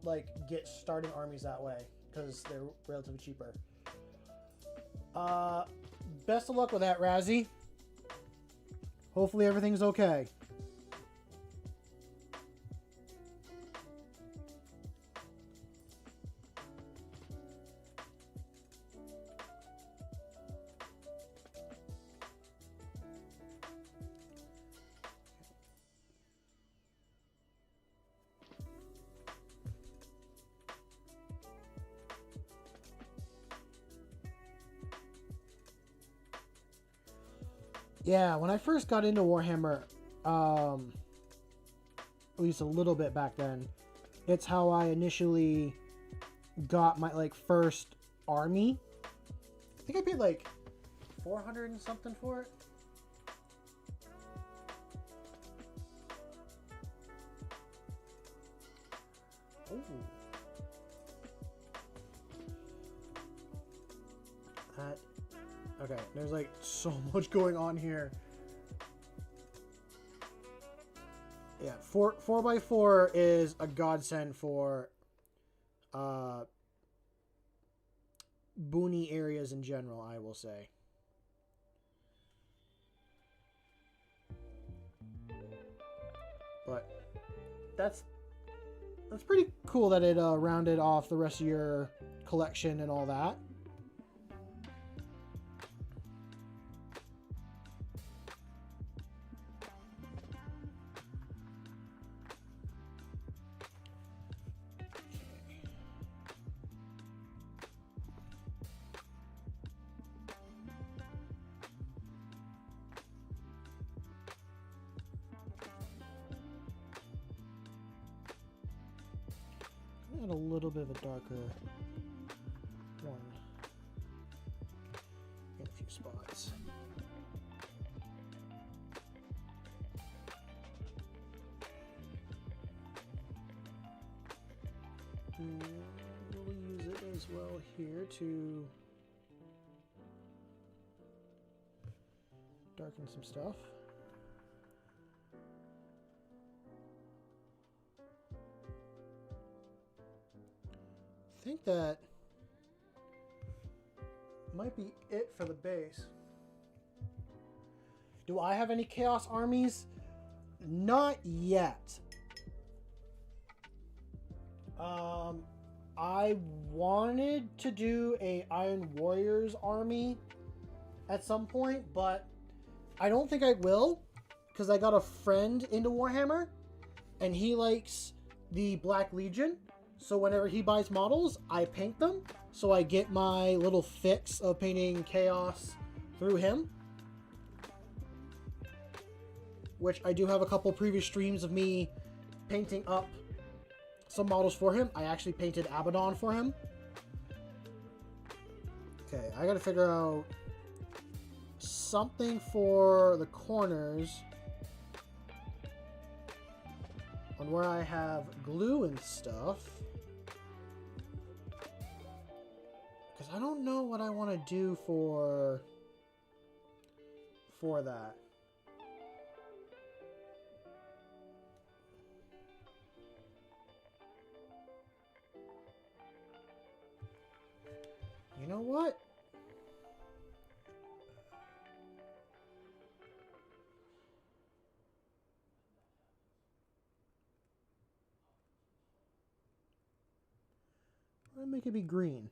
Speaker 1: like get starting armies that way because they're relatively cheaper. Best of luck with that, Razzie. Hopefully everything's okay. Yeah, when I first got into Warhammer, at least a little bit back then, it's how I initially got my like first army. I think I paid like 400 and something for it. Ooh. That. Okay, there's like so much going on here. Yeah, 4x4 is a godsend for boony areas in general, I will say. But that's pretty cool that it rounded off the rest of your collection and all that. Add a little bit of a darker one in a few spots. And we'll use it as well here to darken some stuff. I think that might be it for the base. Do I have any Chaos armies? Not yet. I wanted to do a Iron Warriors army at some point, but I don't think I will because I got a friend into Warhammer and he likes the Black Legion. So whenever he buys models, I paint them. So I get my little fix of painting Chaos through him. Which I do have a couple previous streams of me painting up some models for him. I actually painted Abaddon for him. Okay, I gotta figure out something for the corners. on where I have glue and stuff. Because I don't know what I want to do for that. You know what? I'll make it be green.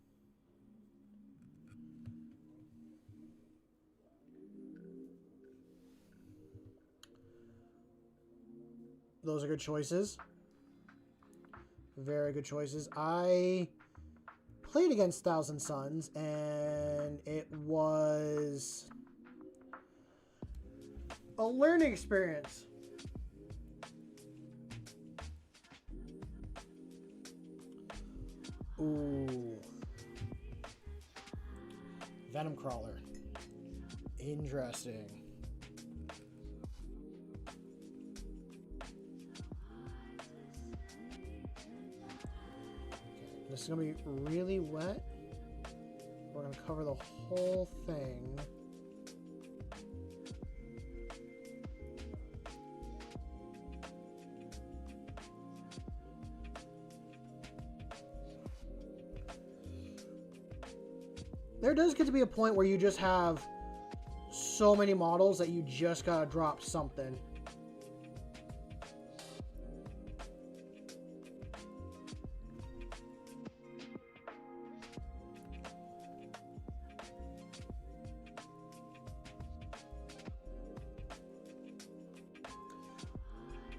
Speaker 1: Those are good choices. Very good choices. I played against Thousand Suns, and it was a learning experience. Ooh. Venom Crawler. Interesting. This is going to be really wet. We're going to cover the whole thing. There does get to be a point where you just have so many models that you just got to drop something.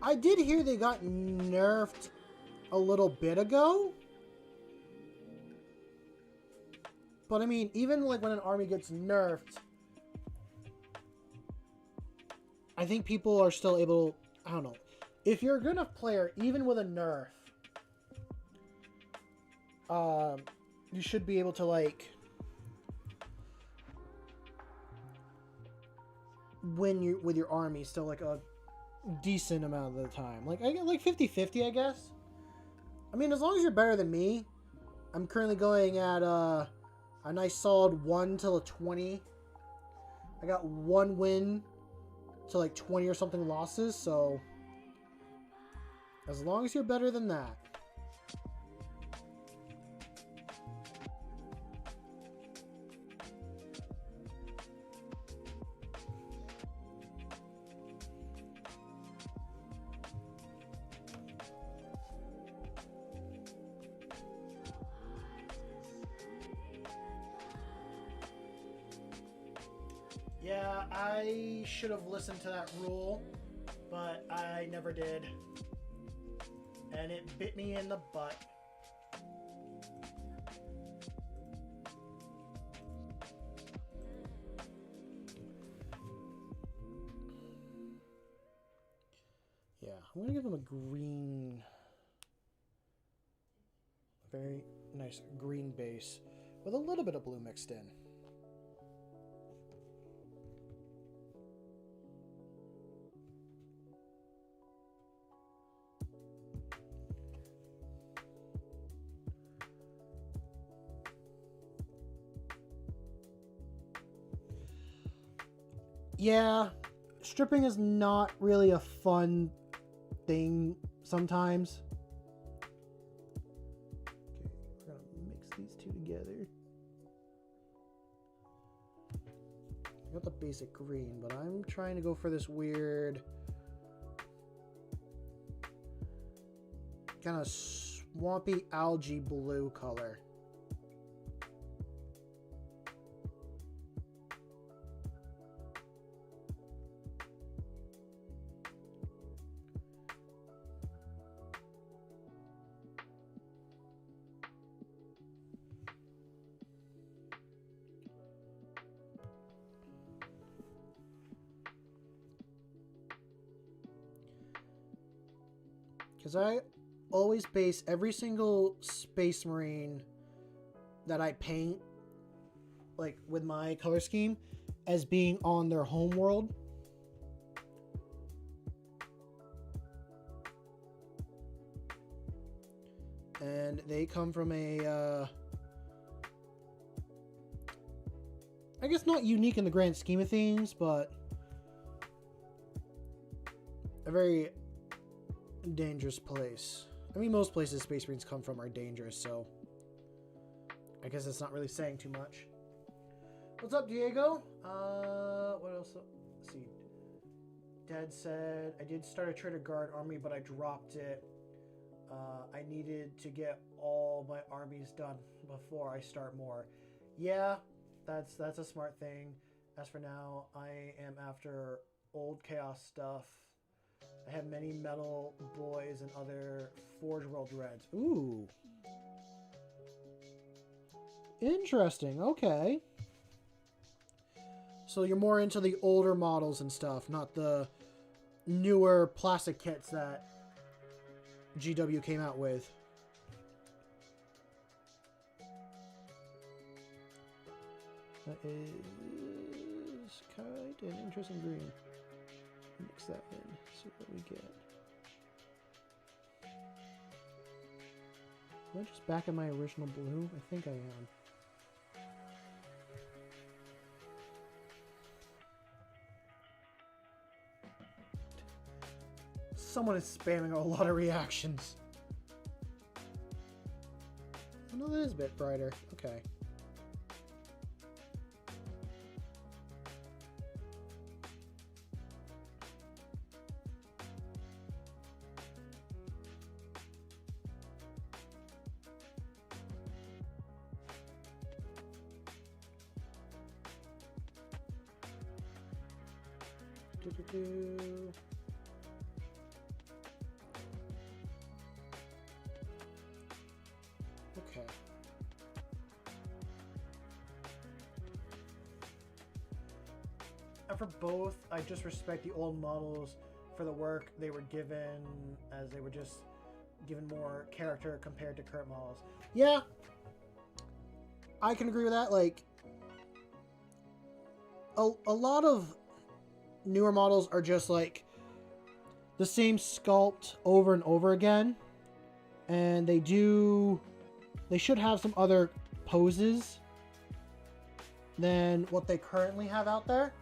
Speaker 1: I did hear they got nerfed a little bit ago. But I mean, even like when an army gets nerfed, I think people are still able, I don't know. If you're a good enough player, even with a nerf, you should be able to like win with your army still like a decent amount of the time. Like I get like 50-50, I guess. I mean, as long as you're better than me. I'm currently going at a nice solid 1 to 20. I got 1 win to like 20 or something losses, so as long as you're better than that. Yeah, I should have listened to that rule, but I never did. And it bit me in the butt. Yeah, I'm gonna give him a green, very nice green base with a little bit of blue mixed in. Yeah, stripping is not really a fun thing sometimes. Okay, we're gonna mix these two together. I got the basic green, but I'm trying to go for this weird kind of swampy algae blue color. Because I always base every single Space Marine that I paint, like with my color scheme, as being on their home world. And they come from a, I guess not unique in the grand scheme of things, but a very dangerous place. I mean, most places Space Marines come from are dangerous, so I guess it's not really saying too much. What's up, Diego? What else? Let's see. Dad said, I did start a Trader Guard army, but I dropped it. I needed to get all my armies done before I start more. Yeah, that's a smart thing. As for now, I am after old Chaos stuff. I have many Metal Boys and other Forge World Reds. Ooh. Interesting, okay. So you're more into the older models and stuff, not the newer plastic kits that GW came out with. That is kind of an interesting green. Mix that in, see what we get. Am I just back in my original blue? I think I am. Someone is spamming a lot of reactions. Oh no, that is a bit brighter. Okay. Okay. And for both, I just respect the old models for the work they were given, as they were just given more character compared to current models. Yeah, I can agree with that. Like, a lot of newer models are just like the same sculpt over and over again, and they should have some other poses than what they currently have out there.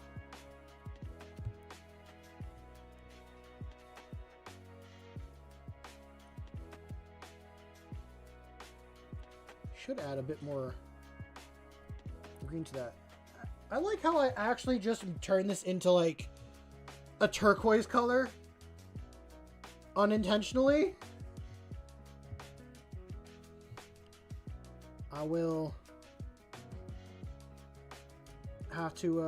Speaker 1: Should add a bit more green to that. I like how I actually just turned this into like a turquoise color unintentionally. I will have to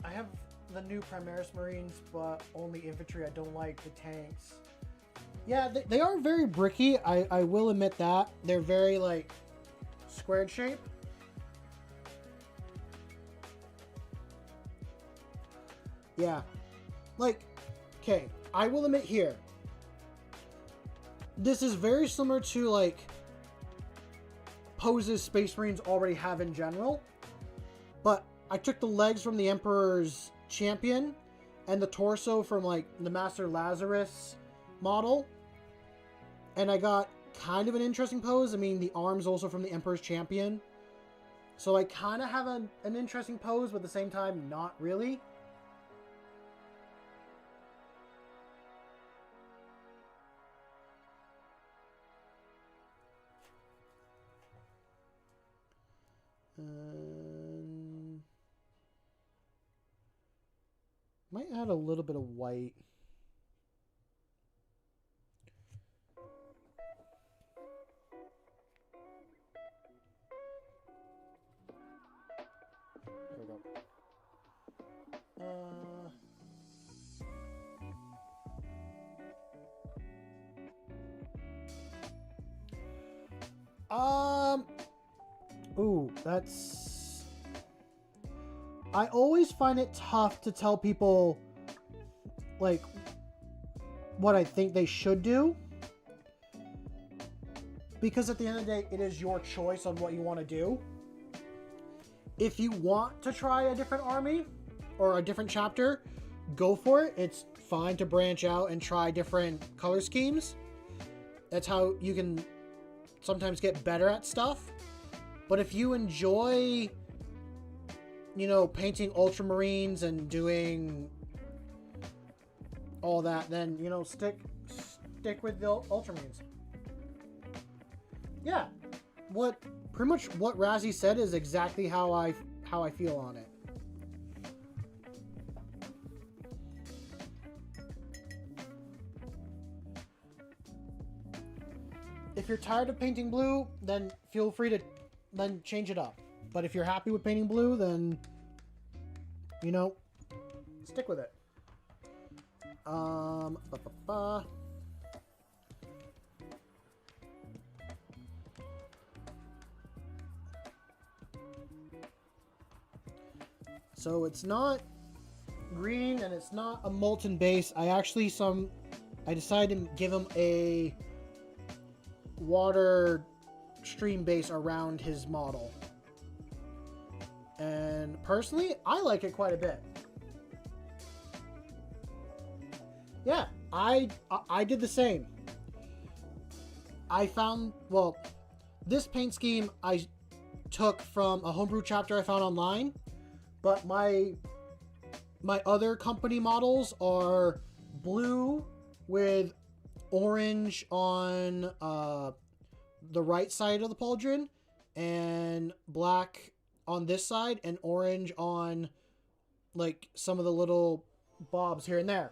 Speaker 1: I have the new Primaris Marines, but only infantry. I don't like the tanks. Yeah, they are very bricky. I will admit that. They're very like squared shape. Yeah, like, okay, I will admit here, this is very similar to, like, poses Space Marines already have in general, but I took the legs from the Emperor's Champion and the torso from, like, the Master Lazarus model, and I got kind of an interesting pose. I mean, the arms also from the Emperor's Champion, so I kind of have an interesting pose, but at the same time, not really. Might add a little bit of white. There we go. Ooh, that's... I always find it tough to tell people, like, what I think they should do. Because at the end of the day, it is your choice on what you want to do. If you want to try a different army or a different chapter, go for it. It's fine to branch out and try different color schemes. That's how you can sometimes get better at stuff. But if you enjoy, you know, painting ultramarines and doing all that, then, you know, stick with the ultramarines. Yeah, pretty much what Razzie said is exactly how I feel on it. If you're tired of painting blue, then feel free to then change it up. But if you're happy with painting blue, then, you know, stick with it. So it's not green and it's not a molten base. I decided to give him a water stream base around his model. And personally, I like it quite a bit. Yeah, I did the same. I found, well, this paint scheme I took from a homebrew chapter I found online, but my other company models are blue with orange on the right side of the pauldron, and black on this side, and orange on like some of the little bobs here and there.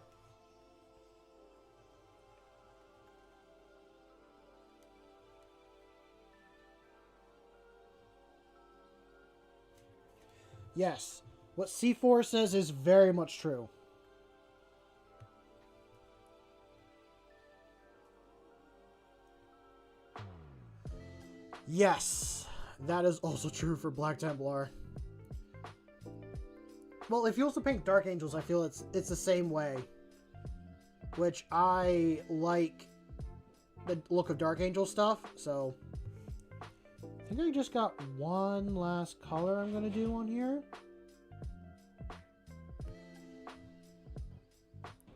Speaker 1: Yes, what C4 says is very much true. Yes, that is also true for Black Templar. Well, if you also paint Dark Angels, I feel it's the same way. Which I like the look of Dark Angel stuff, so I think I just got one last color I'm going to do on here.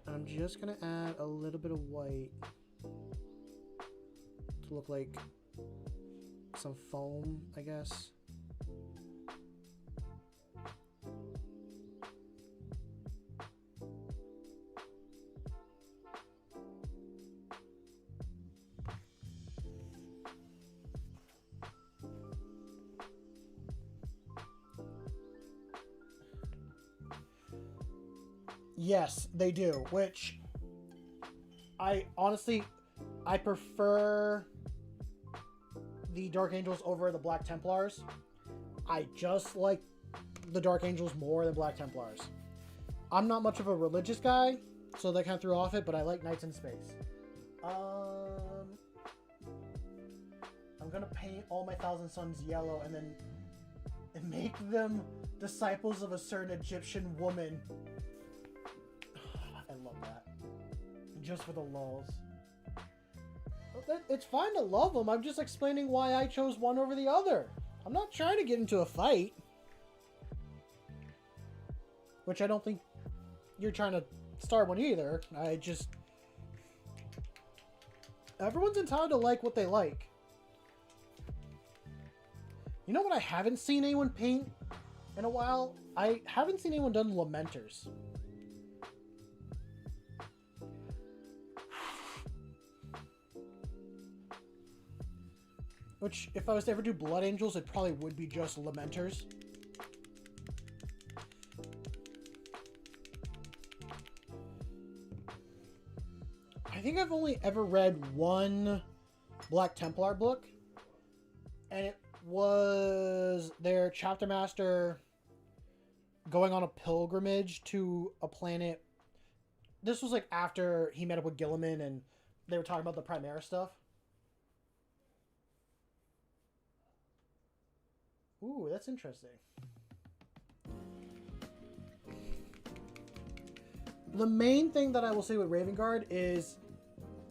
Speaker 1: I'm just going to add a little bit of white to look like some foam, I guess. Yes, they do, which I honestly prefer the Dark Angels over the Black Templars. I just like the Dark Angels more than Black Templars. I'm not much of a religious guy, so that kind of threw off it, but I like Knights in Space. I'm gonna paint all my Thousand Sons yellow and then make them disciples of a certain Egyptian woman. I love that. Just for the lulz. It's fine to love them. I'm just explaining why I chose one over the other. I'm not trying to get into a fight. Which I don't think you're trying to start one either. Everyone's entitled to like what they like. You know what I haven't seen anyone paint in a while? I haven't seen anyone done Lamenters. Which, if I was to ever do Blood Angels, it probably would be just Lamenters. I think I've only ever read one Black Templar book, and it was their chapter master going on a pilgrimage to a planet. This was like after he met up with Gilliman, and they were talking about the Primera stuff. Ooh, that's interesting. The main thing that I will say with Raven Guard is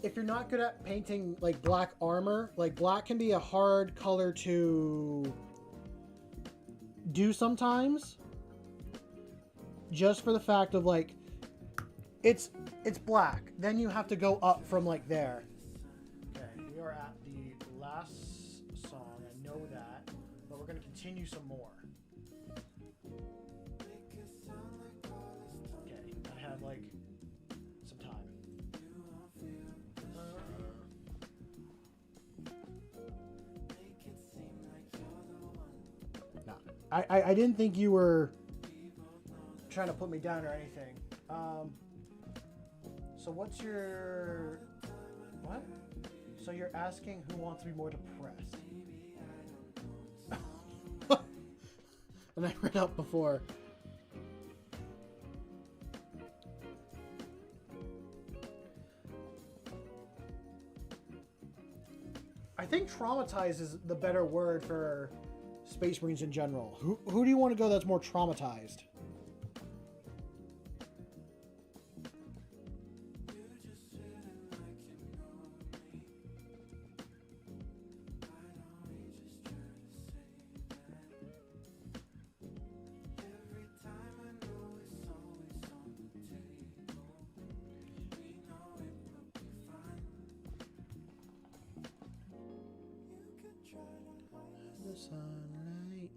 Speaker 1: if you're not good at painting like black armor, like black can be a hard color to do sometimes. Just for the fact of like it's black. Then you have to go up from like there. Okay. continue some more. Okay, I have like some time. No, I didn't think you were trying to put me down or anything. So what's your... What? So you're asking who wants to be more depressed. And I read out before. I think traumatized is the better word for Space Marines in general. Who do you want to go that's more traumatized? The sunlight.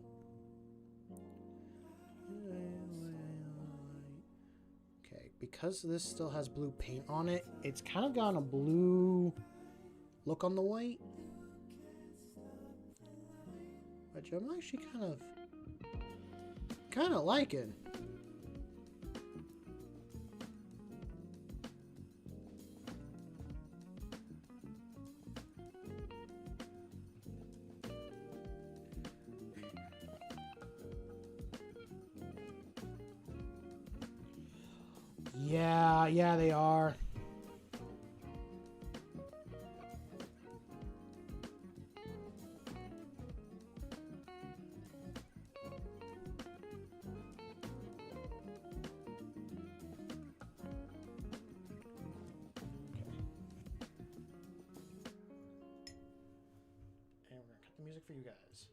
Speaker 1: Okay, because this still has blue paint on it, it's kind of got a blue look on the white, which I'm actually kind of liking. Yeah, they are. And we're gonna cut the music for you guys.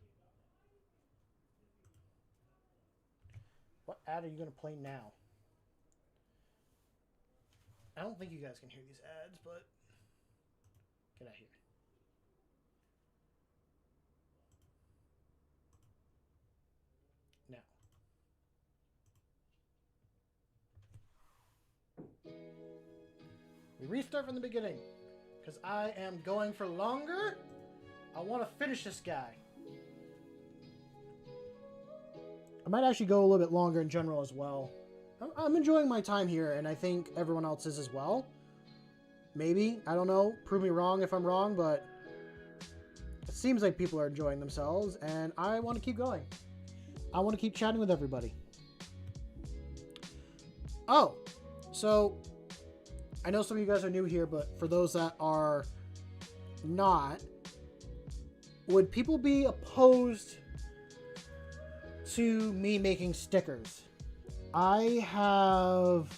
Speaker 1: What ad are you gonna play now? I don't think you guys can hear these ads, but get out here. Now. We restart from the beginning because I am going for longer. I want to finish this guy. I might actually go a little bit longer in general as well. I'm enjoying my time here, and I think everyone else is as well. Maybe. I don't know. Prove me wrong if I'm wrong, but it seems like people are enjoying themselves, and I want to keep going. I want to keep chatting with everybody. Oh, so I know some of you guys are new here, but for those that are not, would people be opposed to me making stickers? I have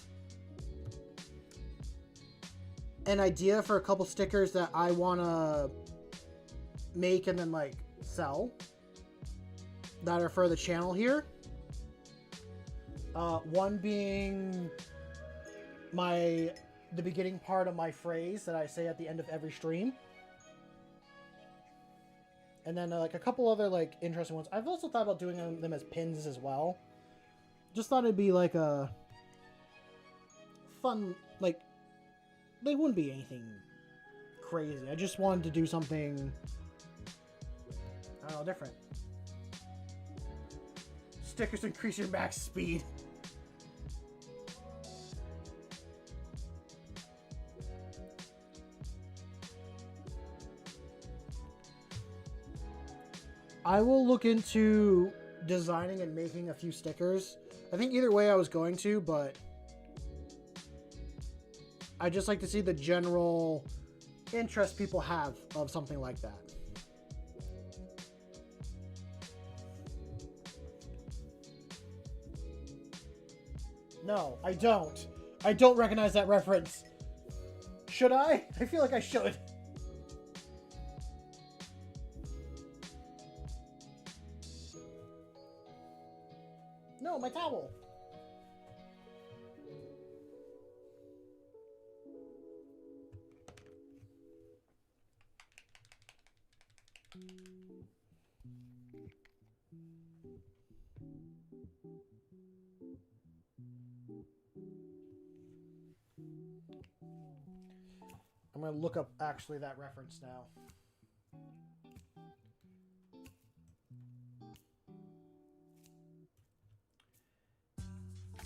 Speaker 1: an idea for a couple stickers that I want to make and then like sell that are for the channel here. One being the beginning part of my phrase that I say at the end of every stream. And then like a couple other like interesting ones. I've also thought about doing them as pins as well. Just thought it'd be like a fun, like, they wouldn't be anything crazy. I just wanted to do something, I don't know, different. Stickers increase your max speed. I will look into designing and making a few stickers. I think either way I was going to, but I just like to see the general interest people have of something like that. No, I don't. I don't recognize that reference. Should I? I feel like I should. No, my towel. I'm going to look up actually that reference now.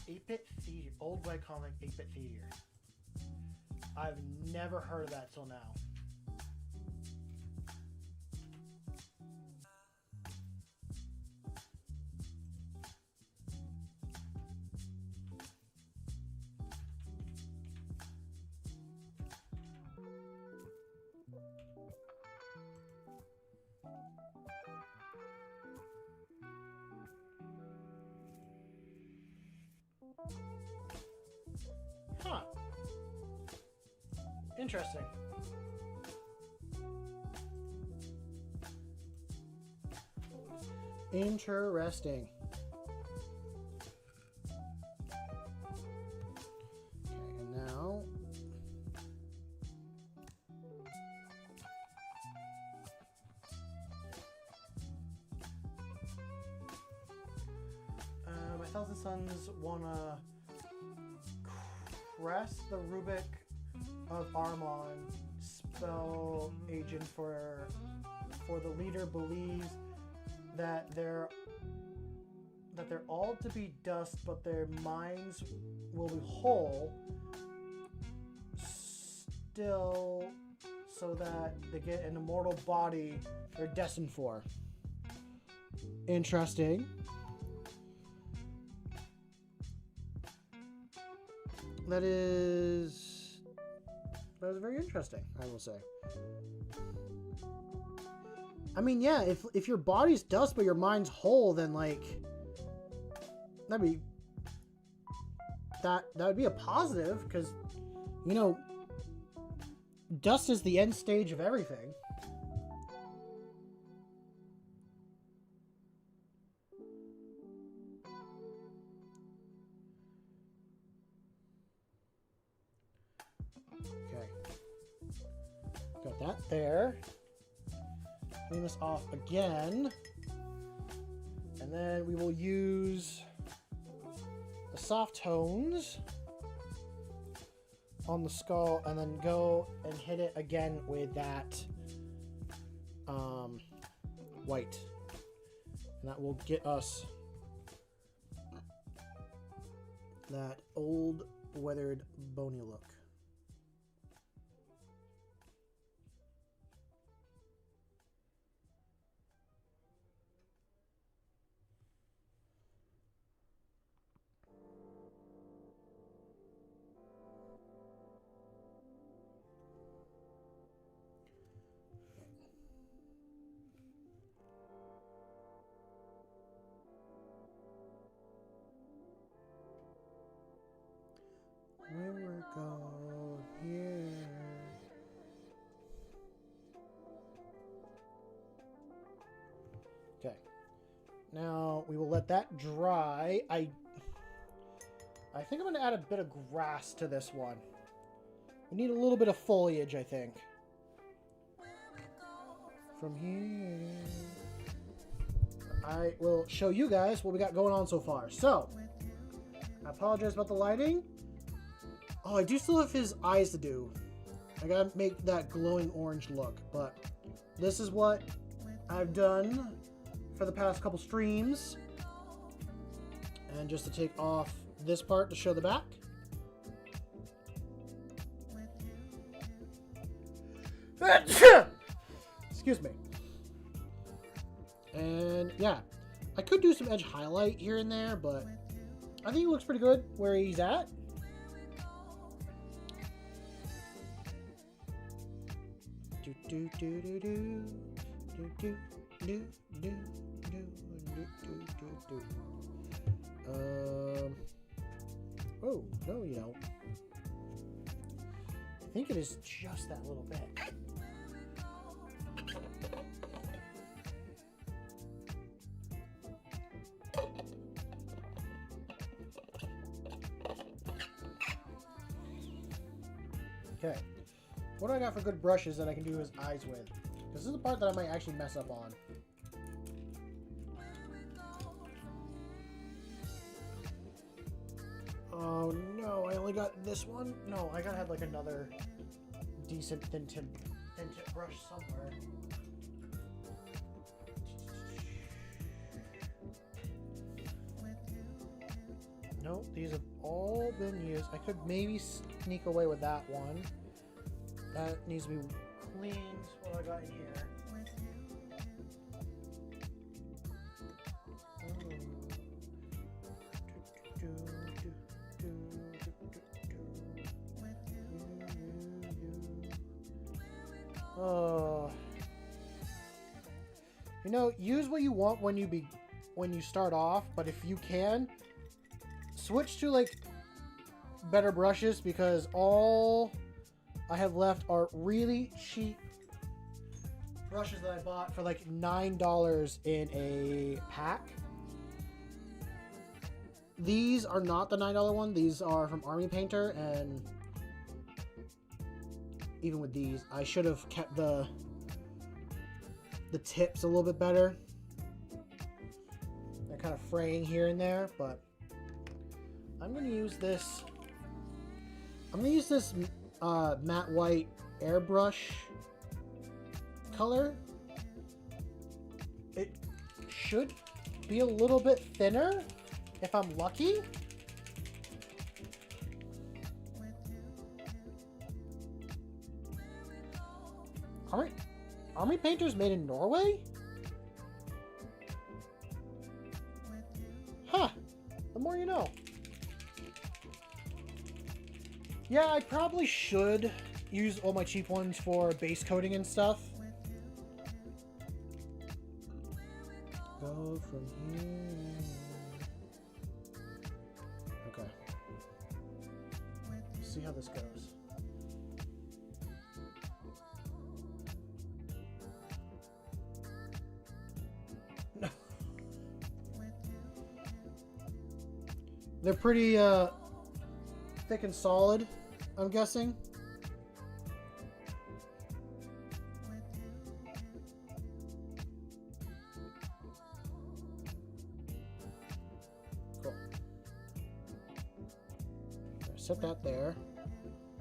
Speaker 1: 8-bit theater, old webcomic 8-bit theater. I've never heard of that till now. Huh. Interesting. Interesting. Okay, and now my Thousand Sons wanna crest the Rubik of Armon, spell agent for the leader believes that they're all to be dust, but their minds will be whole still, so that they get an immortal body they're destined for. Interesting. That is very interesting, I will say. I mean, yeah, if your body's dust but your mind's whole, then like that would be a positive, because you know, dust is the end stage of everything. Okay. Got that there. Clean this off again. And then we will use the soft tones on the skull and then go and hit it again with that white. And that will get us that old, weathered, bony look. Where we're going here. Okay. Now we will let that dry. I think I'm going to add a bit of grass to this one. We need a little bit of foliage, I think. From here, I will show you guys what we got going on so far. So, I apologize about the lighting. Oh, I do still have his eyes to do. I gotta make that glowing orange look, but this is what I've done for the past couple streams. And just to take off this part to show the back. Excuse me. And yeah, I could do some edge highlight here and there, but I think it looks pretty good where he's at. Do do do do do do do do do do do. Oh no, you don't. I think it is just that little bit. Okay. What do I got for good brushes that I can do his eyes with? Because this is the part that I might actually mess up on. Oh no, I only got this one? No, I gotta have like another decent thin tip brush somewhere. Nope, these have all been used. I could maybe sneak away with that one. That needs to be cleaned. What I got in here. Oh, you know, use what you want when you start off, but if you can, switch to like better brushes, because all I have left are really cheap brushes that I bought for like $9 in a pack. These are not the $9 one. These are from Army Painter, and even with these, I should have kept the tips a little bit better. They're kind of fraying here and there, but I'm going to use this. I'm going to use this matte white airbrush color. It should be a little bit thinner if I'm lucky. Army Painter's made in Norway? Huh. The more you know. Yeah, I probably should use all my cheap ones for base coating and stuff. Go from here. Okay. See how this goes. They're pretty thick and solid, I'm guessing. Cool. Set that there.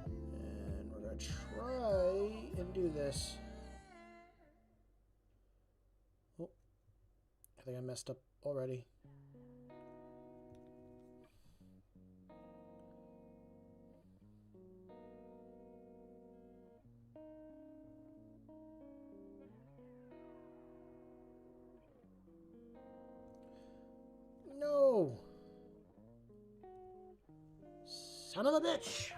Speaker 1: And we're going to try and do this. Oh, I think I messed up already. No! Son of a bitch!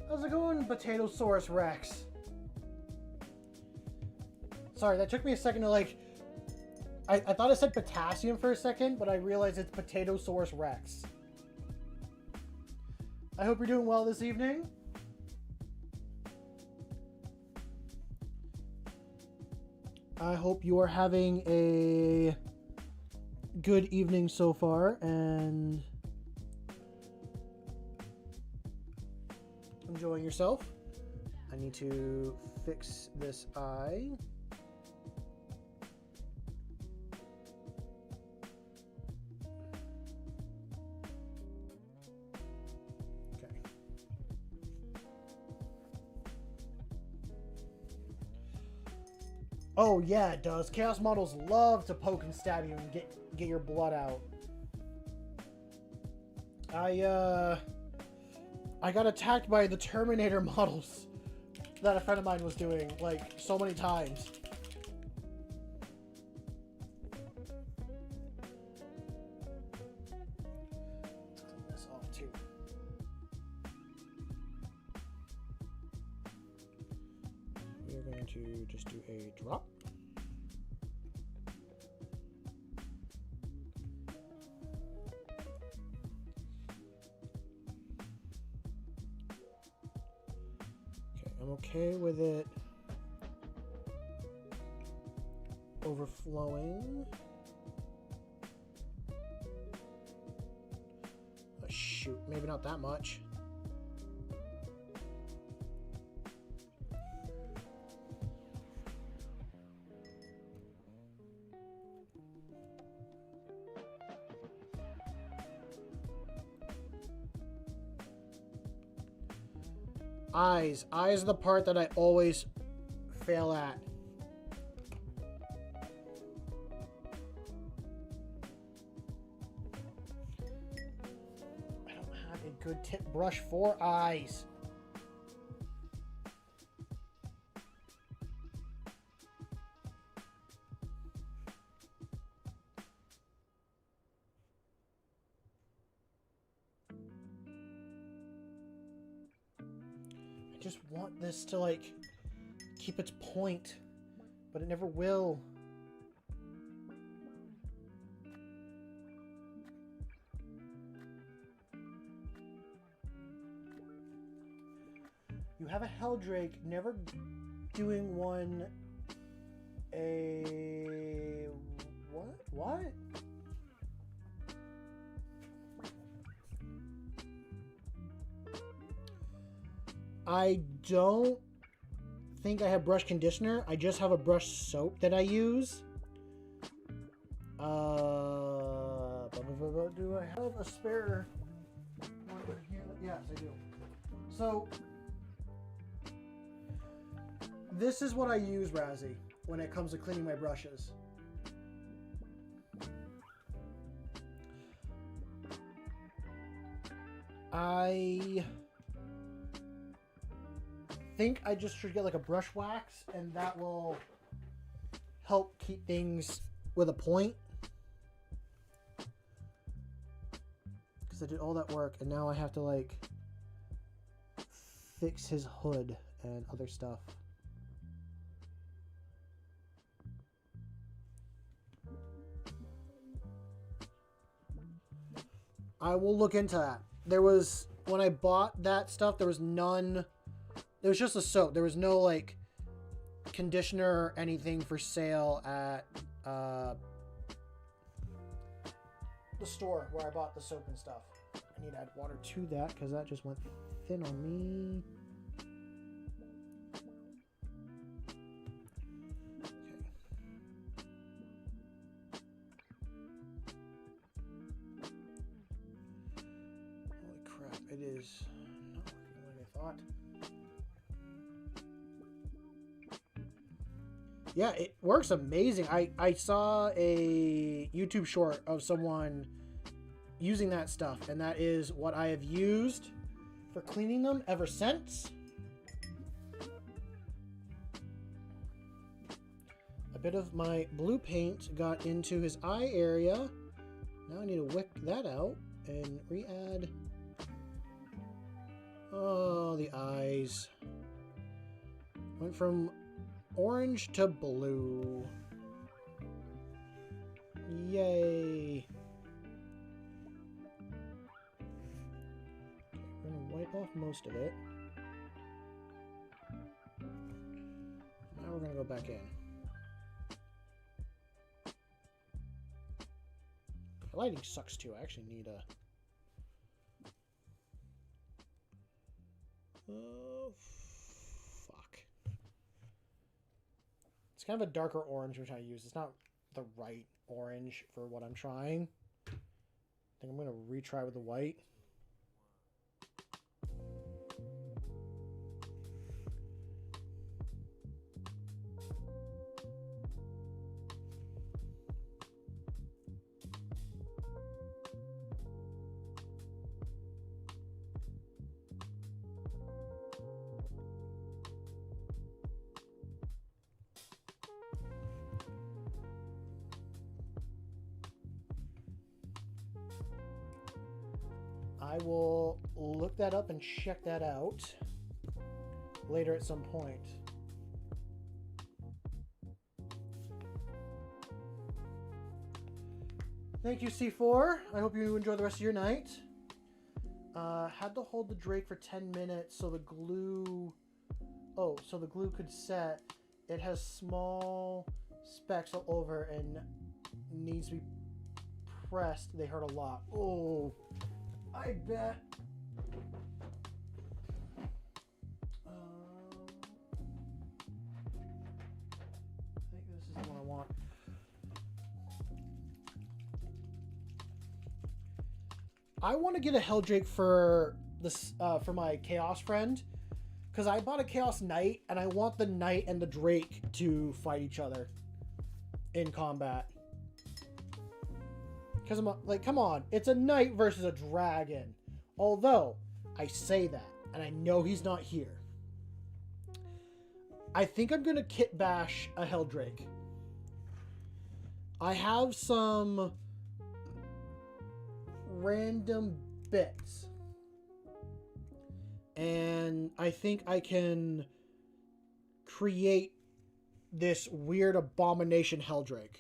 Speaker 1: How's it going, Potatosaurus Rex? Sorry, that took me a second to like... I thought it said potassium for a second, but I realized it's Potatosaurus Rex. I hope you're doing well this evening. I hope you are having a good evening so far and enjoying yourself. I need to fix this eye. Oh yeah, it does. Chaos models love to poke and stab you and get your blood out. I got attacked by the Terminator models that a friend of mine was doing, like, so many times. Let's clean this off too. We're going to just do a drop. I'm okay with it overflowing. Oh, shoot, maybe not that much. Eyes. Eyes are the part that I always fail at. I don't have a good tip brush for eyes. I just want this to like keep its point, but it never will. You have a Helldrake, never doing one a what? What? I don't think I have brush conditioner. I just have a brush soap that I use. Do I have a spare one here? Yes, I do. So this is what I use, Razzie, when it comes to cleaning my brushes. I think I just should get like a brush wax, and that will help keep things with a point. Because I did all that work, and now I have to like fix his hood and other stuff. I will look into that. There was, when I bought that stuff, there was none. It was just a soap. There was no like conditioner or anything for sale at the store where I bought the soap and stuff. I need to add water to that because that just went thin on me. Holy crap, it is not working like I thought. Yeah, it works amazing. I saw a YouTube short of someone using that stuff, and that is what I have used for cleaning them ever since. A bit of my blue paint got into his eye area. Now I need to wick that out and re-add. Oh, the eyes. Went from orange to blue. Yay. Okay, we're gonna wipe off most of it. Now we're gonna go back in. The lighting sucks too. I actually need a... Oh, fuck. It's kind of a darker orange which I use. It's not the right orange for what I'm trying. I think I'm going to retry with the white. I will look that up and check that out later at some point. Thank you, C4. I hope you enjoy the rest of your night. Had to hold the Drake for 10 minutes so the glue... Oh, so the glue could set. It has small specks all over and needs to be pressed. They hurt a lot. Oh, I bet. I think this is the one I want. I want to get a Helldrake for this for my Chaos friend, Because I bought a Chaos Knight, and I want the Knight and the Drake to fight each other in combat. Because I'm like, come on, it's a Knight versus a Dragon. Although, I say that, and I know he's not here. I think I'm going to kit bash a Helldrake. I have some random bits. And I think I can create this weird abomination Helldrake.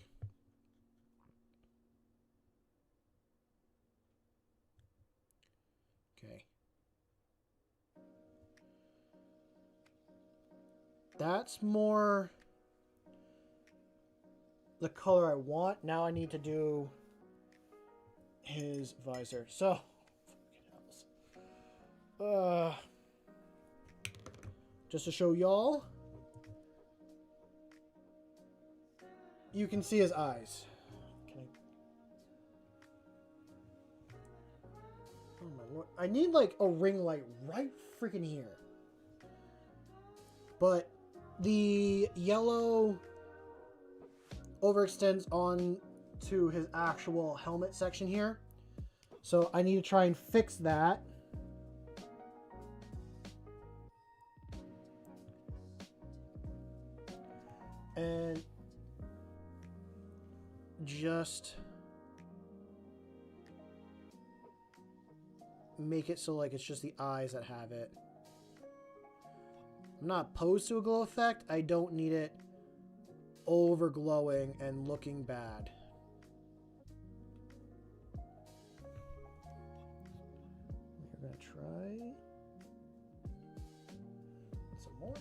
Speaker 1: Okay. That's more the color I want. Now I need to do his visor. So, just to show y'all, you can see his eyes. Can I... Oh my lord. I need like a ring light right freaking here. But the yellow overextends on to his actual helmet section here. So I need to try and fix that. And just make it so like it's just the eyes that have it. I'm not opposed to a glow effect. I don't need it over glowing and looking bad. We're gonna try some more.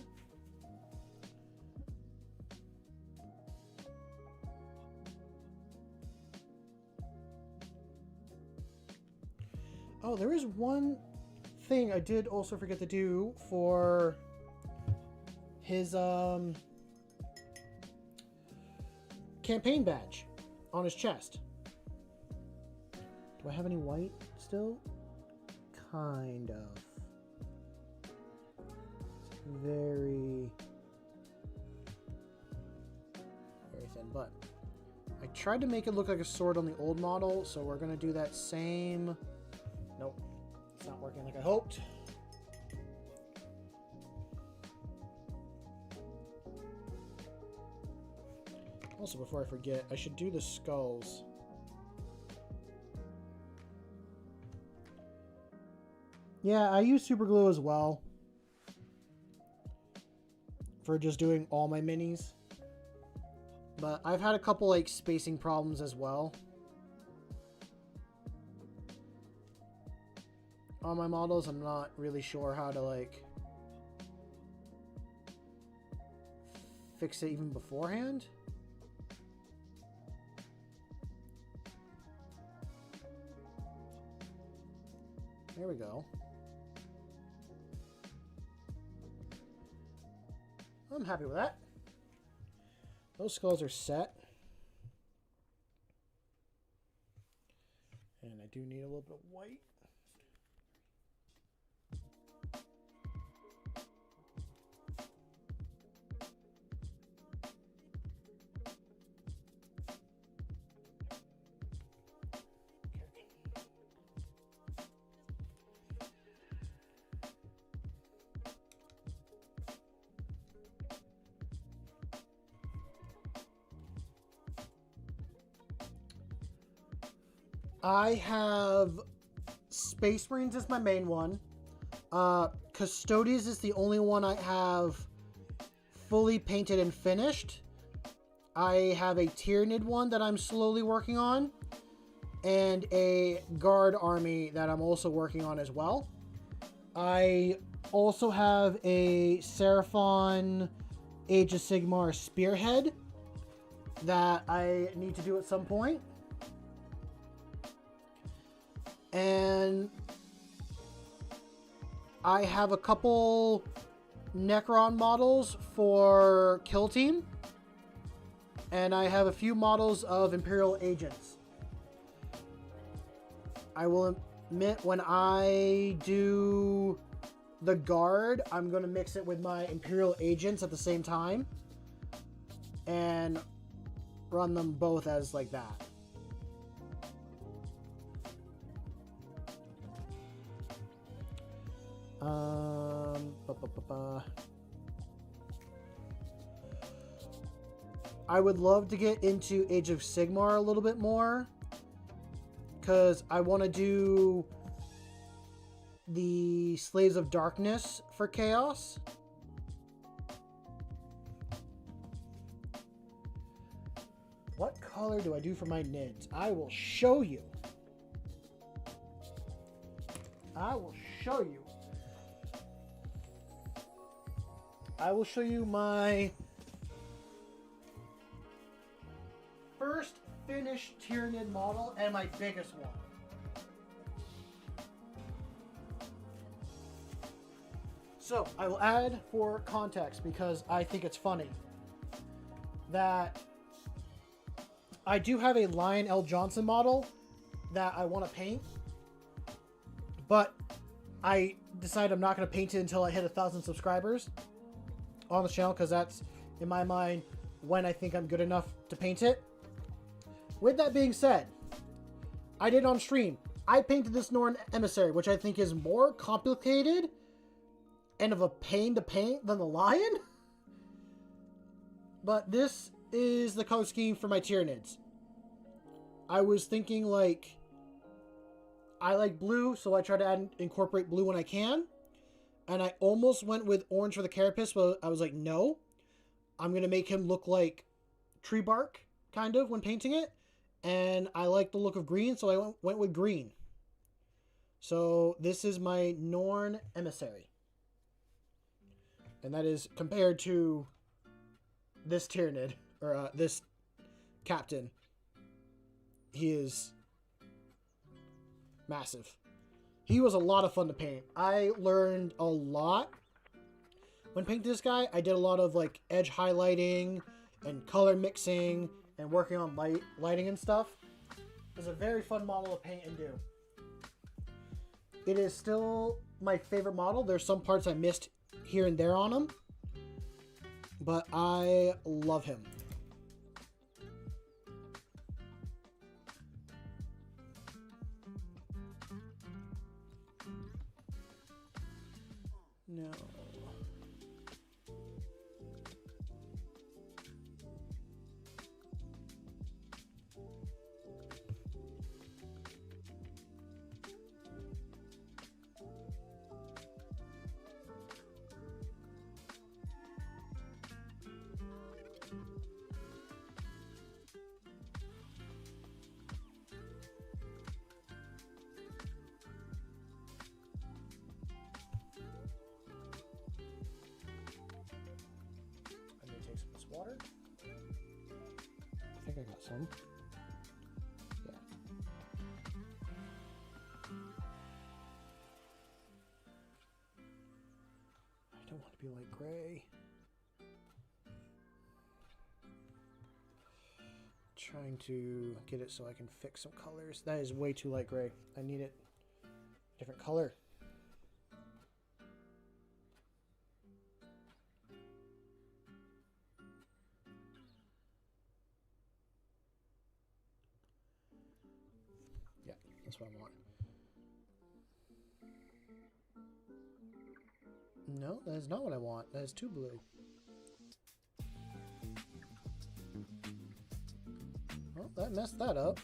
Speaker 1: Oh, there is one thing I did also forget to do for his campaign badge on his chest. Do I have any white still? Kind of. It's very thin, but I tried to make it look like a sword on the old model, so we're gonna do that same. Nope, it's not working like I hoped. Also, before I forget, I should do the skulls. Yeah, I use super glue as well for just doing all my minis. But I've had a couple like spacing problems as well on my models. I'm not really sure how to like fix it even beforehand. There we go. I'm happy with that. Those skulls are set. And I do need a little bit of white. I have Space Marines as my main one. Custodians is the only one I have fully painted and finished. I have a Tyranid one that I'm slowly working on. And a Guard army that I'm also working on as well. I also have a Seraphon Age of Sigmar Spearhead that I need to do at some point. And I have a couple Necron models for Kill Team. And I have a few models of Imperial Agents. I will admit, when I do the guard, I'm going to mix it with my Imperial agents at the same time. And run them both as like that. I would love to get into Age of Sigmar a little bit more, because I want to do the Slaves of Darkness for Chaos. What color do I do for my NIDs? I will show you. I will show you. I will show you my first finished Tyranid model and my biggest one. So, I will add for context because I think it's funny that I do have a Lion L. Johnson model that I want to paint, but I decided I'm not going to paint it until I hit 1,000 subscribers on the channel, because that's, in my mind, when I think I'm good enough to paint it. With that being said, I did on stream. I painted this Norn Emissary, which I think is more complicated and of a pain to paint than the Lion. But this is the color scheme for my Tyranids. I was thinking, like, I like blue, so I try to incorporate blue when I can. And I almost went with orange for the carapace, but I was like, no. I'm going to make him look like tree bark, kind of, when painting it. And I like the look of green, so I went with green. So this is my Norn Emissary. And that is compared to this Tyranid, or this Captain. He is massive. He was a lot of fun to paint. I learned a lot when painting this guy. I did a lot of like edge highlighting and color mixing and working on lighting and stuff. It's a very fun model to paint and do. It is still my favorite model. There's some parts I missed here and there on him, but I love him. No. Water. I think I got some. Yeah. I don't want to be light gray. Trying to get it so I can fix some colors. That is way too light gray. I need it different color. That's what I want. No, that is not what I want. That is too blue. Well, that messed that up.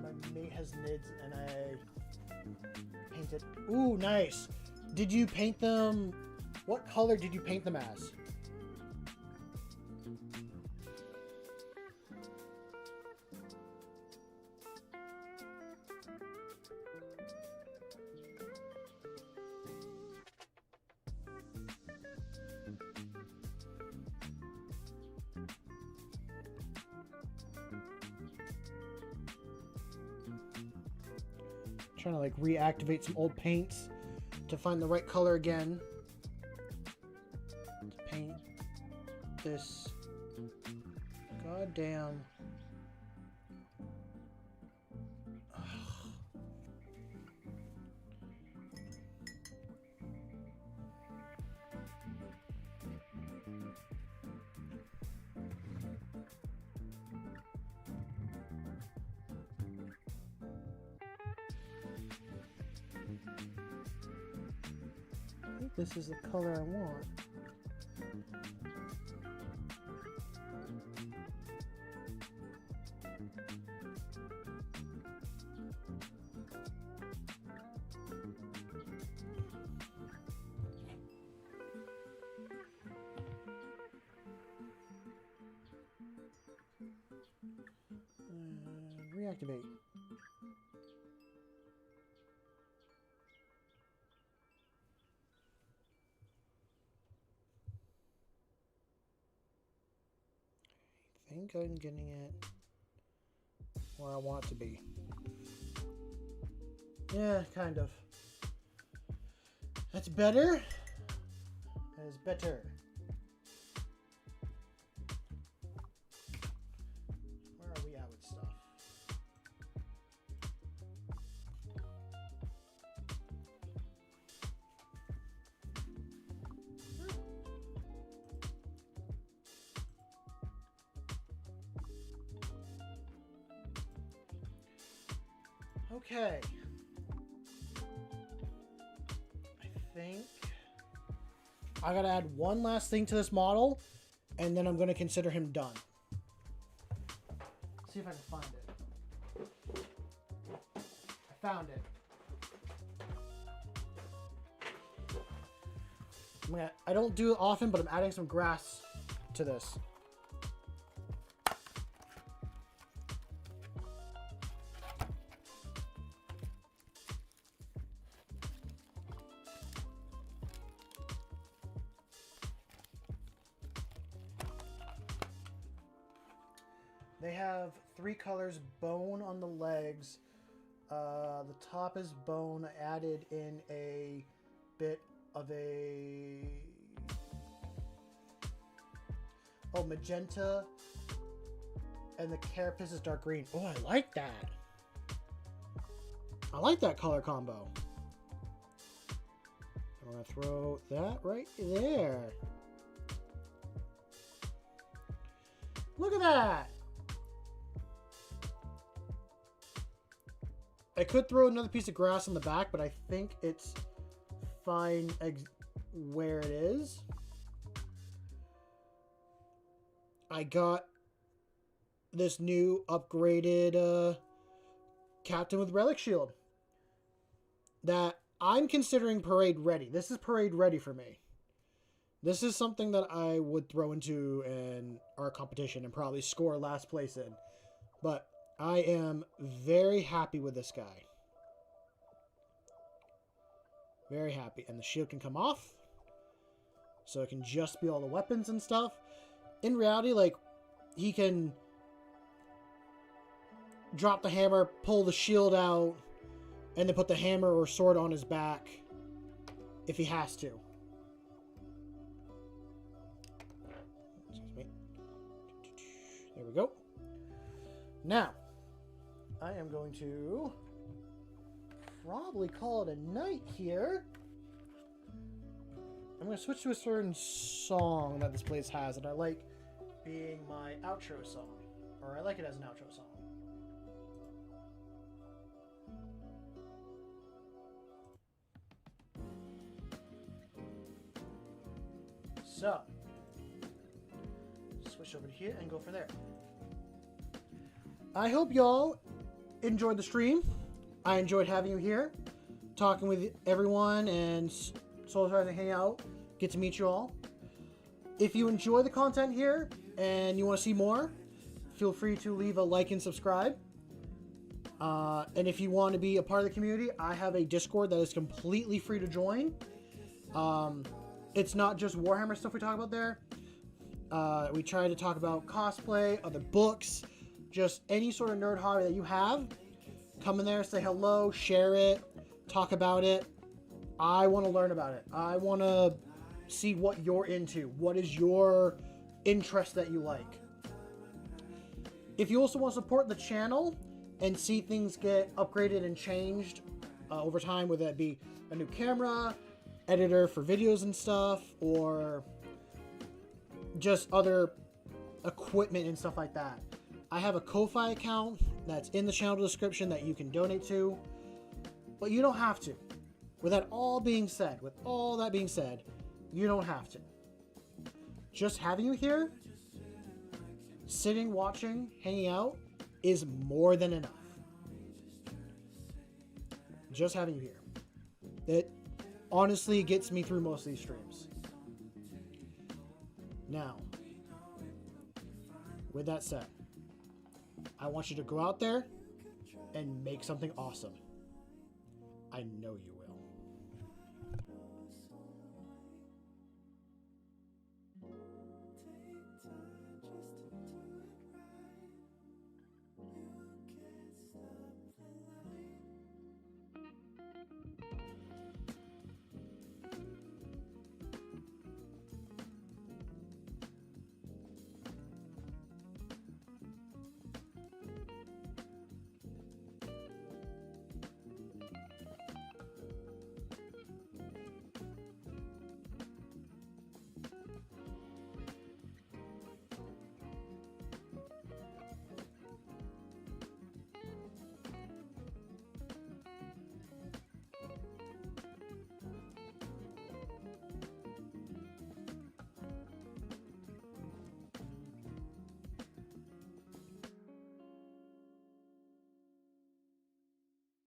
Speaker 1: My mate has nids and I painted. Ooh, nice. Did you paint them? What color did you paint them as? Trying to like reactivate some old paints to find the right color again. this goddamn... I think this is the color I want. Reactivate. I think I'm getting it where I want it to be. Yeah, kind of. That's better. That is better. Where are we at with stuff? Okay. I think I gotta add one last thing to this model, and then I'm gonna consider him done. See if I can find it. I found it. I don't do it often, but I'm adding some grass to this. They have 3 colors: bone on the legs. The top is bone. I added in a bit of a magenta, and the carapace is dark green. Oh, I like that. I like that color combo. I'm gonna throw that right there. Look at that. I could throw another piece of grass on the back, but I think it's fine where it is. I got this new upgraded captain with relic shield that I'm considering parade ready. This is parade ready for me. This is something that I would throw into in our competition and probably score last place in. But I am very happy with this guy. Very happy. And the shield can come off. So it can just be all the weapons and stuff. In reality, like, he can drop the hammer, pull the shield out, and then put the hammer or sword on his back if he has to. Excuse me. There we go. Now, I am going to probably call it a night here. I'm going to switch to a certain song that this place has that I like being my outro song. Or I like it as an outro song. So, switch over to here and go for there. I hope y'all enjoyed the stream. I enjoyed having you here, talking with everyone and socializing, hanging out, get to meet you all. If you enjoy the content here and you want to see more, feel free to leave a like and subscribe. And if you want to be a part of the community, I have a Discord that is completely free to join. It's not just Warhammer stuff we talk about there. We try to talk about cosplay, other books, just any sort of nerd hobby that you have. Come in there, say hello, share it, talk about it. I want to learn about it. I want to see what you're into. What is your interest that you like. If you also want to support the channel and see things get upgraded and changed over time, whether that be a new camera, editor for videos and stuff, or just other equipment and stuff like that, I have a Ko-Fi account that's in the channel description that you can donate to, but you don't have to. With that all being said, you don't have to. Just having you here, sitting, watching, hanging out, is more than enough. Just having you here. It honestly gets me through most of these streams. Now, with that said, I want you to go out there and make something awesome. I know you